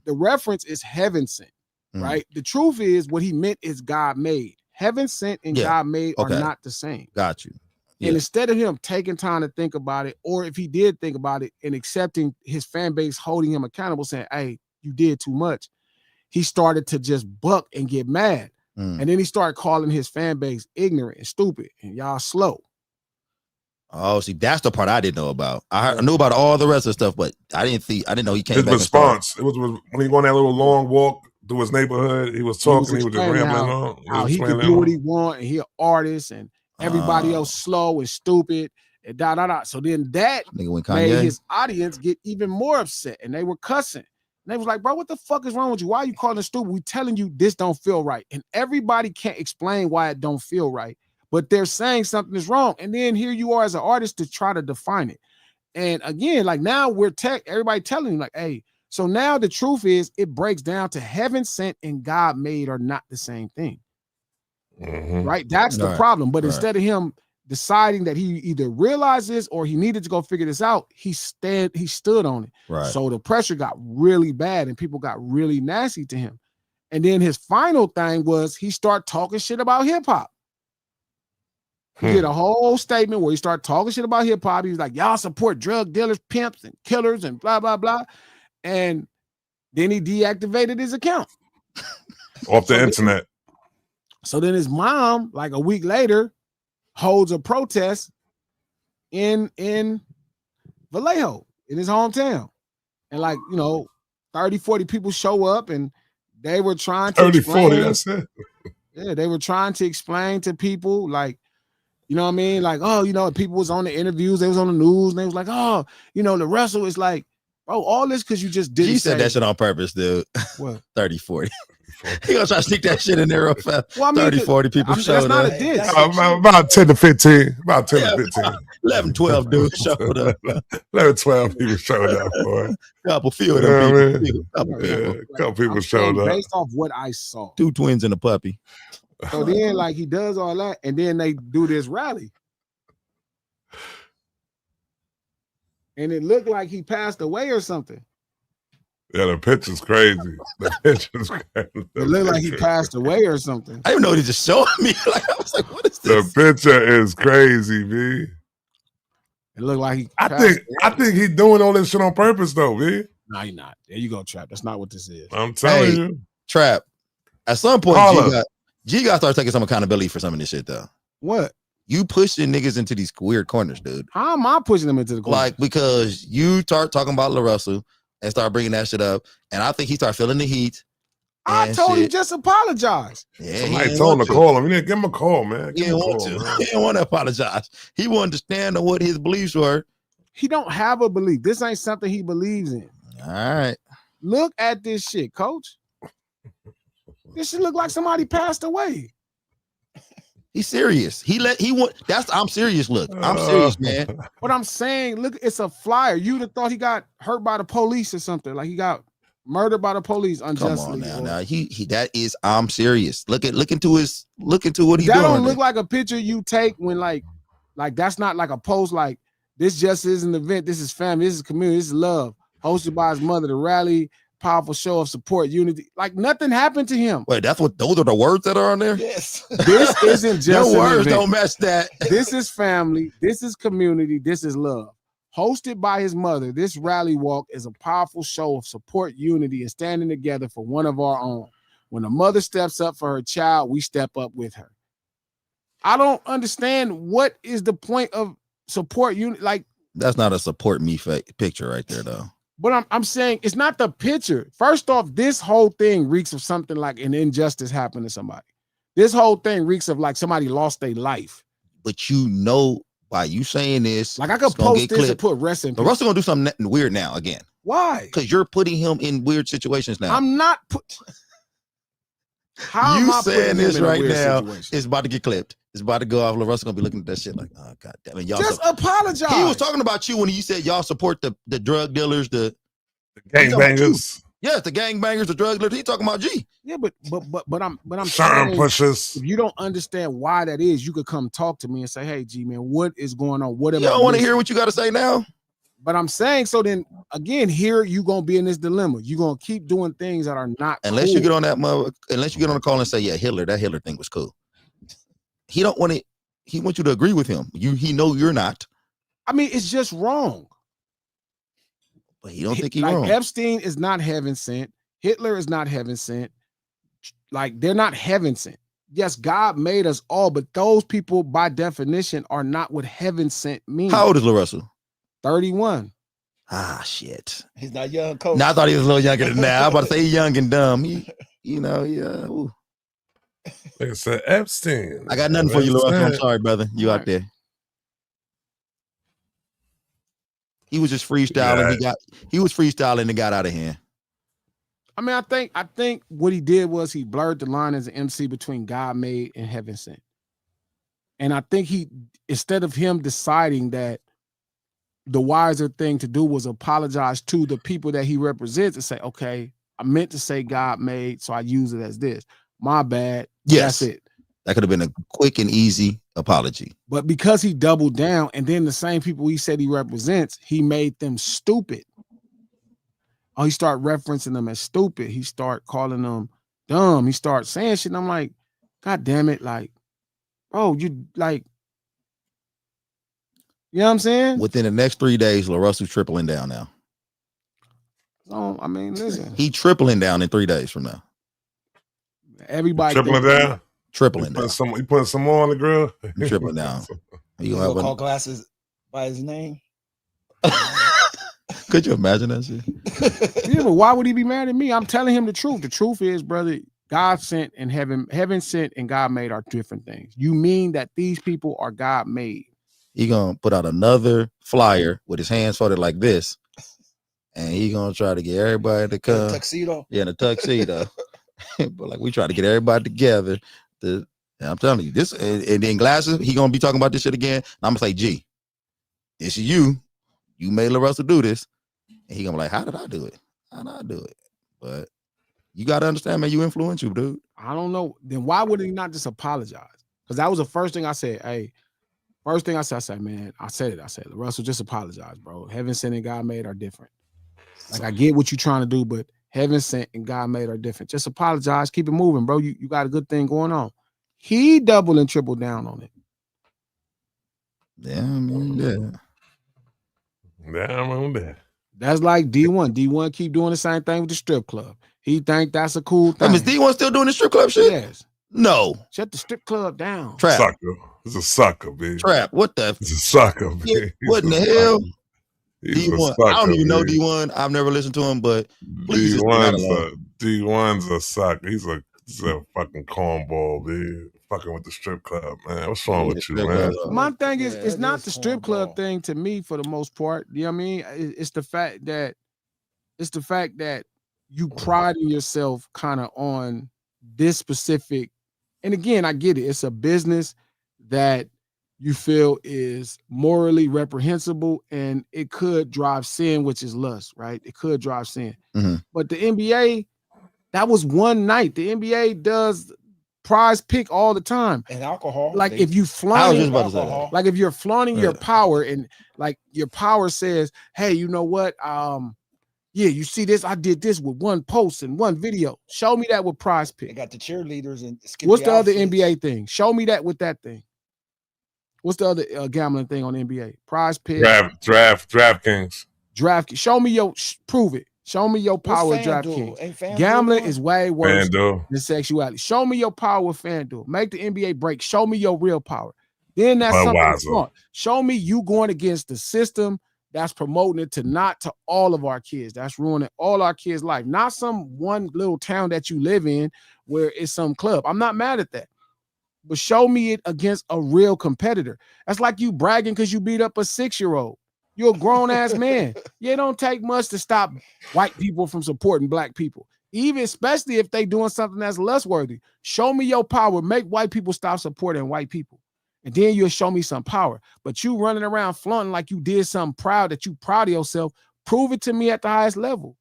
The reference is heaven sent, right? The truth is, what he meant is God made. Heaven sent and God made are not the same. Got you. And instead of him taking time to think about it, or if he did think about it and accepting his fan base holding him accountable, saying, "Hey, you did too much," he started to just buck and get mad. And then he started calling his fan base ignorant and stupid and y'all slow. Oh, see, that's the part I didn't know about. I knew about all the rest of the stuff, but I didn't know he came his back. Response. It was when he went on that little long walk through his neighborhood. He was talking. He was just rambling on. How he could do what he want, and he an artist, and everybody else slow and stupid, and da da da. So then that made his audience get even more upset, and they were cussing. And they was like, "Bro, what the fuck is wrong with you? Why are you calling it stupid? We telling you this don't feel right." And everybody can't explain why it don't feel right, but they're saying something is wrong. And then here you are as an artist to try to define it. And again, like now everybody telling you like, hey, so now the truth is it breaks down to heaven sent and God made are not the same thing. Right? That's the problem. But instead of him deciding that he either realized this or he needed to go figure this out, he stood on it. Right. So the pressure got really bad and people got really nasty to him. And then his final thing was he started talking shit about hip hop. He did a whole statement where he started talking shit about hip hop. He was like, y'all support drug dealers, pimps, and killers, and blah, blah, blah. And then he deactivated his account. Off the internet. So then his mom, like a week later, holds a protest in Vallejo, in his hometown. And 30, 40 people show up and they were trying to 30, 40, that's it. Yeah, they were trying to explain to people you know what I mean? Like, oh, people was on the interviews, they was on the news, and they was like, oh, LaRussell is like, bro, all this because you just didn't. He said that shit on purpose, dude. What? 30, 40. He gonna try to sneak that shit in there real fast. Well, 30, 40 people showed up. About 10 to 15. About 10 to 15. 11, 12 dudes showed up. 11, 12 people showed up, boy. Couple few of them people. A couple people showed up. Based off what I saw. 2 twins and a puppy. So then, he does all that, and then they do this rally. And it looked like he passed away or something. Yeah, the picture's crazy. The picture's crazy. It looked like he passed away or something. I didn't know he just showed me. I was like, what is this? The picture is crazy, B. It looked like he I think he's doing all this shit on purpose, though, B. No, he's not. There you go, Trap. That's not what this is. I'm telling you. Trap. At some point, G got to start taking some accountability for some of this shit, though. What? You pushing niggas into these weird corners, dude. How am I pushing them into the corner? Because you start talking about LaRussell and start bringing that shit up, and I think he started feeling the heat. I told him just apologize. Yeah, somebody told him to call him. You didn't give him a call, man. He didn't want to. He didn't want to apologize. He wanted to stand on what his beliefs were. He don't have a belief. This ain't something he believes in. All right. Look at this shit, coach. This shit look like somebody passed away. He's serious. I'm serious. Look, I'm serious, man. What I'm saying, look, it's a flyer. You'd have thought he got hurt by the police or something. Like he got murdered by the police unjustly. Come on now. I'm serious. Look into what he's doing. That don't look like a picture you take when like that's not like a post like this just is an event. This is family. This is community. This is love. Hosted by his mother, the rally. Powerful show of support, unity. Like nothing happened to him. Wait, those are the words that are on there? Yes. This isn't just no words event. don't match that. This is family. This is community. This is love. Hosted by his mother, this rally walk is a powerful show of support, unity, and standing together for one of our own. When a mother steps up for her child, we step up with her. I don't understand what is the point of support unity. Like that's not a support me picture right there, though. But I'm saying it's not the picture. First off, this whole thing reeks of something like an injustice happened to somebody. This whole thing reeks of like somebody lost their life. But by you saying this, like I could post this and put rest in peace. But Russell gonna do something weird now again. Why? Because you're putting him in weird situations now. I'm not How you am I saying this right now situation? It's about to get clipped. It's about to go off. LaRussell gonna be looking at that shit like, oh god damn it, y'all. Just apologize. He was talking about you when he said y'all support the drug dealers, the gangbangers. Yes, the gangbangers, the drug dealers. He talking about G. Yeah, but I'm certain pushes. If you don't understand why that is, you could come talk to me and say, hey G man, what is going on? What am you don't want to hear what you got to say now? But I'm saying, so then again, here you gonna be in this dilemma. You're gonna keep doing things that are not unless cool. you get on the call and say, yeah, that Hitler thing was cool. He don't want it. He wants you to agree with him. He know you're not. I mean, it's just wrong. But he don't think he's like wrong. Epstein is not heaven sent. Hitler is not heaven sent. Like they're not heaven sent. yes, God made us all, but those people by definition are not what heaven sent means. How old is LaRussell? 31. Ah, shit. He's not young, coach. No, I thought he was a little younger than that. I was about to say he's young and dumb. Ooh. Like I said, Epstein. I got nothing for you, LaRussell. I'm sorry, brother. You out there. He was just freestyling. Yeah. He was freestyling and got out of hand. I mean, I think what he did was he blurred the line as an MC between God made and heaven sent. And I think instead of him deciding that the wiser thing to do was apologize to the people that he represents and say, okay, I meant to say God made, so I use it as this. My bad. Yes. That's it. That could have been a quick and easy apology. But because he doubled down, and then the same people he said he represents, he made them stupid. Oh, he started referencing them as stupid. He started calling them dumb. He started saying shit. And I'm like, God damn it. Like, bro, you like, you know what I'm saying? Within the next 3 days, LaRussell's tripling down now. So, I mean, listen. He tripling down in 3 days from now. Everybody tripling down? Tripling down. You putting some more on the grill? He tripling down. You gonna call glasses by his name? Could you imagine that shit? Yeah, but why would he be mad at me? I'm telling him the truth. The truth is, brother, God sent and heaven sent and God made are different things. You mean that these people are God made? He gonna put out another flyer with his hands folded like this, and he gonna try to get everybody to come. Tuxedo. Yeah, in a tuxedo. But like we try to get everybody together. I'm telling you this, and then glasses. He gonna be talking about this shit again. And I'm gonna say, "G, this is you. You made LaRussell do this." And he gonna be like, how did I do it? How did I do it? But you gotta understand, man, you influential, dude. I don't know. Then why would he not just apologize? Because that was the first thing I said. Hey, first thing I said, man, I said, LaRussell, just apologize, bro. Heaven sent and God made are different. Like, I get what you're trying to do, but heaven sent and God made are different. Just apologize, keep it moving, bro. You got a good thing going on. He doubled and tripled down on it. Yeah, I mean, Damn on that. That's like D1. D1 keep doing the same thing with the strip club. He think that's a cool thing. Is D1 still doing the strip club shit? Yes. No. Shut the strip club down. Trap. Sucker. He's a sucker, bitch. Trap. What the? He's a sucker, bitch. What in the hell? D1. I don't even know D1. I've never listened to him, but please D1's a sucker. He's a fucking cornball, dude. Fucking with the strip club, man. What's wrong with you, man? My thing is, it's not the strip club thing to me for the most part. You know what I mean? It's the fact that you priding yourself kind of on this specific. And again, I get it. It's a business that you feel is morally reprehensible, and it could drive sin, which is lust, right? It could drive sin. Mm-hmm. But the NBA, that was one night. The NBA does prize pick all the time. And alcohol. Like if you flaunting, like if you're flaunting your power, and like your power says, hey, you know what? Yeah, you see this? I did this with one post and one video. Show me that with prize pick. They got the cheerleaders and what's the other NBA thing? Show me that with that thing. What's the other gambling thing on the NBA? Prize pick. DraftKings. Show me your prove it. Show me your power with DraftKings. Gambling is way worse than sexuality. Show me your power with FanDuel. Make the NBA break. Show me your real power. Then that's something smart. Show me you going against the system that's promoting it to all of our kids. That's ruining all our kids' life. Not some one little town that you live in where it's some club. I'm not mad at that. But show me it against a real competitor. That's like you bragging because you beat up a 6-year-old. You're a grown-ass man. Yeah, it don't take much to stop white people from supporting black people. Even especially if they doing something that's less worthy. Show me your power. Make white people stop supporting white people. And then you'll show me some power. But you running around flaunting like you did something proud, that you proud of yourself. Prove it to me at the highest level.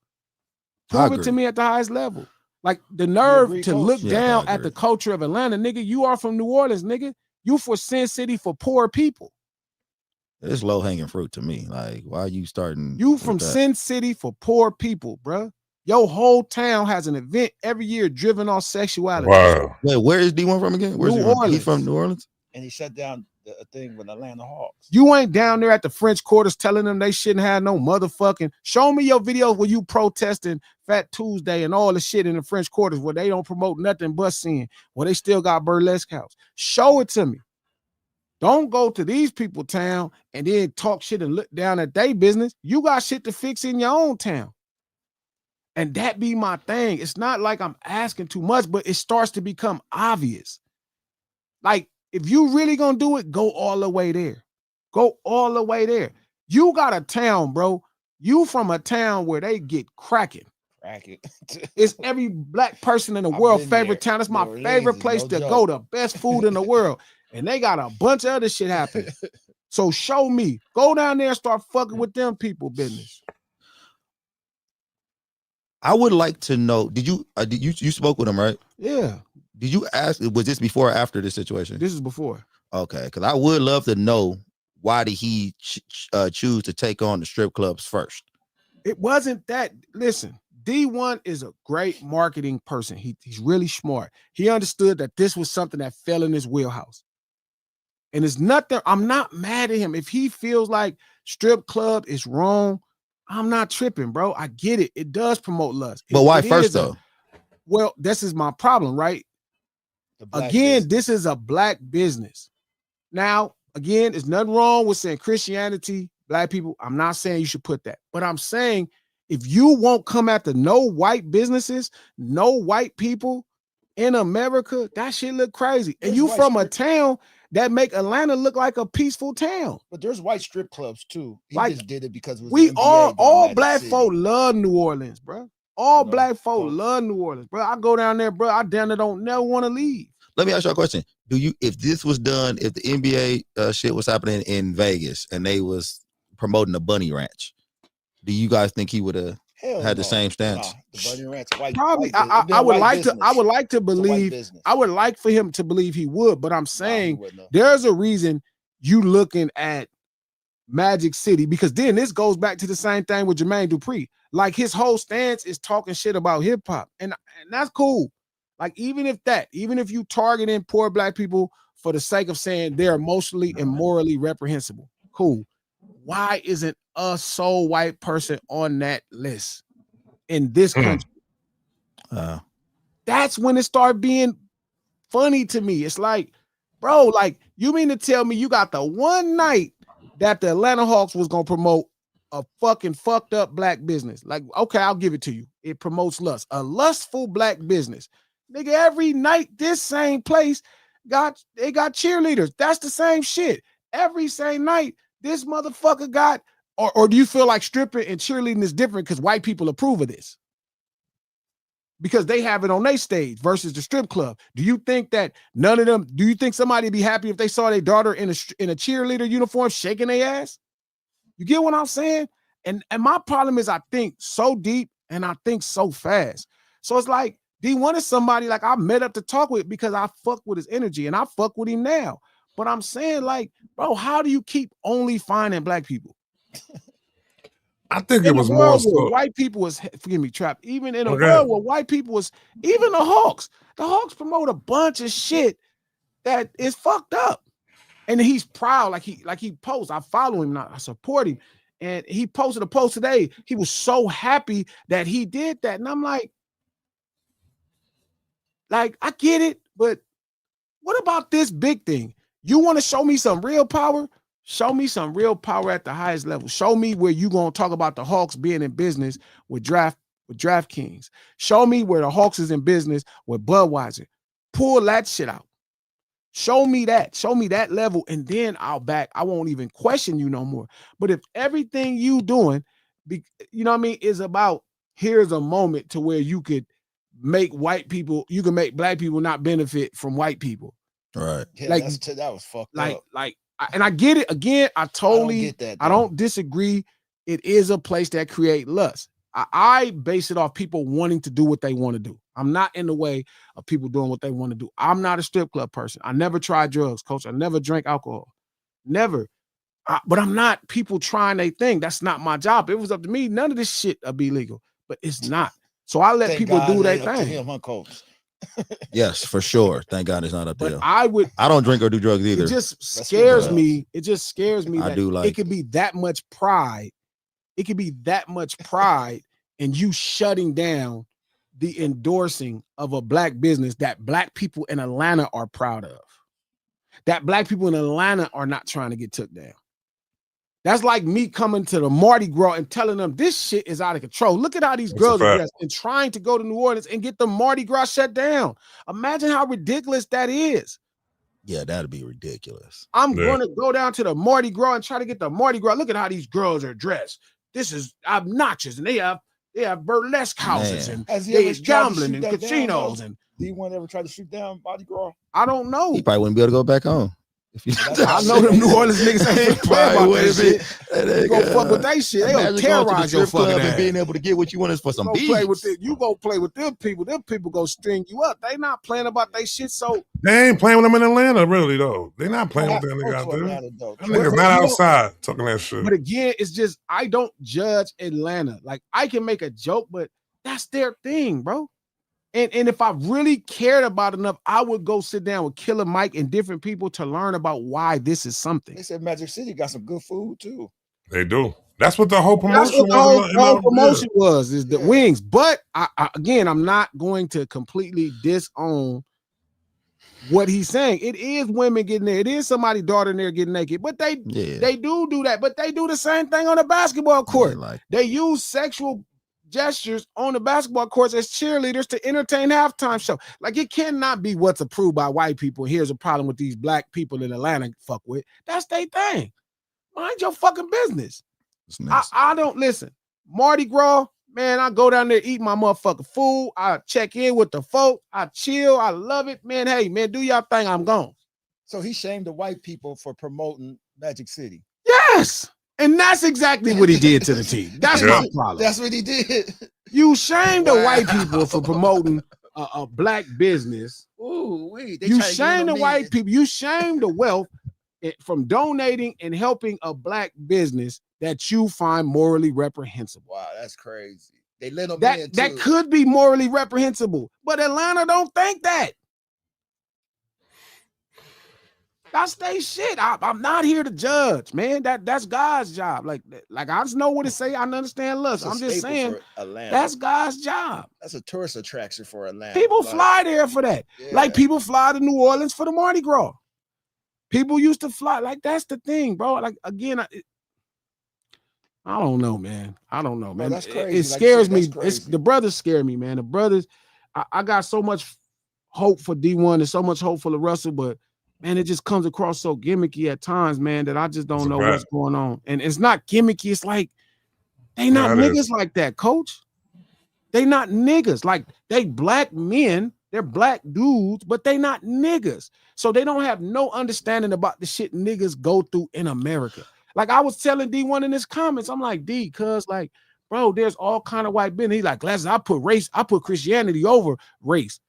Prove it to me at the highest level. Like the nerve to look down at the culture of Atlanta, nigga. You are from New Orleans, nigga. You for Sin City for poor people. It's low hanging fruit to me. Like, why are you starting? You from Sin City for poor people, bruh. Your whole town has an event every year driven off sexuality. Wow. Wait, where is D1 from again? New Orleans. He's from New Orleans? And he shut down a thing with Atlanta Hawks. You ain't down there at the French Quarters telling them they shouldn't have no motherfucking. Show me your videos where you protesting Fat Tuesday and all the shit in the French Quarters where they don't promote nothing but sin, where they still got burlesque house. Show it to me. Don't go to these people town and then talk shit and look down at their business. You got shit to fix in your own town. And that be my thing. It's not like I'm asking too much, but it starts to become obvious. Like, if you really gonna do it, go all the way there. Go all the way there. You got a town, bro. You from a town where they get cracking. It's every black person in the world favorite town. It's my favorite place to go. The best food in the world. And they got a bunch of other shit happening. So show me. Go down there and start fucking with them people business. I would like to know, did you spoke with him, right? Yeah. Did you ask, was this before or after this situation? This is before. Okay, because I would love to know, why did he choose to take on the strip clubs first? It wasn't that. Listen, D1 is a great marketing person. He's really smart. He understood that this was something that fell in his wheelhouse. And it's nothing. I'm not mad at him. If he feels like strip club is wrong, I'm not tripping, bro. I get it. It does promote lust. But why first, though? Well, this is my problem, right? Again, this is a black business. Now, again, there's nothing wrong with saying Christianity, black people. I'm not saying you should put that. But I'm saying if you won't come after no white businesses, no white people in America, that shit look crazy. And you from a town that make Atlanta look like a peaceful town. But there's white strip clubs too. He just did it because it was we all black folk love New Orleans, bro. All black folk love New Orleans, bro. I go down there, bro. I down there don't never want to leave. Let me ask you a question. If this was done, if the NBA shit was happening in Vegas and they was promoting the Bunny Ranch, do you guys think he would have had the same stance? The Bunny Ranch, white. Probably. I would like to. I would like to believe. I would like for him to believe he would. But I'm saying there's a reason you looking at Magic City, because then this goes back to the same thing with Jermaine Dupri. Like, his whole stance is talking shit about hip hop, and that's cool. Like, even if you targeting poor black people for the sake of saying they're emotionally and morally reprehensible, cool. Why isn't a sole white person on that list in this country? That's when it started being funny to me. It's like, bro, like, you mean to tell me you got the one night that the Atlanta Hawks was gonna promote a fucking fucked up black business? Like, okay, I'll give it to you. It promotes lust, a lustful black business. Nigga, every night this same place they got cheerleaders. That's the same shit. Every same night this motherfucker got, or do you feel like stripping and cheerleading is different because white people approve of this? Because they have it on their stage versus the strip club. Do you think that none of them, do you think somebody would be happy if they saw their daughter in a cheerleader uniform shaking their ass? You get what I'm saying? And my problem is I think so deep and I think so fast. So it's like, D1 is somebody like I met up to talk with because I fuck with his energy and I fuck with him now. But I'm saying, like, bro, how do you keep only finding black people? I think it was more so. White people was, forgive me, Trap. Even in a world where white people was, even the Hawks promote a bunch of shit that is fucked up. And he's proud, like he posts. I follow him, I support him. And he posted a post today. He was so happy that he did that. And I'm like, I get it, but what about this big thing? You want to show me some real power? Show me some real power at the highest level. Show me where you gonna talk about the Hawks being in business with DraftKings. Show me where the Hawks is in business with Budweiser. Pull that shit out. Show me that. Show me that level, and then I'll back. I won't even question you no more. But if everything you doing, you know what I mean, is about here's a moment to where you could make you can make black people not benefit from white people. Right. Yeah, that was fucked up. And I get it. Again, I totally get that, I don't disagree. It is a place that create lust. I base it off people wanting to do what they want to do. I'm not in the way of people doing what they want to do. I'm not a strip club person. I never tried drugs, coach. I never drank alcohol. Never. But I'm not people trying their thing. That's not my job. If it was up to me, none of this shit would be legal. But it's not. So I let people do their thing. Him, huh, coach? Yes, for sure. Thank God it's not up But there. I don't drink or do drugs either. It just scares me. It just scares me I that do like it could be that much pride. It could be that much pride in you shutting down the endorsing of a black business that black people in Atlanta are proud of. That black people in Atlanta are not trying to get took down. That's like me coming to the Mardi Gras and telling them this shit is out of control. Look at how these girls are dressed and trying to go to New Orleans and get the Mardi Gras shut down. Imagine how ridiculous that is. Yeah, that'd be ridiculous. I'm going to go down to the Mardi Gras and try to get the Mardi Gras. Look at how these girls are dressed. This is obnoxious, and they have burlesque houses and they gambling and casinos. And D1 ever tried to shoot down Mardi Gras? I don't know. He probably wouldn't be able to go back home. I know them New Orleans niggas ain't play about that shit. They gonna fuck with that shit. They gonna terrorize your fucking ass. And being able to get what you want is for some beats. You go play with them people. Them people go string you up. They not playing about that shit. So they ain't playing with them in Atlanta, really though. They not playing with that nigga out there. That nigga's not outside talking that shit. But again, it's just I don't judge Atlanta. Like I can make a joke, but that's their thing, bro. And if I really cared about it enough, I would go sit down with Killer Mike and different people to learn about why this is something. They said Magic City got some good food too. They do. That's what the whole promotion was. The whole promotion was the wings. But again, I'm not going to completely disown what he's saying. It is women getting there. It is somebody's daughter in there getting naked. But they do that. But they do the same thing on the basketball court. They use sexual gestures on the basketball courts as cheerleaders to entertain halftime show. Like it cannot be what's approved by white people. Here's a problem with these black people in Atlanta fuck with. That's their thing. Mind your fucking business. I don't listen. Mardi Gras, man, I go down there, eat my motherfucking food. I check in with the folk. I chill. I love it, man. Hey, man, do y'all thing. I'm gone. So he shamed the white people for promoting Magic City. Yes. And that's exactly what he did to the team. That's my problem. That's what he did. You shamed the white people for promoting a black business. Ooh, you shamed the white people. You shamed the wealth from donating and helping a black business that you find morally reprehensible. Wow, that's crazy. They let them in too. That could be morally reprehensible, but Atlanta don't think that. That's their shit. I'm not here to judge, man. That's God's job. Like I just know what to say. I understand lust. I'm just saying that's God's job. That's a tourist attraction for Atlanta. People fly there for that. Yeah. Like people fly to New Orleans for the Mardi Gras. People used to fly. Like that's the thing, bro. Like again, I don't know, man. I don't know, man. That's crazy. It scares me. The brothers scare me, man. The brothers. I got so much hope for D1 and so much hope for LaRussell, but man, it just comes across so gimmicky at times, man, that I just don't know what's going on. And it's not gimmicky. It's like they not niggas like that, coach. They not niggas. Like they black men. They're black dudes, but they not niggas. So they don't have no understanding about the shit niggas go through in America. Like I was telling D1 in his comments, I'm like, D, cuz like, bro, there's all kind of white business. He's like, Glasses, I put Christianity over race.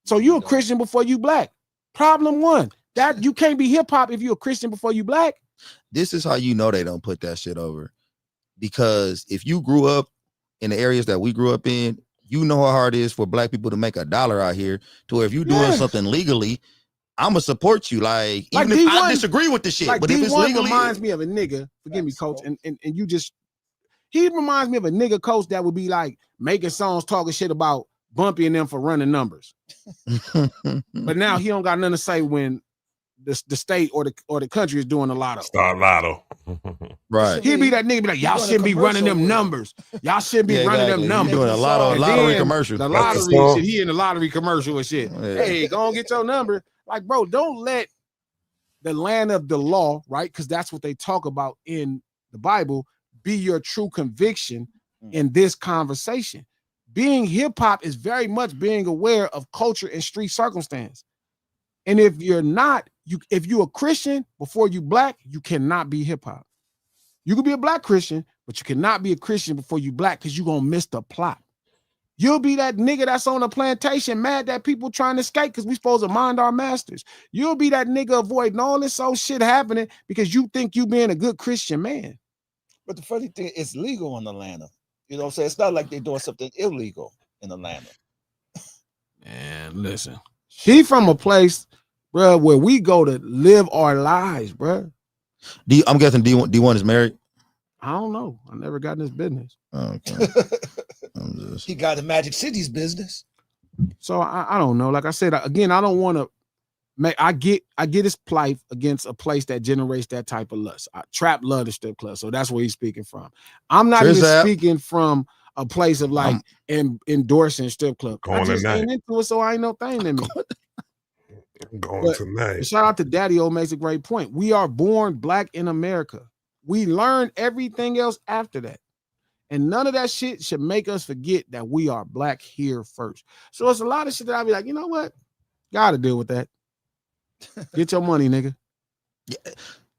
So you a Christian before you black. Problem one. That you can't be hip hop if you're a Christian before you black. This is how you know they don't put that shit over. Because if you grew up in the areas that we grew up in, you know how hard it is for black people to make $1 out here. To where if you're doing something legally, I'ma support you. Like even if I disagree with the shit, like but if it's legally, reminds me of a nigga. Forgive me, coach. And you just he reminds me of a nigga coach that would be like making songs talking shit about Bumpy and them for running numbers. But now he don't got nothing to say when the state or the country is doing a lotto. Start lotto. Right. He'd be that nigga be like, y'all shouldn't be running them numbers. Y'all shouldn't be running them numbers. Doing a lottery commercial. The lottery shit. He in the lottery commercial and shit. Yeah. Hey, go on get your number. Like, bro, don't let the land of the law, right? Because that's what they talk about in the Bible, be your true conviction in this conversation. Being hip hop is very much being aware of culture and street circumstance. And if you're not, if you're a Christian before you black, you cannot be hip hop. You can be a black Christian, but you cannot be a Christian before you black because you're gonna miss the plot. You'll be that nigga that's on a plantation mad that people trying to escape because we supposed to mind our masters. You'll be that nigga avoiding all this old shit happening because you think you being a good Christian man. But the funny thing, it's legal in Atlanta. You know what I'm saying? It's not like they're doing something illegal in Atlanta. And listen, he from a place, bro, where we go to live our lives, bro. I'm guessing D1 is married. I don't know. I never got in his business. Okay. He got the Magic City's business. So I don't know. Like I said, again, I don't want to make. I get his plight against a place that generates that type of lust. Trap love the strip club, so that's where he's speaking from. I'm not even speaking from a place of like endorsing strip club. I just ain't into it, so I ain't no thing to me. Going tonight. Shout out to Daddy O makes a great point. We are born black in America. We learn everything else after that. And none of that shit should make us forget that we are black here first. So it's a lot of shit that I'll be like, you know what? Gotta deal with that. Get your money, nigga. Yeah.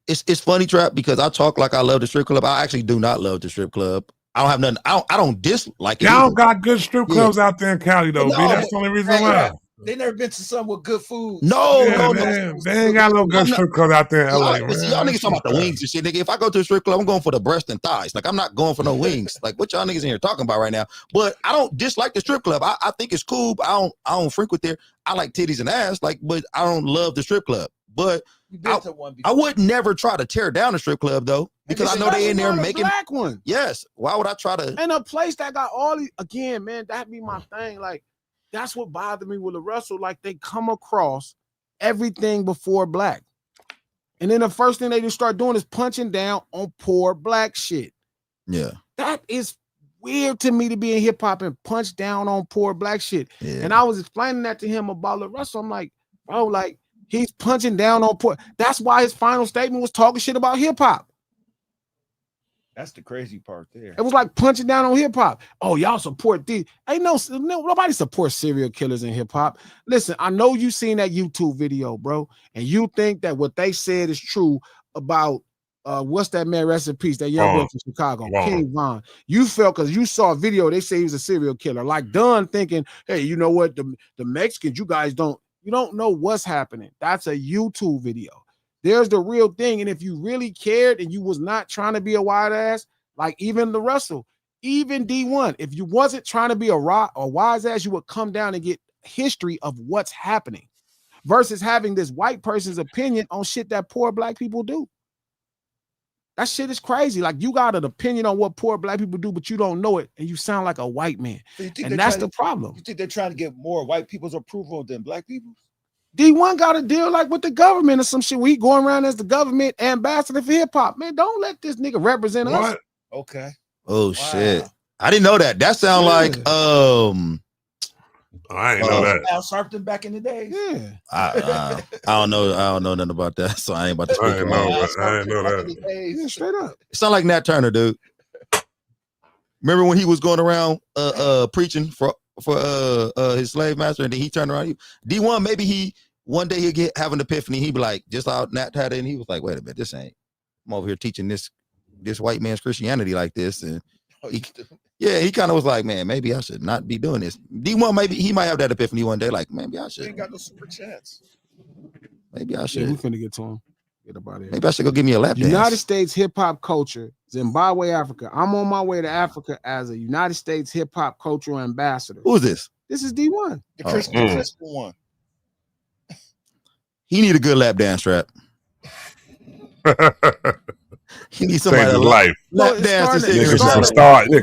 It's funny, Trap, because I talk like I love the strip club. I actually do not love the strip club. I don't have nothing. I don't dislike it. Y'all got good strip clubs out there in Cali, though. No, B. That's the only reason why. They never been to some with good food. No. They ain't got no good strip club out there in LA, man. Y'all niggas talking about the wings and shit, nigga. If I go to a strip club, I'm going for the breast and thighs. Like, I'm not going for no wings. Like, what y'all niggas in here talking about right now? But I don't dislike the strip club. I think it's cool, but I don't frequent there. I like titties and ass, like, but I don't love the strip club. But I would never try to tear down a strip club though, because I know they in there making black one. Yes. Why would I try to? And a place that got all these, again, man, that be my thing. Like, that's what bothered me with LaRussell. Like, they come across everything before black. And then the first thing they just start doing is punching down on poor black shit. Yeah. That is weird to me, to be in hip hop and punch down on poor black shit. Yeah. And I was explaining that to him about LaRussell. I'm like, bro, like, he's punching down on poor. That's why his final statement was talking shit about hip hop. That's the crazy part there. It was like punching down on hip hop. Oh, y'all support these. Ain't nobody supports serial killers in hip hop. Listen, I know you seen that YouTube video, bro, and you think that what they said is true about what's that man, rest in peace, that young boy from Chicago, King Von. You felt because you saw a video, they say he was a serial killer. Like Dunn thinking, hey, you know what? The Mexicans, you don't know what's happening. That's a YouTube video. There's the real thing. And if you really cared and you was not trying to be a wide ass, like even LaRussell, even D1, if you wasn't trying to be a wise ass, you would come down and get history of what's happening versus having this white person's opinion on shit that poor black people do. That shit is crazy. Like, you got an opinion on what poor black people do, but you don't know it, and you sound like a white man. So and that's the problem. You think they're trying to get more white people's approval than black people's? D1 got a deal like with the government or some shit. We going around as the government ambassador for hip hop. Man, don't let this nigga represent us. Okay. Oh, wow. Shit. I didn't know that. That sound like I ain't know that. Al Sharpton back in the day. Yeah. I don't know nothing about that, so I ain't about to speak about it. I didn't know that. Yeah, straight up. It sound like Nat Turner, dude. Remember when he was going around preaching for his slave master, and then he turned around. D1, maybe one day he'll have an epiphany. He'd be like, just how Nat had it, and he was like, wait a minute, I'm over here teaching this white man's Christianity like this, and he kind of was like, man, maybe I should not be doing this. D1, maybe he might have that epiphany one day, like, maybe I should. He ain't got no super chance. Maybe I should. Yeah, we finna get to him. Get about it. Maybe I should go give me a lap dance. United States hip hop culture, Zimbabwe, Africa. I'm on my way to Africa as a United States hip hop cultural ambassador. Who's this? This is D1. The Christian one. He need a good lap dance, Trap. He needs somebody Change his to life. lap dance.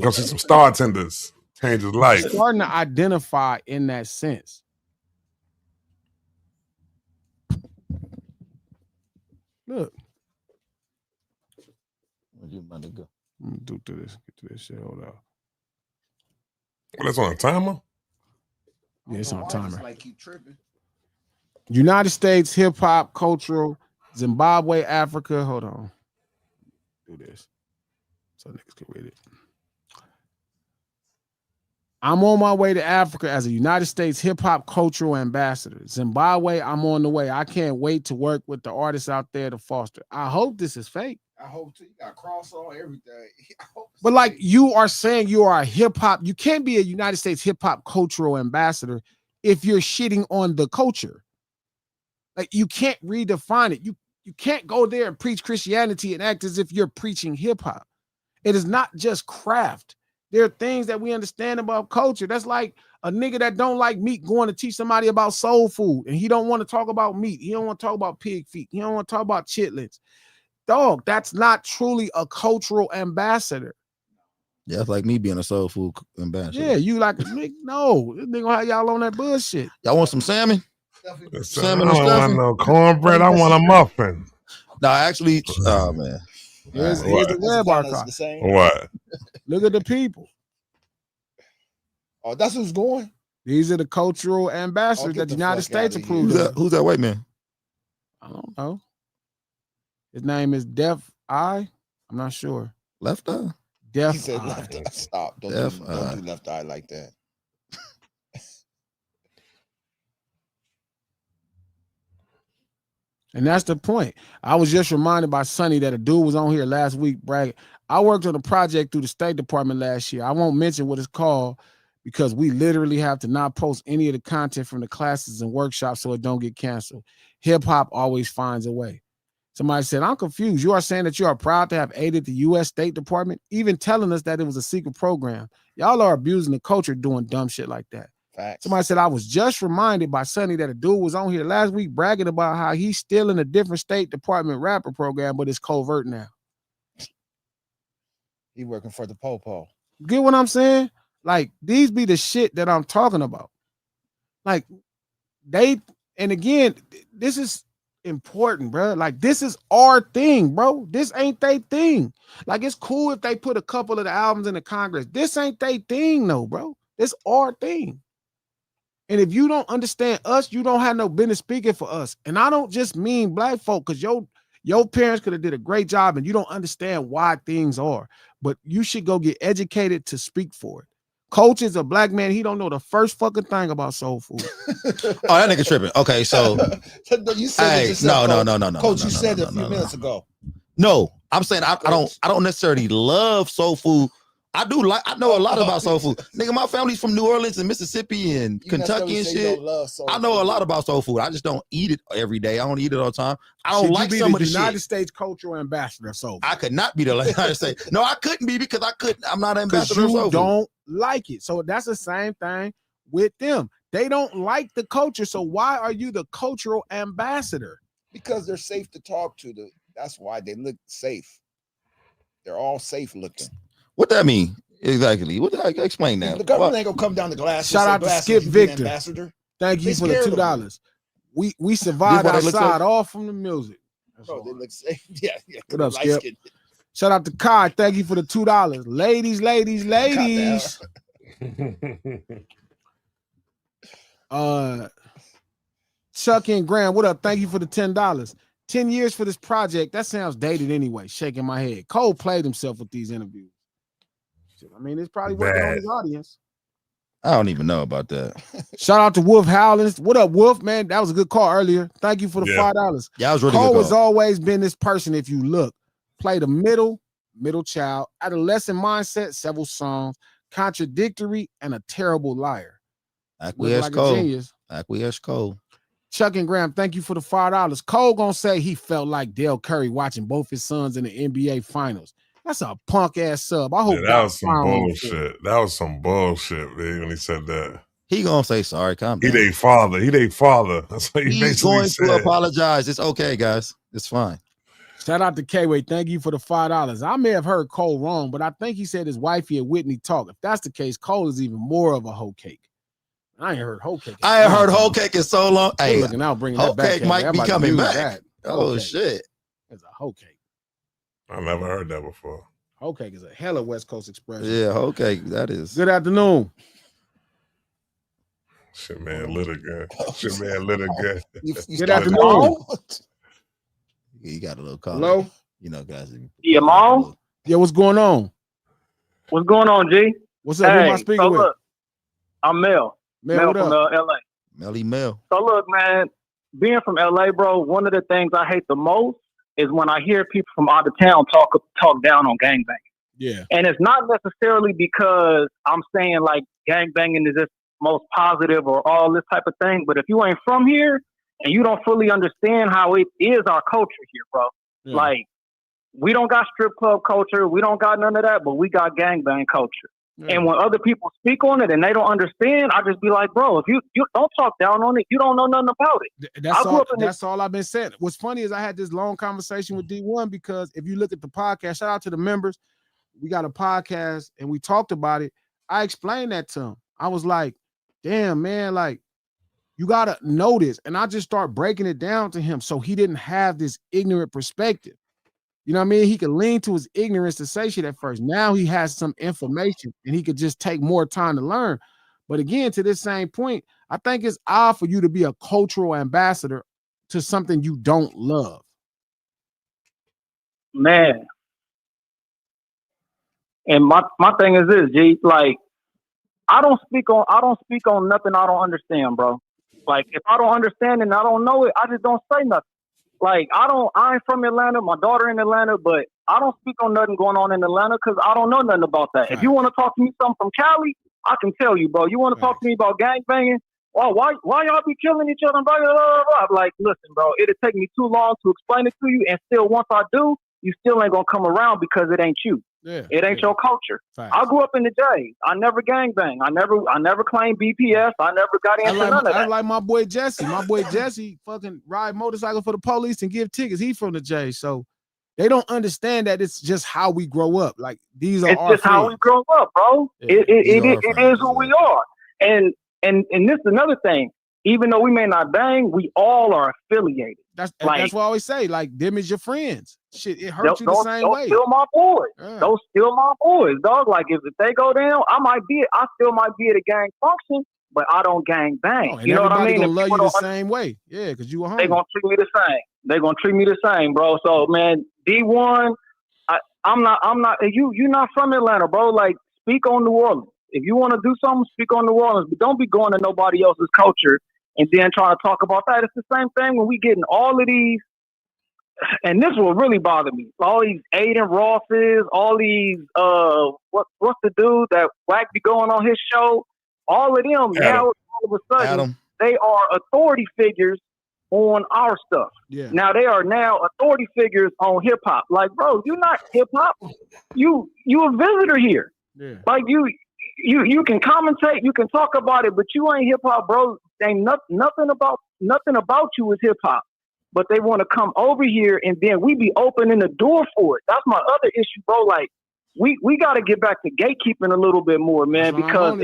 Come see some star tenders. Change his life. Starting to identify in that sense. Look. Where'd you about to go? Let me get to this shit. Hold up. Well, that's on a timer? Yeah, it's on a timer. Like keep tripping. United States hip hop cultural, Zimbabwe, Africa. Hold on. Do this so niggas can read it. I'm on my way to Africa as a United States hip hop cultural ambassador. Zimbabwe, I'm on the way. I can't wait to work with the artists out there to foster. I hope this is fake. I hope too. You got cross on everything. But like, you are saying you are a hip hop. You can't be a United States hip hop cultural ambassador if you're shitting on the culture. Like, you can't redefine it. You can't go there and preach Christianity and act as if you're preaching hip hop. It is not just craft. There are things that we understand about culture. That's like a nigga that don't like meat going to teach somebody about soul food, and he don't want to talk about meat. He don't want to talk about pig feet. He don't want to talk about chitlins. Dog, that's not truly a cultural ambassador. Yeah, it's like me being a soul food ambassador. Yeah, you like a nigga. No, this nigga gonna have y'all on that bullshit. Y'all want some salmon? Salmon I don't want no cornbread. I want a muffin. No, actually, oh man. Here's the red bar card. What? Look at the people. Oh, that's who's going. These are the cultural ambassadors that the United States approved of. Who's that white man? I don't know. His name is Def Eye. I'm not sure. Left Eye? Def He said Eye. left eye. Stop. Don't do left eye like that. And that's the point. I was just reminded by Sonny that a dude was on here last week bragging. I worked on a project through the State Department last year. I won't mention what it's called because we literally have to not post any of the content from the classes and workshops so it don't get canceled. Hip hop always finds a way. Somebody said, I'm confused. You are saying that you are proud to have aided the U.S. State Department, even telling us that it was a secret program. Y'all are abusing the culture doing dumb shit like that. Facts. Somebody said, I was just reminded by Sonny that a dude was on here last week bragging about how he's still in a different State Department rapper program, but it's covert now. He working for the po-po. Get what I'm saying? Like, these be the shit that I'm talking about. Like, and again, this is important, bro. Like, this is our thing, bro. This ain't they thing. Like, it's cool if they put a couple of the albums in the Congress. This ain't they thing, though, bro. This our thing. And if you don't understand us, you don't have no business speaking for us. And I don't just mean black folk, because your parents could have did a great job and you don't understand why things are. But you should go get educated to speak for it. Coach is a black man. He don't know the first fucking thing about soul food. Oh, that nigga tripping. Okay, so you said no. Coach, you said it a few minutes ago. No, I'm saying I don't necessarily love soul food. I know a lot about soul food. Nigga, my family's from New Orleans and Mississippi and Kentucky and shit. I know a lot about soul food. I just don't eat it every day. I don't eat it all the time. I don't like some of the United shit. States cultural ambassador of soul food. I could not be the United States. No, I couldn't be because I'm not an ambassador of soul food. You don't like it. So that's the same thing with them. They don't like the culture. So why are you the cultural ambassador? Because they're safe to talk to. That's why they look safe. They're all safe looking. What that mean? Exactly. What explain that? The government ain't gonna come down to glass. Shout out to Skip Victor. Ambassador. Thank you for the $2. We survived outside all from the music. Bro, they look safe. Yeah. What up, Skip? Shout out to Kai. Thank you for the $2. Ladies. Chuck and Graham, what up? Thank you for the $10. 10 years for this project. That sounds dated anyway. Shaking my head. Cole played himself with these interviews. I mean, it's probably working on his audience. I don't even know about that. Shout out to Wolf Howlands. What up, Wolf? Man, that was a good call earlier. Thank you for the $5. Yeah, I was really Cole good has always been this person. If you look, played a middle child, adolescent mindset, several songs, contradictory, and a terrible liar. Acquiesce Cole. Chuck and Graham, thank you for the $5. Cole gonna say he felt like Dale Curry watching both his sons in the NBA Finals. That's a punk ass sub. I hope that was some bullshit. That was some bullshit, man, when he said that. He gonna say sorry. Calm down. He their father. That's what he He's going to apologize. It's okay, guys. It's fine. Shout out to K-Way. Thank you for the $5. I may have heard Cole wrong, but I think he said his wifey and Whitney talk. If that's the case, Cole is even more of a hoe cake. I ain't heard hoe cake. I ain't heard hoe cake in so long. Hey, looking out, bringing hoe that back. Cake might be coming back. Oh shit! It's a hoe cake. I never heard that before. Hoe cake is a hella West Coast expression. Yeah, hoe cake. That is. Good afternoon. Shit, man, lit again. Shit, man, lit again. Good afternoon. You got a little call. Hello. You know, guys. Yeah, Mom. Yeah, what's going on? What's going on, G? What's up? Who am I speaking with? Look, I'm Mel. Mel from LA. Mel. So look, man, being from LA, bro, one of the things I hate the most is when I hear people from out of town talk down on gangbanging. Yeah. And it's not necessarily because I'm saying like gangbanging is just most positive or all this type of thing, but if you ain't from here and you don't fully understand how it is our culture here, bro. Yeah. Like, we don't got strip club culture, we don't got none of that, but we got gangbang culture. And when other people speak on it and they don't understand, I just be like, bro, if you don't talk down on it, you don't know nothing about it. That's all I've been saying. What's funny is I had this long conversation with D1 because if you look at the podcast, shout out to the members, we got a podcast and we talked about it. I explained that to him. I was like, damn, man, like, you got to know this. And I just start breaking it down to him so he didn't have this ignorant perspective. You know what I mean? He could lean to his ignorance to say shit at first. Now he has some information and he could just take more time to learn. But again, to this same point, I think it's odd for you to be a cultural ambassador to something you don't love. Man. And my thing is this, G, like, I don't speak on nothing I don't understand, bro. Like, if I don't understand and I don't know it, I just don't say nothing. Like, I ain't from Atlanta. My daughter in Atlanta, but I don't speak on nothing going on in Atlanta because I don't know nothing about that. Right. If you want to talk to me something from Cali, I can tell you, bro. You want to talk to me about gangbanging? Oh, why y'all be killing each other? Blah, blah, blah, blah. I'm like, listen, bro, it'll take me too long to explain it to you. And still, once I do, you still ain't going to come around because it ain't you. Yeah, it ain't your culture. Facts. I grew up in the J's. I never gangbang. I never claimed BPS. I never got into none of that. I like my boy Jesse. My boy Jesse fucking ride motorcycle for the police and give tickets. He from the J. So they don't understand that it's just how we grow up. Like, these are it's our just friends. How we grow up, bro. Yeah, it is who we are. And this is another thing. Even though we may not bang, we all are affiliated. That's what I always say. Like, them is your friends. Shit, it hurts you the same way. Don't steal my boys. Yeah. Don't steal my boys, dog. Like, if they go down, I still might be at a gang function, but I don't gang bang. You know what I mean? Gonna love you the same way. Yeah, because you a homie. They gonna treat me the same. They gonna treat me the same, bro. So, man, D1, I'm not. You're not from Atlanta, bro. Like, speak on New Orleans. If you want to do something, speak on New Orleans, but don't be going to nobody else's culture and then trying to talk about that. It's the same thing when we getting all of these, and this will really bother me. All these Aiden Rosses, all these what's the dude that Wack be going on his show? All of them now all of a sudden they are authority figures on our stuff. Yeah. Now they are now authority figures on hip hop. Like, bro, you're not hip hop. You a visitor here. Yeah. Like you can commentate, you can talk about it, but you ain't hip hop, bro. Ain't nothing about you is hip hop. But they want to come over here and then we be opening the door for it. That's my other issue, bro. Like, we got to get back to gatekeeping a little bit more, man, because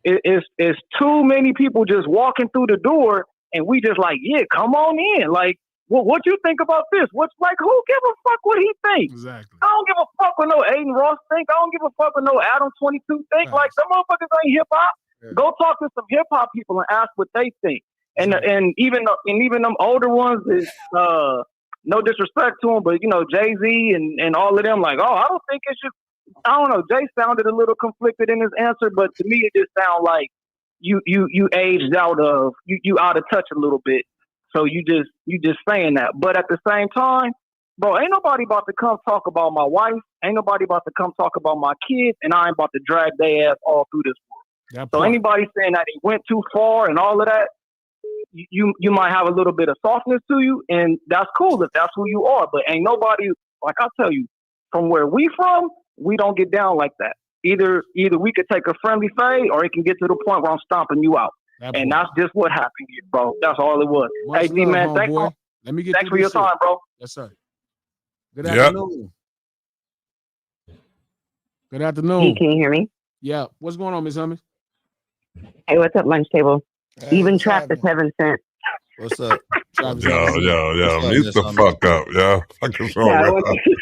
it's too many people just walking through the door and we just like, yeah, come on in. Like, what you think about this? What's like, who give a fuck what he thinks? Exactly. I don't give a fuck what no Aiden Ross think. I don't give a fuck what no Adam 22 think. Nice. Like, some motherfuckers ain't hip hop. Yeah. Go talk to some hip hop people and ask what they think. And even them older ones is no disrespect to them, but you know, Jay-Z and all of them, like, oh, I don't think it should. I don't know. Jay sounded a little conflicted in his answer, but to me, it just sounded like you aged out of you out of touch a little bit. So you just saying that. But at the same time, bro, ain't nobody about to come talk about my wife. Ain't nobody about to come talk about my kids, and I ain't about to drag their ass all through this world. So anybody saying that he went too far and all of that, you might have a little bit of softness to you, and that's cool if that's who you are. But ain't nobody, like I tell you, from where we from, we don't get down like that. Either we could take a friendly fade, or it can get to the point where I'm stomping you out. And that's just what happened here, bro. That's all it was. Much hey, D man, thanks for your time, bro. Yes, sir. Good afternoon. Good afternoon. Hey, can you hear me? Yeah. What's going on, Miss Hummus? Hey, what's up, lunch table? Hey, even Travis Heaven sent. What's up? Travis yo, mute the fuck up, yo. Fucking stronger.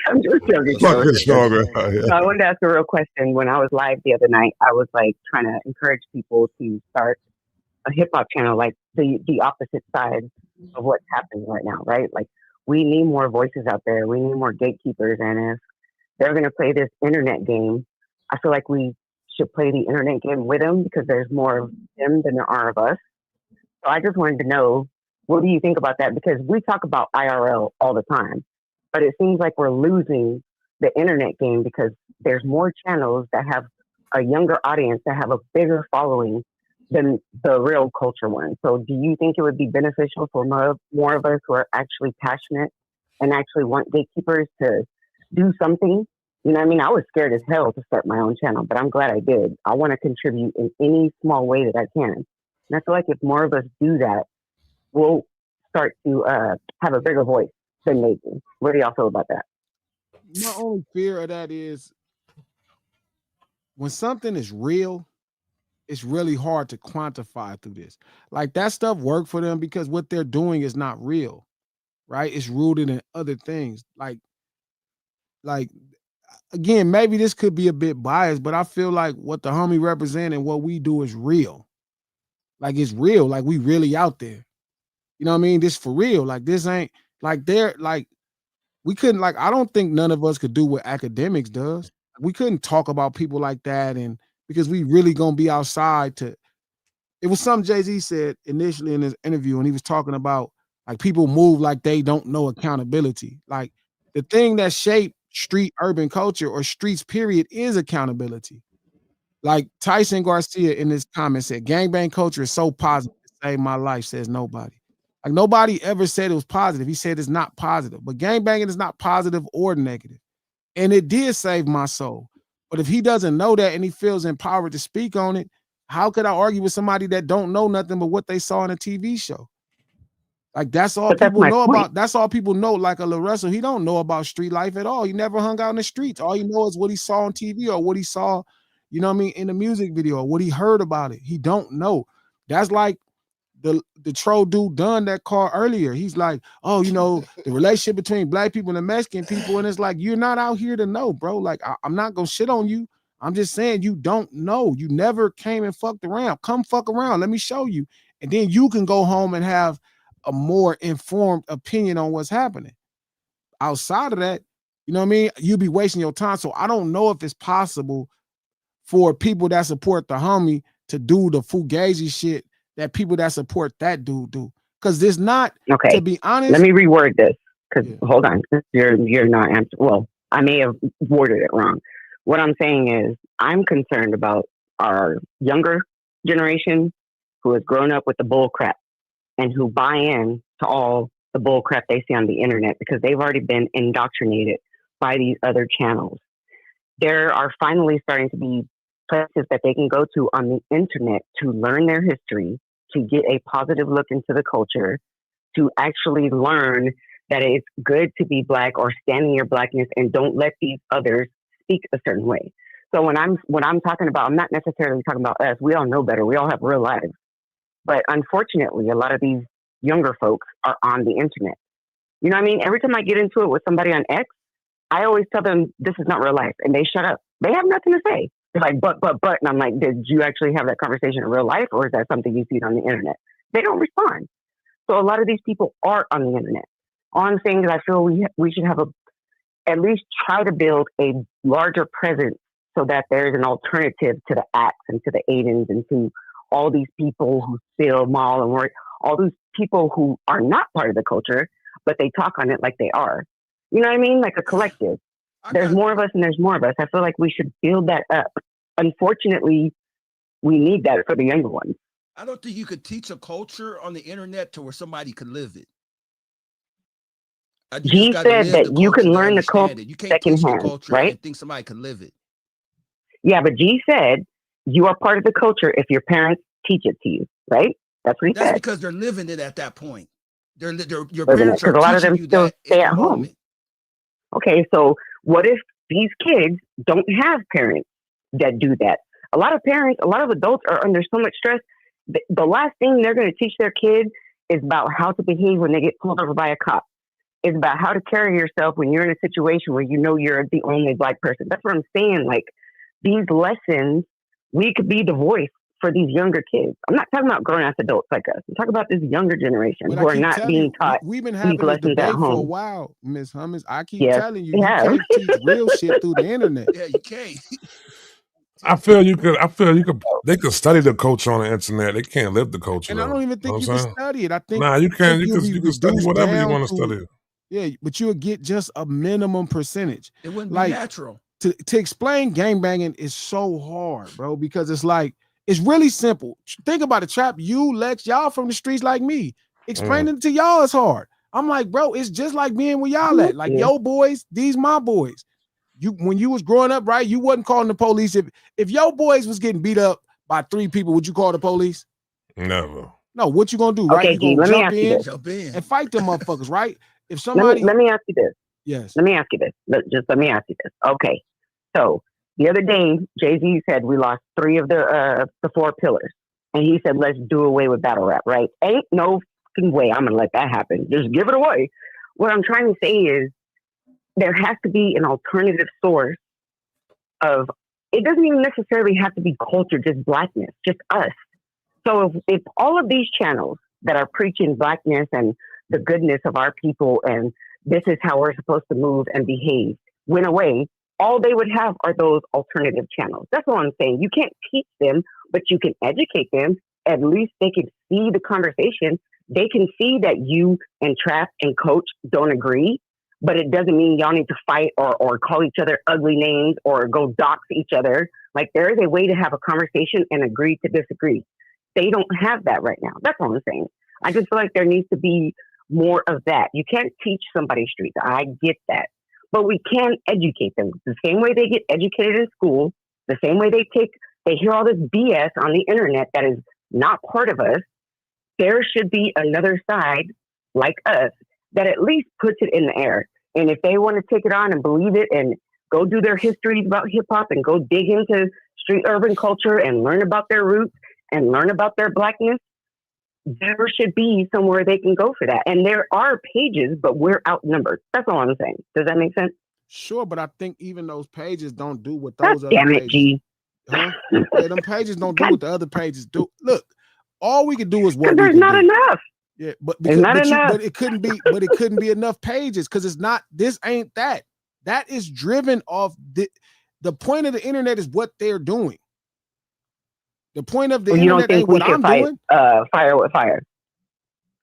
I'm just joking. Fucking stronger. So I wanted to ask a real question. When I was live the other night, I was like trying to encourage people to start a hip hop channel, like the opposite side of what's happening right now, right? Like, we need more voices out there. We need more gatekeepers. And if they're going to play this internet game, I feel like we should play the internet game with them, because there's more of them than there are of us. So I just wanted to know, what do you think about that? Because we talk about IRL all the time, but it seems like we're losing the internet game because there's more channels that have a younger audience, that have a bigger following than the real culture one. So do you think it would be beneficial for more of us who are actually passionate and actually want gatekeepers to do something, You know what I mean? I was scared as hell to start my own channel, but I'm glad I did. I want to contribute in any small way that I can. And I feel like if more of us do that, we'll start to have a bigger voice than they do. What do y'all feel about that? My only fear of that is when something is real, it's really hard to quantify through this. Like that stuff worked for them because what they're doing is not real, right? It's rooted in other things. Like again, maybe this could be a bit biased, but I feel like what the homie represent and what we do is real. Like it's real. Like we really out there. You know what I mean? This for real. Like this ain't like they're like we couldn't like I don't think none of us could do what academics does. We couldn't talk about people like that, and because we really gonna be outside to. It was something Jay-Z said initially in his interview, and he was talking about like people move like they don't know accountability. Like the thing that shaped street urban culture or streets period is accountability. Like Tyson Garcia in his comment said, gangbang culture is so positive, it saved my life, says nobody. Like nobody ever said it was positive. He said it's not positive, but gangbanging is not positive or negative. And it did save my soul. But if he doesn't know that and he feels empowered to speak on it, how could I argue with somebody that don't know nothing but what they saw in a TV show? Like that's all people know about. That's all people know. Like a LaRussell, he don't know about street life at all. He never hung out in the streets. All he knows is what he saw on TV or what he saw, you know what I mean, in the music video or what he heard about it. He don't know. That's like the troll dude done that call earlier. He's like, oh, you know, the relationship between black people and the Mexican people. And it's like, you're not out here to know, bro. Like, I'm not gonna shit on you. I'm just saying you don't know. You never came and fucked around. Come fuck around. Let me show you. And then you can go home and have a more informed opinion on what's happening. Outside of that, you know what I mean? You'll be wasting your time. So I don't know if it's possible for people that support the homie to do the fugazi shit that people that support that dude do. Because there's not, okay, to be honest. Let me reword this. Because hold on, you're not answering. Well, I may have worded it wrong. What I'm saying is I'm concerned about our younger generation who has grown up with the bull crap and who buy in to all the bull crap they see on the internet because they've already been indoctrinated by these other channels. There are finally starting to be places that they can go to on the internet to learn their history, to get a positive look into the culture, to actually learn that it's good to be black or stand in your blackness and don't let these others speak a certain way. So when I'm talking about, I'm not necessarily talking about us. We all know better. We all have real lives. But unfortunately, a lot of these younger folks are on the internet. You know what I mean? Every time I get into it with somebody on X, I always tell them this is not real life. And they shut up. They have nothing to say. They're like, but. And I'm like, did you actually have that conversation in real life? Or is that something you see on the internet? They don't respond. So a lot of these people are on the internet. All I'm saying is I feel we should have at least try to build a larger presence so that there's an alternative to the acts and to the Aidens and to all these people who still maul and work, all these people who are not part of the culture, but they talk on it like they are. You know what I mean? Like a collective. There's more of us and there's more of us. I feel like we should build that up. Unfortunately, we need that for the younger ones. I don't think you could teach a culture on the internet to where somebody could live it. G said that you can learn the culture secondhand, right? I think somebody can live it. Yeah, but G said you are part of the culture if your parents teach it to you, right? That's what he said. That's because they're living it at that point. Your parents are a lot of them you still that stay at home. Moment. Okay, so what if these kids don't have parents that do that? A lot of parents, a lot of adults are under so much stress. The last thing they're going to teach their kids is about how to behave when they get pulled over by a cop. It's about how to carry yourself when you're in a situation where you know you're the only black person. That's what I'm saying. Like these lessons, we could be the voice for these younger kids. I'm not talking about grown-ass adults like us. I'm talking about this younger generation who are not being taught we've been having these lessons at home. For a while, Ms. Hummus. I keep telling you, you can't teach real shit through the internet. Yeah, you can't. I feel you could. They could study the culture on the internet. They can't live the culture. And I don't even think you can study it. I think you can. You can study whatever you want to study. Yeah, but you'll get just a minimum percentage. It wouldn't be natural. To explain gangbanging is so hard, bro, because it's like it's really simple. Think about it, Trap. You, Lex, y'all from the streets like me. Explaining it to y'all is hard. I'm like, bro, it's just like being where y'all at. Like, yo, boys, these my boys. when you was growing up, right? You wasn't calling the police. If your boys was getting beat up by 3 people, would you call the police? Never. No, what you gonna do, right? Okay, You gonna jump in and fight them motherfuckers, right? If somebody let me ask you this. Yes. Let me ask you this. Let me ask you this. Okay. So the other day, Jay-Z said we lost 3 of the 4 pillars. And he said, let's do away with battle rap, right? Ain't no fucking way I'm going to let that happen. Just give it away. What I'm trying to say is there has to be an alternative source of, it doesn't even necessarily have to be culture, just blackness, just us. So if all of these channels that are preaching blackness and the goodness of our people and this is how we're supposed to move and behave went away, all they would have are those alternative channels. That's what I'm saying. You can't teach them, but you can educate them. At least they can see the conversation. They can see that you and Trap and Coach don't agree, but it doesn't mean y'all need to fight or call each other ugly names or go dox each other. Like, there is a way to have a conversation and agree to disagree. They don't have that right now. That's all I'm saying. I just feel like there needs to be more of that. You can't teach somebody streets. I get that. But we can educate them. The same way they get educated in school, the same way they hear all this BS on the internet that is not part of us, there should be another side like us that at least puts it in the air. And if they want to take it on and believe it and go do their histories about hip hop and go dig into street urban culture and learn about their roots and learn about their blackness, there should be somewhere they can go for that. And there are pages, but we're outnumbered. That's all I'm saying. Does that make sense? Sure, but I think even those pages don't do what those other damn it, pages. G. Huh? Yeah, them pages don't do what the other pages do. Look, all we can do is what there's we can not do. enough. Yeah, but There's not enough. But it couldn't be enough pages because it's not. This ain't that. That is driven off the point of the internet is what they're doing. The point of the you internet don't think ain't we what can I'm fight doing. fire with fire?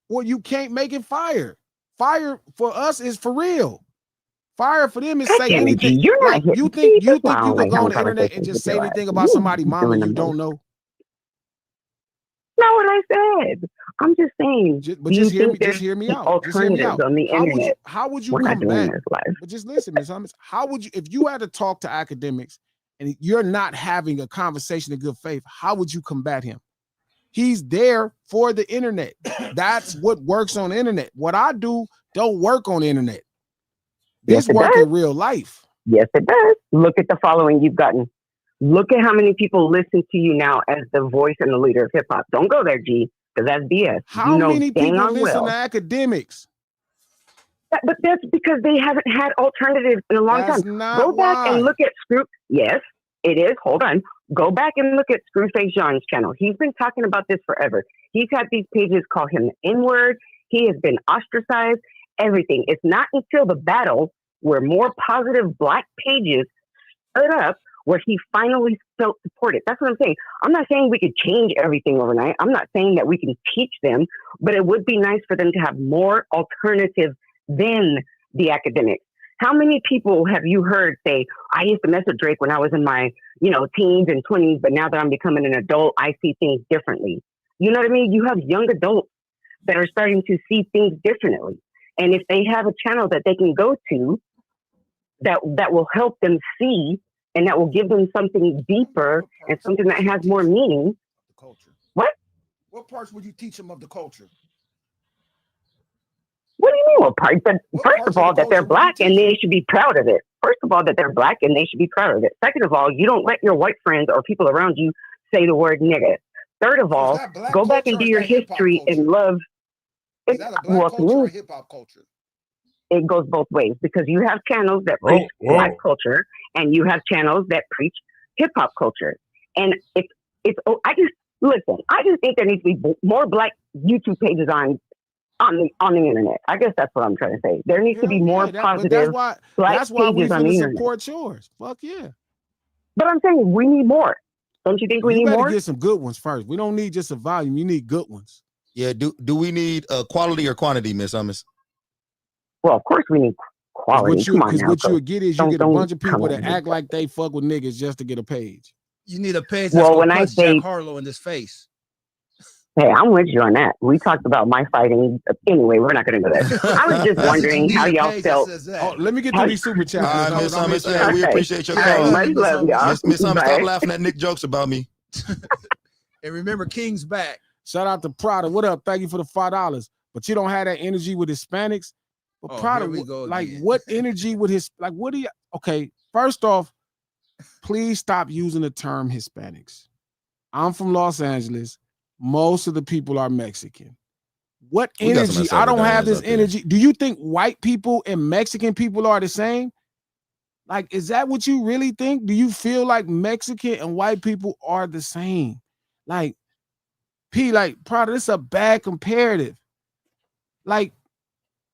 Well, you can't make it fire. Fire for us is for real. Fire for them is say anything. You're not like you think you could go on the internet and just say anything about somebody's mama you don't know? Not what I said. I'm just saying. But just hear me out. Alternatives on the internet. How would you We're not doing combat? this live. But just listen, Ms. Hummus. How would you, if you had to talk to academics and you're not having a conversation of good faith, how would you combat him? He's there for the internet. That's what works on the internet. What I do don't work on the internet. This work in real life. Yes, it does. Look at the following you've gotten. Look at how many people listen to you now as the voice and the leader of hip hop. Don't go there, G, because that's BS. How many people listen to academics? But that's because they haven't had alternatives in a long time. Go back and look at Yes, it is. Hold on. Go back and look at Screwface John's channel. He's been talking about this forever. He's had these pages call him the N-word. He has been ostracized. Everything. It's not until the battle where more positive black pages stood up where he finally felt supported. That's what I'm saying. I'm not saying we could change everything overnight. I'm not saying that we can teach them, but it would be nice for them to have more alternatives than the academics. How many people have you heard say, I used to mess with Drake when I was in my, teens and 20s, but now that I'm becoming an adult, I see things differently. You know what I mean? You have young adults that are starting to see things differently. And if they have a channel that they can go to that will help them see and that will give them something deeper and something that has more meaning. The culture. What? What parts would you teach them of the culture? What do you mean what part? But first of all, that they're black and they should be proud of it. First of all, that they're black and they should be proud of it. Second of all, you don't let your white friends or people around you say the word nigga. Third of all, go back and do your history and love. Is that a black culture or hip hop culture? It goes both ways because you have channels that preach black culture and you have channels that preach hip hop culture. And I just think there needs to be more black YouTube pages on the internet. I guess that's what I'm trying to say. There needs to be more positive black that's why we pages on the internet. support yours. Fuck yeah. But I'm saying we need more. Don't you think we need more? You better get some good ones first. We don't need just a volume. You need good ones. Yeah. Do we need quality or quantity, Miss Hummus? Well, of course we need quality. Because what you would get is you get a bunch of people that act like they fuck with niggas just to get a page. You need a page that's going to punch Jack Harlow in his face. Hey, I'm with you on that. We talked about my fighting. Anyway, we're not going to go there. I was just wondering how y'all felt. Oh, let me get through these super chats. Miss Hummers, we appreciate your call. call. Much love, y'all. Miss Hummers, stop laughing at Nick jokes about me. And remember, King's back. Shout out to Prada. What up? Thank you for the $5. But you don't have that energy with Hispanics. But Prada, like, what energy with what do you? Okay, first off, please stop using the term Hispanics. I'm from Los Angeles. Most of the people are Mexican. What energy? I don't have this energy. Do you think white people and Mexican people are the same? Like, is that what you really think? Do you feel like Mexican and white people are the same? Like, Prada, this is a bad comparative. Like,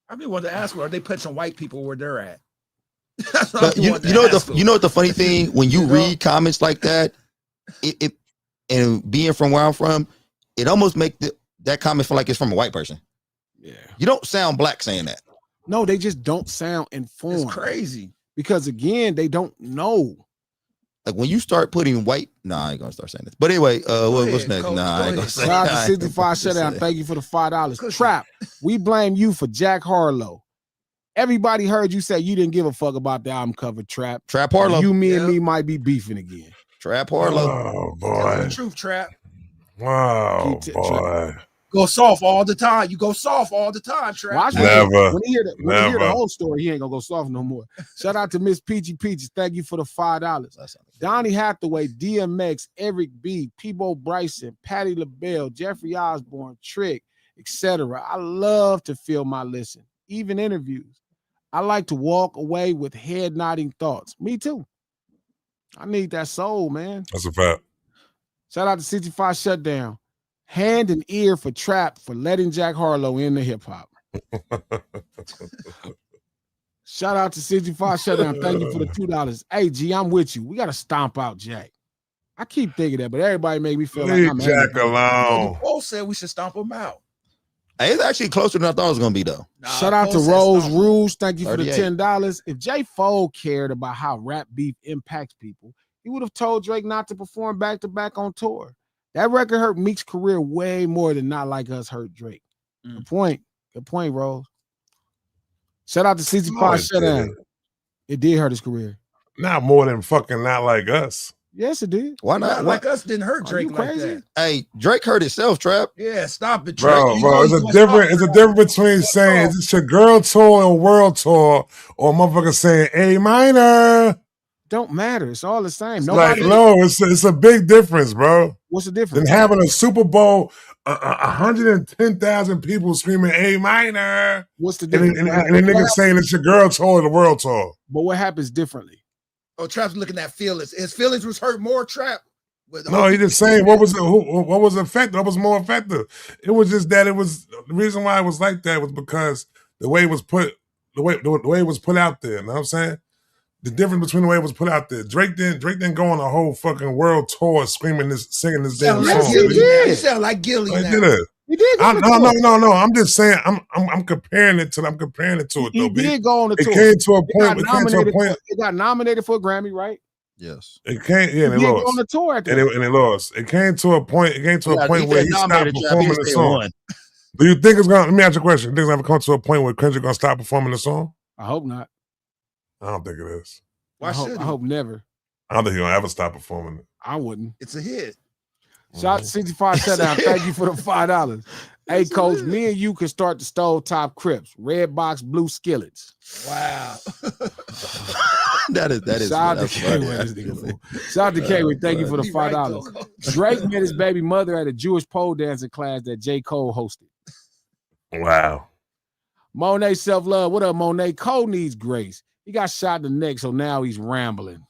I mean, wanted to ask, are they putting white people where they're at? You know what the funny thing, when you read comments like that, it and being from where I'm from, it almost make that comment feel like it's from a white person. Yeah. You don't sound black saying that. No, they just don't sound informed. It's crazy. Because again, they don't know. Like when you start putting white, I ain't gonna start saying this. But anyway, what's next? I ain't gonna say. Shout out to 65 Shutdown. Thank you for the $5. Trap, we blame you for Jack Harlow. Everybody heard you say you didn't give a fuck about the album cover, Trap. Trap Harlow. You, me, and me might be beefing again. Trap Harlow. Oh boy. The truth, Trap. Oh boy. Go soft all the time. You go soft all the time, Trap. Watch never. When he hear the whole story, he ain't gonna go soft no more. Shout out to Miss Peachy Peaches. Thank you for the $5. Donnie Hathaway, DMX, Eric B, Peebo Bryson, Patti LaBelle, Jeffrey Osborne, Trick, etc. I love to feel my listen, even interviews. I like to walk away with head nodding thoughts. Me too. I need that soul, man. That's a fact. Shout out to 65 Shutdown. Hand and ear for Trap for letting Jack Harlow in the hip hop. Shout out to 65 Shutdown. Thank you for the $2. Hey, G, I'm with you. We got to stomp out Jack. I keep thinking that, but everybody make me feel Leave like I'm Jack alone. Paul said we should stomp him out. Hey, it's actually closer than I thought it was gonna be, though. Shout out to Rose Rouge. Thank you for the $10. If J. Fold cared about how rap beef impacts people, he would have told Drake not to perform back-to-back on tour. That record hurt Meek's career way more than Not Like Us hurt Drake. Good point. Good point, Rose. Shout out to 65 Shutdown. It did hurt his career. Not more than fucking Not Like Us. Yes, it did. Why not? Not Like Us didn't hurt Drake like that. Hey, Drake hurt himself, Trap. Yeah, stop it, Drake. Bro, it's a difference between saying is this your girl tour or world tour or motherfucker saying A minor. Don't matter. It's all the same. It's a big difference, bro. What's the difference? Than having a Super Bowl, 110,000 people screaming A minor. What's the difference? And the nigga saying it's your girl tour or the world tour. But what happens differently? Oh, Trap's looking at feelings. His feelings was hurt more, Trap. No, he just saying what was effective? What was more effective? It was just that the reason why it was like that was because the way it was put out there. You know what I'm saying? The difference between the way it was put out there. Drake didn't go on a whole fucking world tour singing this damn song. He sound like Gilly now. He did go on the tour. No. I'm just saying. I'm comparing it to it. Though, he did go on the tour. It came to a point. It got nominated for a Grammy, right? Yes. It came. Yeah, and it lost. On the tour and it lost. It came to a point. Where he stopped performing the song. Do you think it's gonna? Let me ask you a question. Do you think it's gonna come to a point where Kendrick gonna stop performing the song? I hope not. I don't think it is. I hope never. I don't think he'll ever stop performing it. I wouldn't. It's a hit. Shout out to 65 Shutdown. Thank you for the $5. Hey, Coach, me and you can start the Stove Top Crips. Red box, blue skillets. Wow. that is. Shout out to K-Way. Shout out to K-Way. Thank you for the $5. Drake met his baby mother at a Jewish pole dancing class that J. Cole hosted. Wow. Monet Self-Love. What up, Monet? Cole needs grace. He got shot in the neck, so now he's rambling.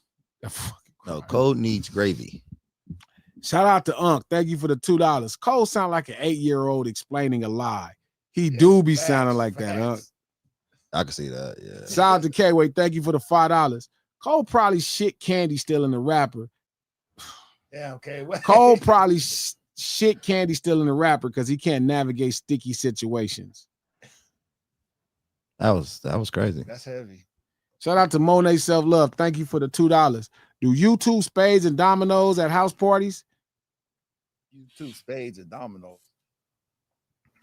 No, Cole needs gravy. Shout out to Unc. Thank you for the $2. Cole sound like an 8-year-old explaining a lie. He do be sounding like that, Unc. I can see that, yeah. Shout out to K-Way. Thank you for the $5. Cole probably shit Candy still in the rapper. Yeah, okay. Cole probably shit Candy still in the rapper because he can't navigate sticky situations. That was crazy. That's heavy. Shout out to Monet Self-Love. Thank you for the $2. Do you two spades and dominoes at house parties? You two spades and dominoes.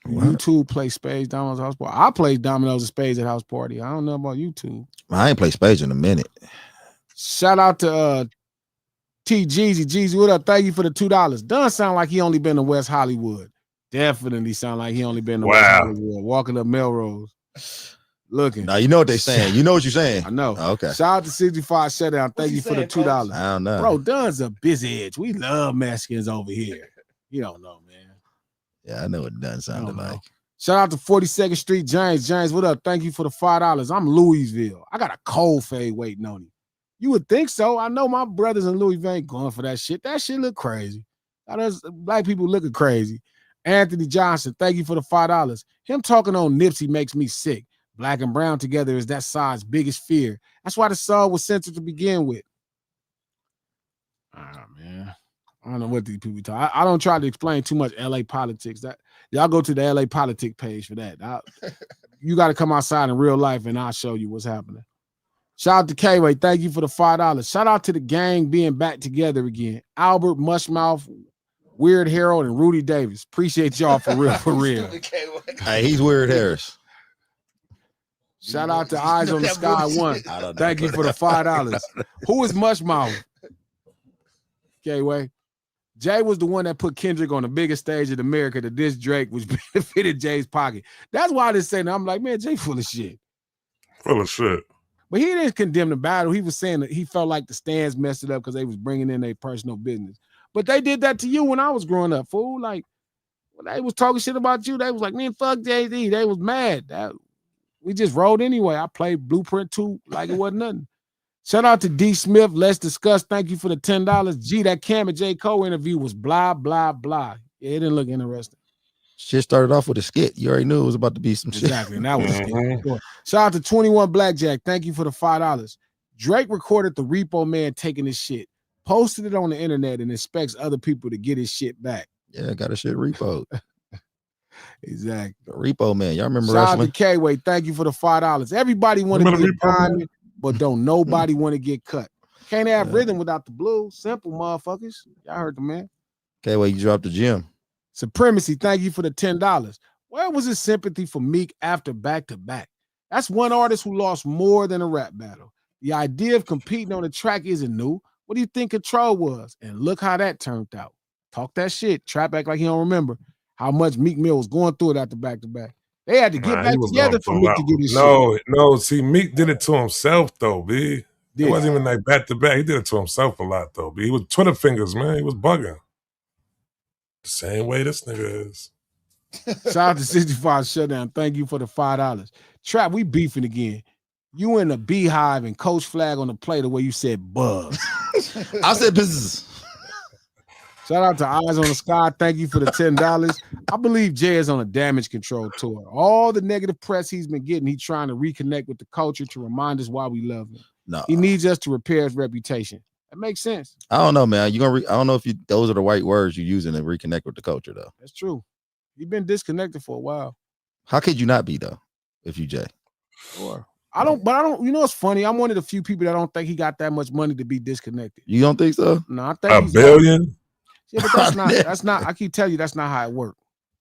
YouTube play spades, dominoes, house party. I played dominoes and spades at house party. I don't know about YouTube. I ain't played spades in a minute. Shout out to T Jeezy. Jeezy, what up? Thank you for the $2. Doesn't sound like he only been to West Hollywood. Definitely sound like he only been to West Hollywood. Walking up Melrose. Looking. Now you know what they saying. You know what you're saying. I know. Okay. Shout out to 65 Shutdown. Thank you for the $2. I don't know. Bro, Dunn's a busy edge. We love Mexicans over here. You don't know, man. Yeah, I know what Dunn sounded like. Shout out to 42nd Street James. James, what up? Thank you for the $5. I'm Louisville. I got a cold fade waiting on you. You would think so. I know my brothers in Louisville ain't going for that shit. That shit look crazy. Black people looking crazy. Anthony Johnson, thank you for the $5. Him talking on Nipsey makes me sick. Black and brown together is that side's biggest fear. That's why the song was censored to begin with. Man. I don't know what these people talk. I don't try to explain too much LA politics. That y'all go to the LA politic page for that. You got to come outside in real life and I'll show you what's happening. Shout out to K-Way. Thank you for the $5. Shout out to the gang being back together again. Albert, Mushmouth, Weird Harold, and Rudy Davis. Appreciate y'all for real, for real. Hey, he's Weird Harris. Shout out to Eyes on the Sky 1. Thank you for the $5. Who is Mushmouth? K-Way. Jay was the one that put Kendrick on the biggest stage in America to diss Drake, which benefited Jay's pocket. That's why I didn't say that. I'm like, man, Jay full of shit. Full of shit. But he didn't condemn the battle. He was saying that he felt like the stands messed it up because they was bringing in their personal business. But they did that to you when I was growing up, fool. Like, when they was talking shit about you, they was like, man, fuck Jay-Z. They was mad. We just rolled anyway. I played Blueprint 2 like it wasn't nothing. Shout out to D. Smith. Let's discuss. Thank you for the $10. Gee, that Cam and J. Cole interview was blah, blah, blah. Yeah, it didn't look interesting. Shit started off with a skit. You already knew it was about to be some shit. Exactly. And that was skit. Shout out to 21 Blackjack. Thank you for the $5. Drake recorded the Repo Man taking his shit, posted it on the internet, and expects other people to get his shit back. Yeah, got his shit repoed. Exactly. The Repo Man. Y'all remember Shout wrestling? out to K-Way. Thank you for the $5. Everybody want to get diamond, but don't nobody want to get cut. Can't have rhythm without the blues. Simple, motherfuckers. Y'all heard the man. K-Way, you dropped the gym. Supremacy, thank you for the $10. Where was his sympathy for Meek after back-to-back? That's one artist who lost more than a rap battle. The idea of competing on the track isn't new. What do you think Control was? And look how that turned out. Talk that shit. Trap act like he don't remember how much Meek Mill was going through it after back-to-back. They had to get back together for Meek to get his shit. No. See, Meek did it to himself, though, B. It wasn't even like back-to-back. He did it to himself a lot, though, B. He was Twitter fingers, man. He was bugging. The same way this nigga is. Shout out to 65 Shutdown. Thank you for the $5. Trap, we beefing again. You in a beehive and Coach Flag on the play the way you said buzz. I said business. Shout out to Eyes on the Sky. Thank you for the $10. I believe Jay is on a damage control tour. All the negative press he's been getting, he's trying to reconnect with the culture to remind us why we love him. No. He needs us to repair his reputation. That makes sense. I don't know, man. I don't know if those are the right words you're using to reconnect with the culture, though. That's true. You've been disconnected for a while. How could you not be, though, if you Jay? Sure. I don't, you know, it's funny. I'm one of the few people that don't think he got that much money to be disconnected. You don't think so? No, I think $1 billion? Yeah, but that's not, I keep telling you, that's not how it works.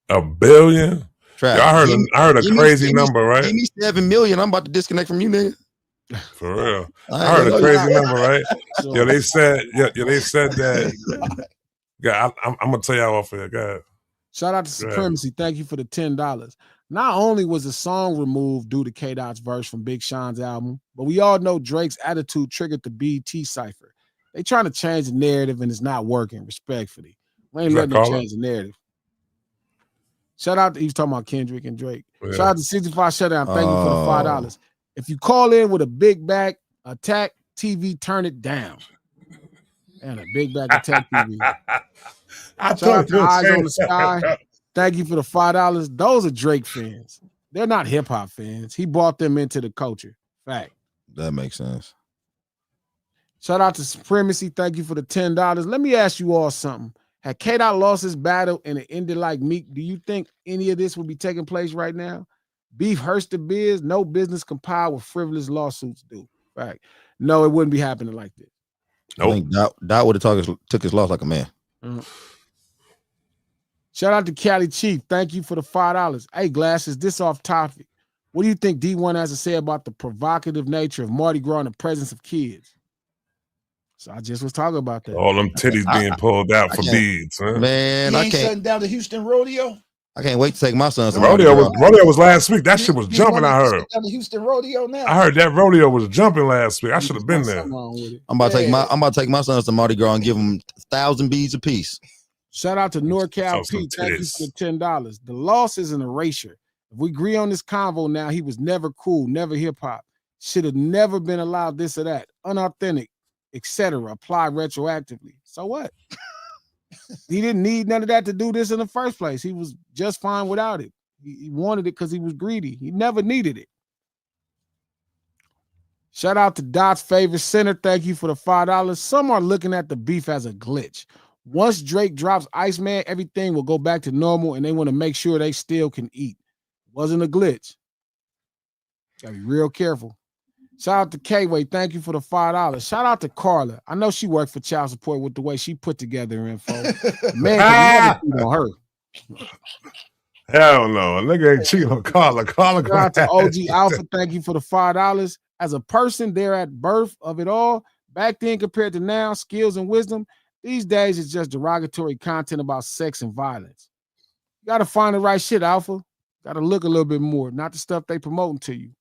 $1 billion? I heard a crazy number, right? Give me $7 million. I'm about to disconnect from you, nigga. For real. I heard a crazy number, right? Yo, they said that. Yeah, I'm gonna tell y'all off here. Go ahead. Shout out to Supremacy. Thank you for the $10. Not only was the song removed due to K-Dot's verse from Big Sean's album, but we all know Drake's attitude triggered the BET cipher. They trying to change the narrative and it's not working, respectfully. We ain't letting them change the narrative. Shout out to, he's talking about Kendrick and Drake. Yeah. Shout out to 65 Shutdown. Thank you for the $5. If you call in with a big back attack TV, turn it down. And a big back attack TV. Shout out to Eyes on the Sky. Thank you for the $5. Those are Drake fans. They're not hip-hop fans. He brought them into the culture. Fact. That makes sense. Shout out to Supremacy. Thank you for the $10. Let me ask you all something. Had K-Dot lost his battle and it ended like Meek, do you think any of this would be taking place right now? Beef hurts the biz. No business compiled with frivolous lawsuits do. Right. No, it wouldn't be happening like this. Nope. I think Dot would have took his loss like a man. Shout out to Cali Chief. Thank you for the $5. Hey, Glasses, this off topic. What do you think D1 has to say about the provocative nature of Mardi Gras in the presence of kids? So I just was talking about that. All them titties being pulled out for beads, huh? Man, He I ain't can't. shutting down the Houston rodeo. I can't wait to take my sons to Rodeo was last week. That shit was jumping. I heard. Down the Houston rodeo now. I heard that rodeo was jumping last week. I should have been there. I'm about to take my sons to Mardi Gras and give them 1,000 beads apiece. Shout out to NorCal Pete. Thank you for the $10. The loss is an erasure. If we agree on this convo now, he was never cool, never hip hop. Should have never been allowed this or that. Unauthentic, etc. Apply retroactively. So what? He didn't need none of that to do this in the first place. He was just fine without it. He wanted it because he was greedy. He never needed it. Shout out to Dot's favorite center. Thank you for the $5. Some are looking at the beef as a glitch. Once Drake drops Iceman, everything will go back to normal, and they want to make sure they still can eat. Wasn't a glitch. Gotta be real careful. Shout out to K-Way. Thank you for the $5. Shout out to Carla. I know she worked for child support with the way she put together her info. Man, can never cheat on her. Hell no. A nigga ain't cheating on Carla. Shout out to OG Alpha. Thank you for the $5. As a person there at birth of it all, back then compared to now, skills and wisdom, these days it's just derogatory content about sex and violence. You got to find the right shit, Alpha. Got to look a little bit more, not the stuff they promoting to you.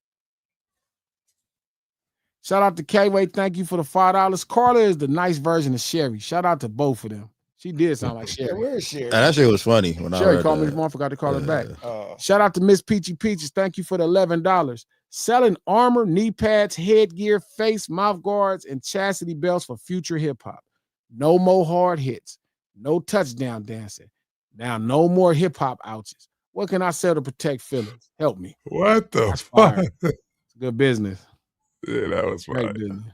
Shout out to K-Way. Thank you for the $5. Carla is the nice version of Sherry. Shout out to both of them. She did sound like Sherry. Where is Sherry? And that shit was funny. When Sherry I called me that. this morning, forgot to call her back. Shout out to Miss Peachy Peaches. Thank you for the $11. Selling armor, knee pads, headgear, face, mouth guards, and chastity belts for future hip-hop. No more hard hits. No touchdown dancing. Now no more hip-hop ouches. What can I sell to protect feelings? Help me. What the fuck? It's good business. Yeah, that was Great fine. business.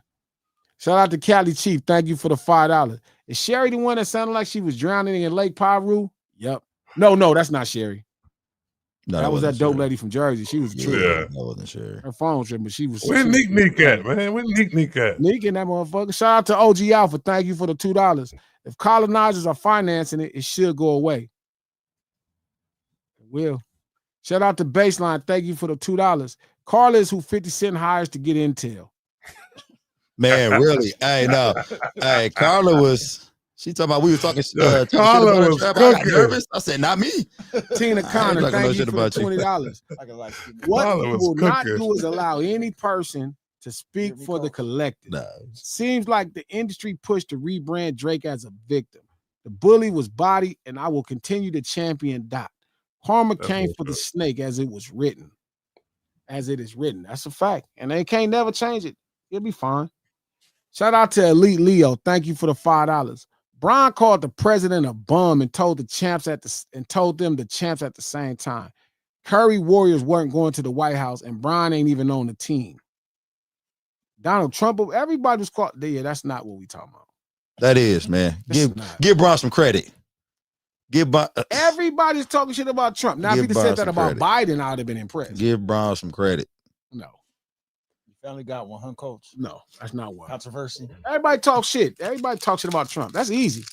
Shout out to Cali Chief. Thank you for the $5. Is Sherry the one that sounded like she was drowning in Lake Piru? Yep. No, that's not Sherry. No, that was that dope Sherry. lady from Jersey. She was true. Yeah. That wasn't sure. Her phone tripping, but she was. Where Neek at, man? Where Neek at? Neek in that motherfucker. Shout out to OG Alpha. Thank you for the $2. If colonizers are financing it, it should go away. It will. Shout out to Baseline. Thank you for the $2. Carla is who 50 Cent hires to get intel. Man, really? Hey, no. Hey, Carla was. She talking about we was talking. Carla was I got cooking. nervous. I said, not me. Tina Connor, thank you for the $20. What Carla we was will not cooking. do is allow any person to speak for the collective. Seems like the industry pushed to rebrand Drake as a victim. The bully was bodied, and I will continue to champion Dot. Karma came for the snake as it was written. As it is written. That's a fact. And they can't never change it. It'll be fine. Shout out to Elite Leo. Thank you for the $5. Brian called the president a bum and told them the champs at the same time. Curry Warriors weren't going to the White House, and Brian ain't even on the team. Donald Trump, everybody was called. Yeah, that's not what we talking about. That is, man. Give Brian some credit. Everybody's talking shit about Trump. Now, if he'd have said that about Biden, I'd have been impressed. Give Brian some credit. No. You finally got one, huh, Coach? No, that's not one. Controversy. Everybody talks shit. Everybody talks shit about Trump. That's easy.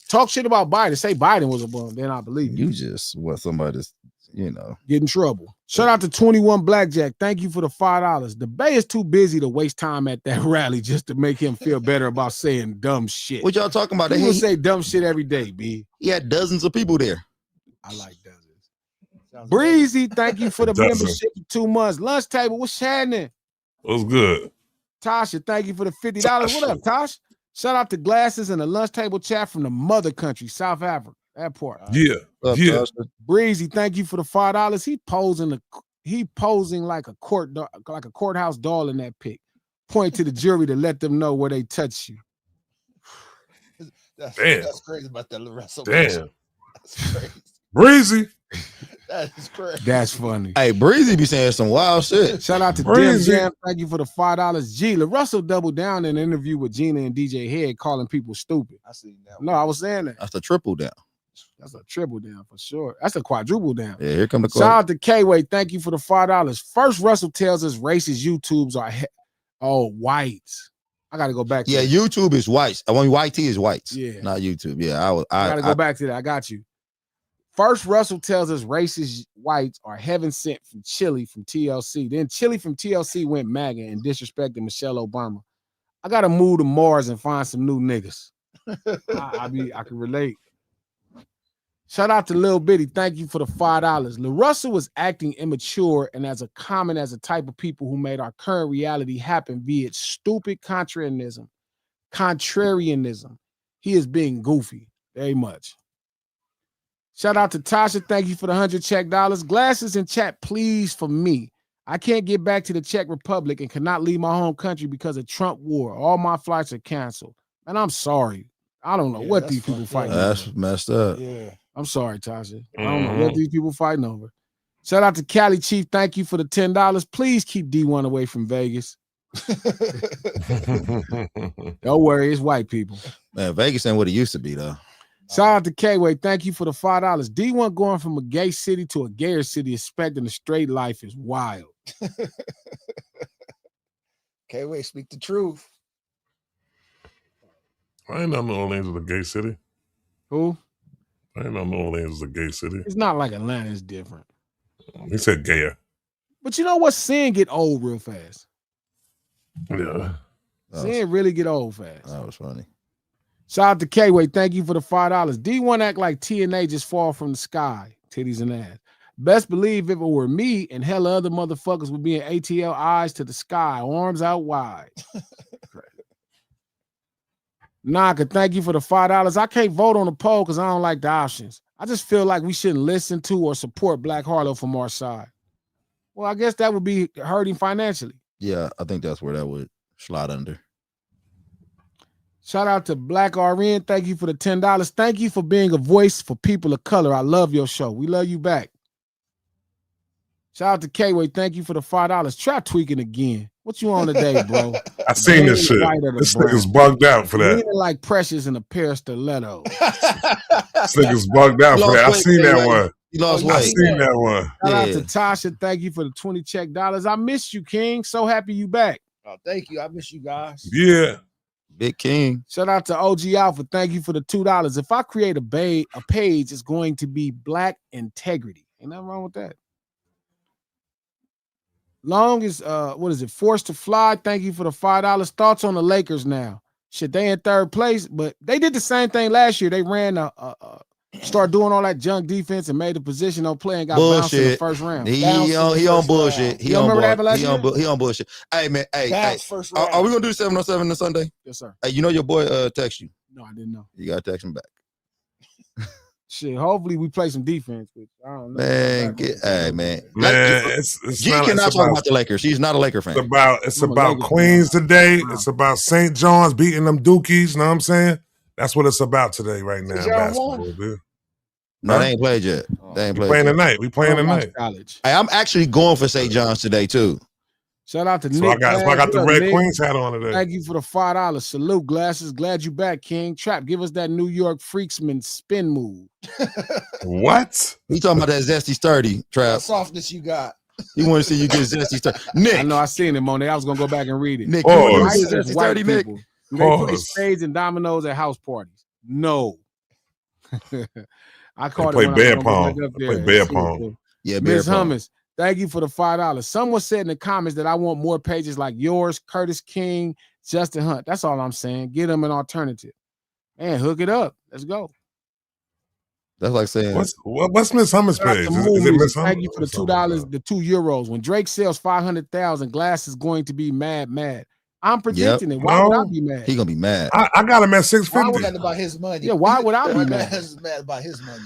Talk shit about Biden. Say Biden was a bum. Then I believe you. Just what somebody's, get in trouble. Shout out to 21 Blackjack. Thank you for the $5. The Bay is too busy to waste time at that rally just to make him feel better about saying dumb shit. What y'all talking about? People say dumb shit every day, B. He had dozens of people there. I like dozens. Breezy, thank you for the membership for 2 months. Lunch table, what's happening? What's good? Tasha, thank you for the $50. What up, Tosh? Shout out to Glasses and the lunch table chat from the mother country, South Africa. That part. Yeah. Breezy, thank you for the $5. He posing like a courthouse doll in that pic. Point to the jury to let them know where they touch you. That's crazy about that LaRussell. Damn. That's crazy. Breezy. That is crazy. That's funny. Hey, Breezy be saying some wild shit. Shout out to Dem Jam. Thank you for the $5. G. LaRussell doubled down in an interview with Gina and DJ Head, calling people stupid. I see that. No, I was saying that. That's a triple down. That's a triple down for sure. That's a quadruple down. Yeah, here come the Shout out to K-Way. Thank you for the $5. First, Russell tells us racist YouTubes are whites. I got to go back to that. YouTube is whites. I mean, YT is whites. Yeah. Not YouTube. Yeah, I got to go back to that. I got you. First, Russell tells us racist whites are heaven sent from Chile from TLC. Then Chile from TLC went MAGA and disrespected Michelle Obama. I gotta move to Mars and find some new niggas. I can relate. Shout out to Lil Bitty. Thank you for the $5. LaRussell was acting immature and as common as a type of people who made our current reality happen via stupid contrarianism. He is being goofy very much. Shout out to Tasha. Thank you for the 100 Czech dollars. Glasses in chat, please, for me. I can't get back to the Czech Republic and cannot leave my home country because of Trump war. All my flights are canceled. And I'm sorry. I don't know what these people fighting over. That's messed up. Yeah. I'm sorry, Tasha. I don't know what these people fighting over. Shout out to Cali Chief. Thank you for the $10. Please keep D1 away from Vegas. Don't worry, it's white people. Man, Vegas ain't what it used to be, though. Shout out to K-Way. Thank you for the $5. D1 going from a gay city to a gayer city expecting a straight life is wild. K-Way, speak the truth. I ain't know New Orleans is a gay city. Who? I ain't know New Orleans is a gay city. It's not like Atlanta. It's different. He said gayer. But you know what? Sin get old real fast. Yeah. Sin really get old fast. That was funny. Shout out to K-Way. Thank you for the $5. D1 act like TNA just fall from the sky. Titties and ass. Best believe if it were me and hella other motherfuckers would be in ATL eyes to the sky, arms out wide. Naka, thank you for the $5. I can't vote on the poll because I don't like the options. I just feel like we shouldn't listen to or support Black Harlow from our side. Well, I guess that would be hurting financially. Yeah, I think that's where that would slide under. Shout out to Black RN. Thank you for the $10. Thank you for being a voice for people of color. I love your show. We love you back. Shout out to K-Way. Thank you for the $5. Try tweaking again. What you on today, bro? I seen this shit. This nigga's bugged out for that. Leaning like Precious in a pair of stilettos. This nigga's bugged out for that. I seen that one. You lost weight. I seen that one. Shout out to Tasha. Thank you for the 20 Czech dollars. I missed you, King. So happy you back. Oh, thank you. I miss you guys. Yeah. Big King. Shout out to OG Alpha. Thank you for the $2. If I create a page, it's going to be Black Integrity. Ain't nothing wrong with that. Long as what is it? Forced to Fly. Thank you for the $5. Thoughts on the Lakers now? Shit, they in third place, but they did the same thing last year. They ran start doing all that junk defense and made the position on play and got bounced in the first round. He on bullshit. He on bullshit. Hey man, hey. Are we gonna do 7-on-7 this Sunday? Yes, sir. Hey, you know your boy text you. No, I didn't know. You gotta text him back. Shit, hopefully we play some defense. I don't know. Man, hey man. G cannot talk about the Lakers. She's not a Laker fan. It's about Queens today. It's about St. John's beating them Dookies. Know what I'm saying? That's what it's about today, right now. Basketball, dude. No, they ain't played yet. They ain't played. Playing tonight. We playing tonight. College. Hey, I'm actually going for St. John's today too. Shout out to Nick. I got the red Queens hat on today. Thank you for the $5. Salute, Glasses. Glad you back, King. Trap, give us that New York Freaksman spin move. What? He talking about that zesty sturdy, Trap. What softness you got? He want to see you get zesty sturdy. Nick. I know I seen it, Monet. I was gonna go back and read it. Nick, zesty sturdy, Nick. Do they play spades and dominoes at house parties? No. I called they it play bear pong. They play bear pong. Yeah, Miss Hummus. Thank you for the $5. Someone said in the comments that I want more pages like yours, Curtis King, Justin Hunt. That's all I'm saying. Give them an alternative. Man, hook it up. Let's go. That's like saying what's Miss Hummus page? Is it Miss Hummus? Thank you for the $2, the €2. When Drake sells 500,000, Glass is going to be mad. I'm predicting it. Why would I be mad? He gonna be mad. I got him at 650. Why would that about his money? Yeah, why would I be mad? Mad about his money.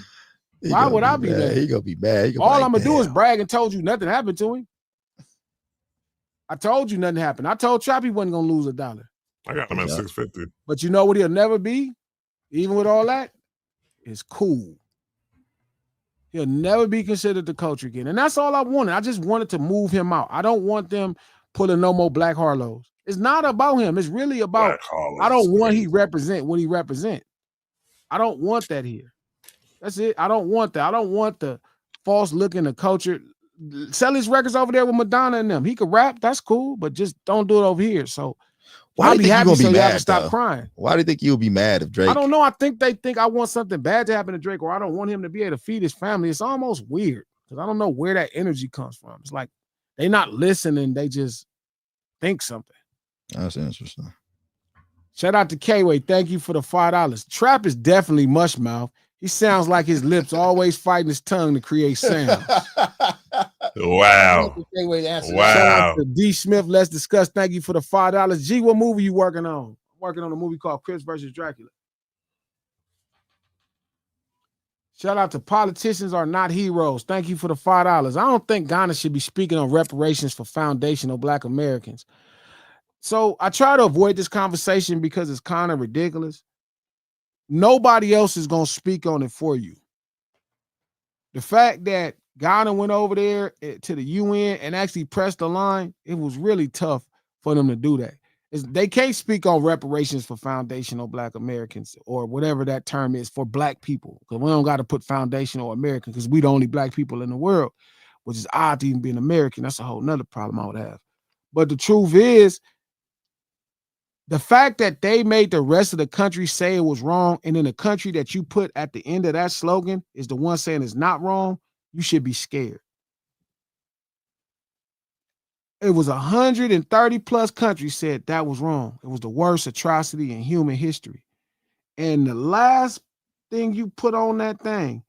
Why would I be mad? He gonna be mad. All I'm gonna do is brag and told you nothing happened to him. I told you nothing happened. I told Trap he wasn't gonna lose $1. I got him at 650. But you know what he'll never be, even with all that? It's cool. He'll never be considered the coach again. And that's all I wanted. I just wanted to move him out. I don't want them pulling no more Black Harlows. It's not about him. It's really about I don't want he represent what he represent. I don't want that here. That's it. I don't want that. I don't want the false look in the culture. Sell his records over there with Madonna and them. He could rap. That's cool, but just don't do it over here. So Why do you think you're gonna be mad? Stop crying. Why do you think you'll be mad if Drake? I don't know. I think they think I want something bad to happen to Drake, or I don't want him to be able to feed his family. It's almost weird because I don't know where that energy comes from. It's like they not listening; they just think something. That's interesting. Shout out to K-Way. Thank you for the $5. Trap is definitely mush mouth. He sounds like his lips always fighting his tongue to create sound. Wow. Shout out to D. Smith. Let's discuss. Thank you for the $5. G, what movie you working on? I'm working on a movie called Chris versus Dracula. Shout out to Politicians Are Not Heroes. Thank you for the $5. I don't think Ghana should be speaking on reparations for foundational Black Americans. So I try to avoid this conversation because it's kind of ridiculous. Nobody else is going to speak on it for you. The fact that Ghana went over there to the UN and actually pressed the line, it was really tough for them to do that. They can't speak on reparations for foundational Black Americans or whatever that term is for Black people, because we don't got to put foundational American because we the only Black people in the world, which is odd to even be an American. That's a whole nother problem I would have. But the truth is, the fact that they made the rest of the country say it was wrong, and then the country that you put at the end of that slogan is the one saying it's not wrong, you should be scared. It was 130 plus countries said that was wrong. It was the worst atrocity in human history. And the last thing you put on that thing,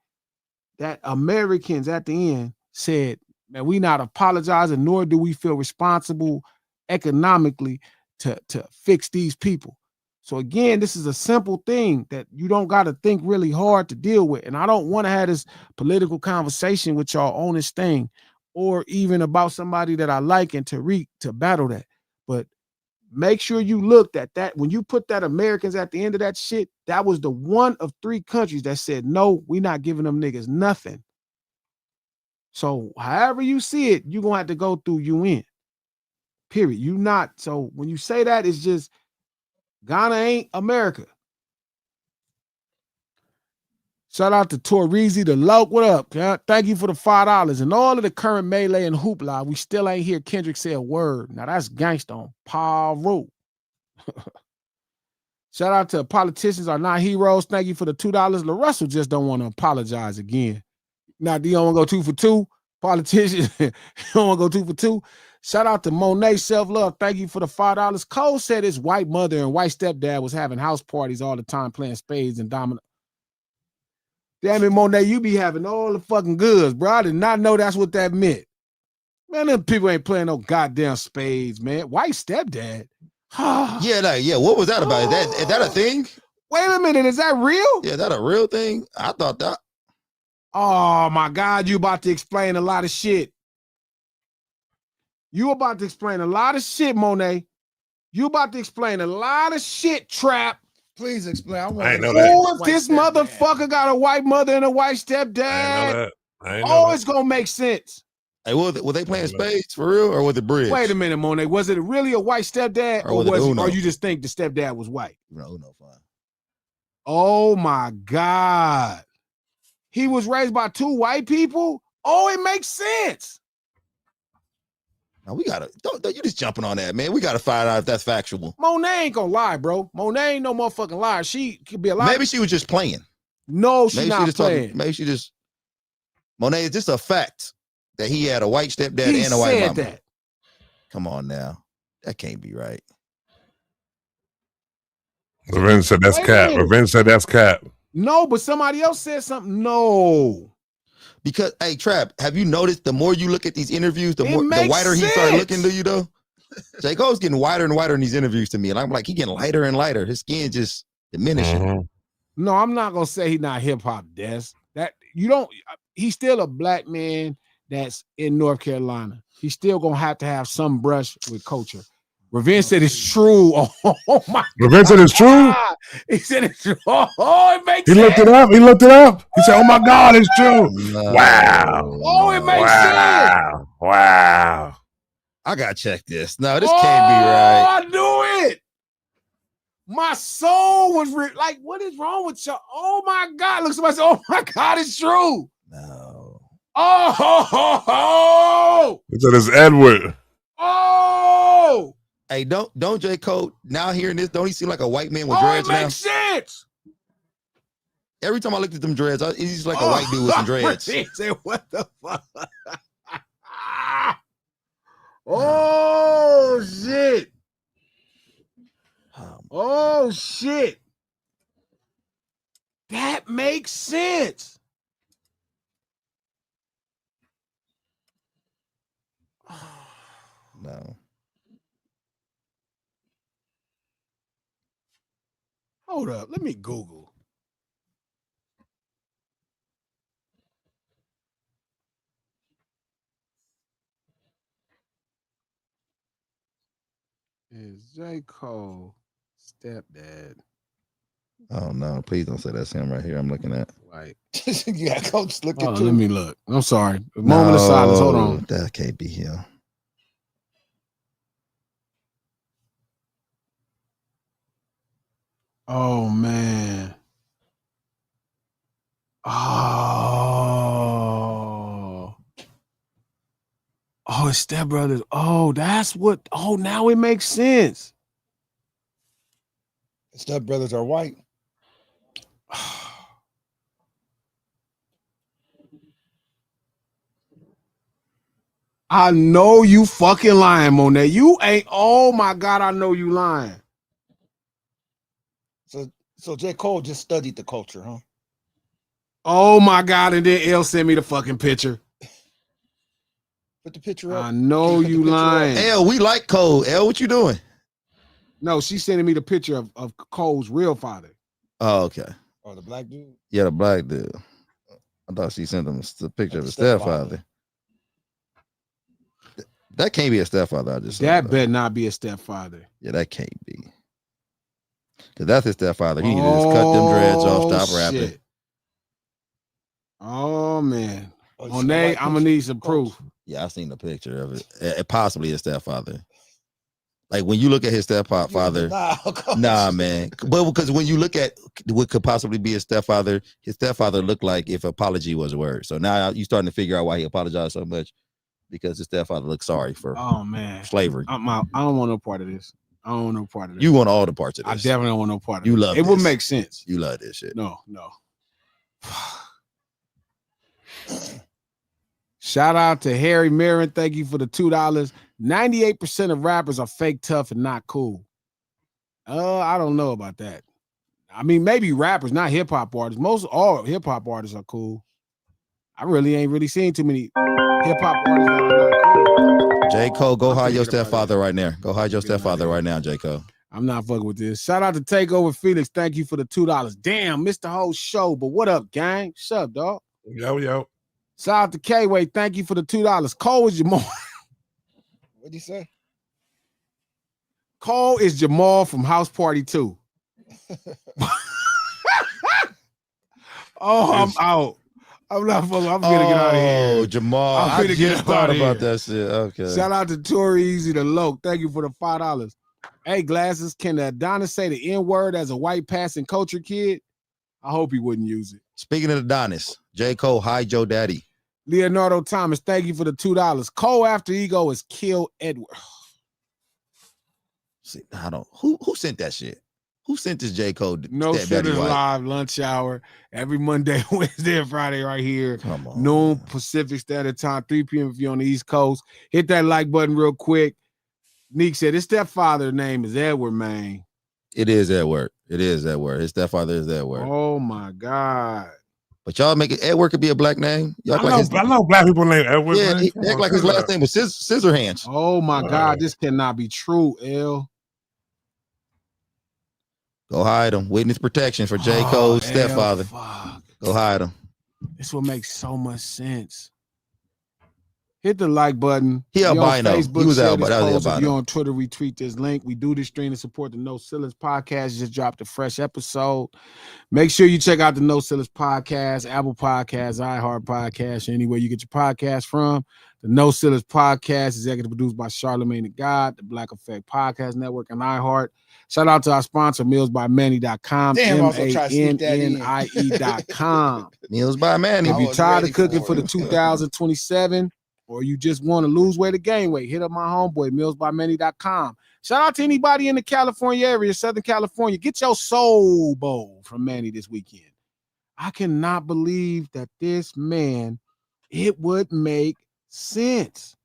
that Americans at the end said, man, we not apologizing, nor do we feel responsible economically to fix these people. So again, this is a simple thing that you don't got to think really hard to deal with. And I don't want to have this political conversation with y'all on this thing, or even about somebody that I like and Tariq to battle that. But make sure you looked at that. When you put that Americans at the end of that shit, that was the one of 3 countries that said, no, we're not giving them niggas nothing. So however you see it, you're going to have to go through UN. Period. You not. So when you say that, it's just Ghana ain't America. Shout out to Torizi, the Loke. What up? Yeah? Thank you for the $5. And all of the current melee and hoopla, we still ain't hear Kendrick say a word. Now that's gangsta on Paul. Shout out to Politicians Are Not Heroes. Thank you for the $2. LaRussell just don't want to apologize again. Now, do you don't want to go 2 for 2? Politicians, you don't want to go 2 for 2? Shout out to Monet Self-Love. Thank you for the $5. Cole said his white mother and white stepdad was having house parties all the time playing spades and domino. Damn it, Monet, you be having all the fucking goods, bro. I did not know that's what that meant. Man, them people ain't playing no goddamn spades, man. White stepdad? yeah. What was that about? Is that a thing? Wait a minute, is that real? Yeah, that a real thing? I thought that. Oh, my God, you about to explain a lot of shit. You about to explain a lot of shit, Monet. You about to explain a lot of shit, Trap. Please explain. I know that. If this motherfucker got a white mother and a white stepdad, it's gonna make sense. Hey, were they playing spades for real, or was it bridge? Wait a minute, Monet. Was it really a white stepdad, or you just think the stepdad was white? No, fine. Oh my God. He was raised by 2 white people? Oh, it makes sense. Now we gotta, you just jumping on that, man. We gotta find out if that's factual. Monet ain't gonna lie, bro. Monet ain't no motherfucking liar. She could be a liar. Maybe she was just playing. No, she's not playing. Maybe she just, Monet, is this a fact that he had a white stepdad and a white mama? That. Come on now. That can't be right. Lorenz said that's cap. Lorenz said that's cap. No, but somebody else said something. No. Because, hey, Trap, have you noticed the more you look at these interviews, the whiter he started looking to you, though? J. Cole's getting whiter and whiter in these interviews to me. And I'm like, he getting lighter and lighter. His skin just diminishing. Mm-hmm. No, I'm not going to say he's not hip-hop, Des. He's still a Black man that's in North Carolina. He's still going to have some brush with culture. Revenge said it's true. Oh my Revenge said it's true? He said it's true. Oh, it makes sense. He looked it up. He said, oh my God, it's true. No. Wow. Oh, it makes sense. Wow. I got to check this. No, this can't be right. I knew it. My soul was like, what is wrong with y'all? Oh my God. Look, somebody said, oh my God, it's true. No. Oh. He said it's Edward. Oh. Hey, don't J. Cole now hearing this? Don't he seem like a white man with it dreads now? makes sense. Every time I looked at them dreads, he's just like a white dude with some dreads. Say, what the fuck? Oh shit! Oh shit! That makes sense. No. Hold up, let me Google. Is J. Cole stepdad? Oh no! Please don't say that's him right here. I'm looking at. Right. Yeah, Coach, look at Let me look. I'm sorry. A No, moment of silence. Hold on. That can't be him. Oh man. Oh, his stepbrothers. Oh, that's what. Oh, now it makes sense. Stepbrothers are white. I know you fucking lying, Monet. You ain't. Oh my God, I know you lying. So J. Cole just studied the culture, huh? Oh my God, and then L sent me the fucking picture. Put the picture up. I know you lying. L, we like Cole. L, what you doing? No, she's sending me the picture of Cole's real father. Oh, okay. Oh, the black dude? Yeah, the black dude. I thought she sent him the picture of his stepfather. That can't be a stepfather. That better not be a stepfather. Yeah, that can't be. Because that's his stepfather. He need to just cut them dreads off, stop rapping. Shit. Oh, man. Monet, I'm going to need some proof. Yeah, I've seen the picture of it. It possibly his stepfather. Like when you look at his stepfather, nah, man. But because when you look at what could possibly be his stepfather looked like if apology was a word. So now you're starting to figure out why he apologized so much, because his stepfather looked sorry for slavery. I don't want no part of this. I don't want no part of this. You want all the parts of this. I definitely don't want no part of you this. Love it. This. Would make sense. You love this shit. No. Shout out to Harry Marin. Thank you for the $2. 98% of rappers are fake tough and not cool. I don't know about that. I mean, maybe rappers, not hip hop artists. Most all hip hop artists are cool. I really ain't seen too many hip hop artists that are not cool. J. Cole, go hide your stepfather right now. Go hide your stepfather right now, J. Cole. I'm not fucking with this. Shout out to Takeover Felix. Thank you for the $2. Damn, missed the whole show. But what up, gang? What's up, dog? Yo. Shout out to K-Way. Thank you for the $2. Cole is Jamal. What'd you say? Cole is Jamal from House Party 2. I'm out. I'm not fucking. I'm gonna get out of here. Oh, Jamal. I just thought about that shit. Okay. Shout out to Tori Easy the Loke. Thank you for the $5. Hey, Glasses, can Adonis say the N-word as a white passing culture kid? I hope he wouldn't use it. Speaking of Adonis, J. Cole, hide your daddy. Leonardo Thomas, thank you for the $2. Cole after ego is kill Edward. See, I don't. Who sent that shit? Who sent this J. Cole? No Sitters Live lunch hour every Monday, Wednesday, and Friday right here. Come on, noon Pacific Standard Time, 3 p.m. if you're on the East Coast. Hit that like button real quick. Neek said his stepfather's name is Edward, man. It is Edward. It is Edward. His stepfather is Edward. Oh my God. But y'all make it Edward could be a black name. Y'all I know black people named Edward. Yeah, man. he act like his last name was Scissorhands. Oh my God, this cannot be true, L. Go hide him. Witness protection for J. Cole's stepfather. Fuck. Go hide him. This will make so much sense. Hit the like button. He albino. He was albino. If you're on Twitter, retweet this link. We do this stream to support the No Ceilings podcast. Just dropped a fresh episode. Make sure you check out the No Ceilings podcast, Apple Podcasts, iHeart Podcast, anywhere you get your podcast from. The No Ceilings podcast is executive produced by Charlamagne the God, the Black Effect Podcast Network, and iHeart. Shout out to our sponsor, millsbymanny.com. MANNIE.com. Meals by Manny. If you're tired of cooking for the 2027, or you just want to lose weight or gain weight, hit up my homeboy, millsbymanny.com. Shout out to anybody in the California area, Southern California. Get your Soul Bowl from Manny this weekend. I cannot believe that this man, it would make sense.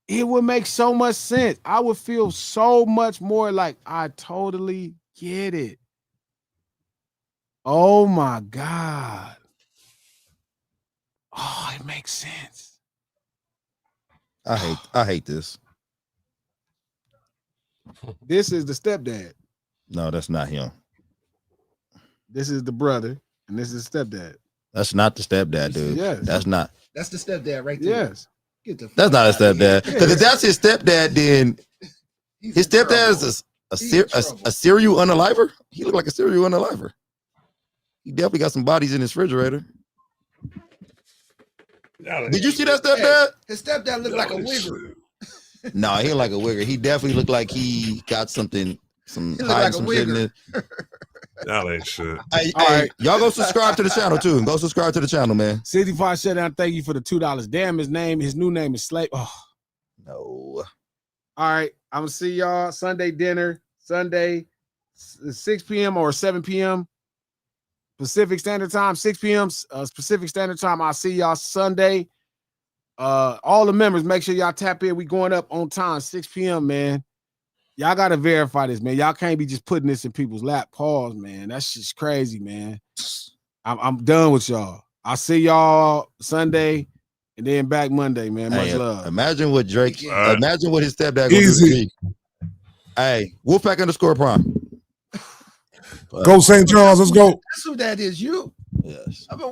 It would make so much sense. I would feel so much more like I totally get it. Oh my God. Oh, it makes sense. I hate this. This is the stepdad. No, that's not him. This is the brother, and this is the stepdad. That's not the stepdad, dude. Yes. That's not. That's the stepdad right there. Yes. That's not a stepdad. Because if that's his stepdad, then his stepdad is a serial unaliver. He looked like a serial unaliver. He definitely got some bodies in his refrigerator. Did you see that stepdad? Hey, his stepdad looked like a wigger. No, he looked like a wigger. He definitely looked like he got something, some like some shit in it. Y'all ain't shit. Hey, y'all go subscribe to the channel too. Go subscribe to the channel, man. 65 Shutdown, thank you for the $2. Damn, his new name is Slave. Oh. No. All right, I'm gonna see y'all Sunday dinner, Sunday, 6 p.m. or 7 p.m. Pacific Standard Time, 6 p.m. Pacific Standard Time. I'll see y'all Sunday. All the members, make sure y'all tap in. We going up on time, 6 p.m., man. Y'all got to verify this, man. Y'all can't be just putting this in people's lap. Pause, man. That's just crazy, man. I'm done with y'all. I'll see y'all Sunday and then back Monday, man. Much love. Imagine what Drake, imagine what his stepdad gonna do. Hey, Wolfpack_Prime. Go St. Charles, let's go. That's who that is, you. Yes.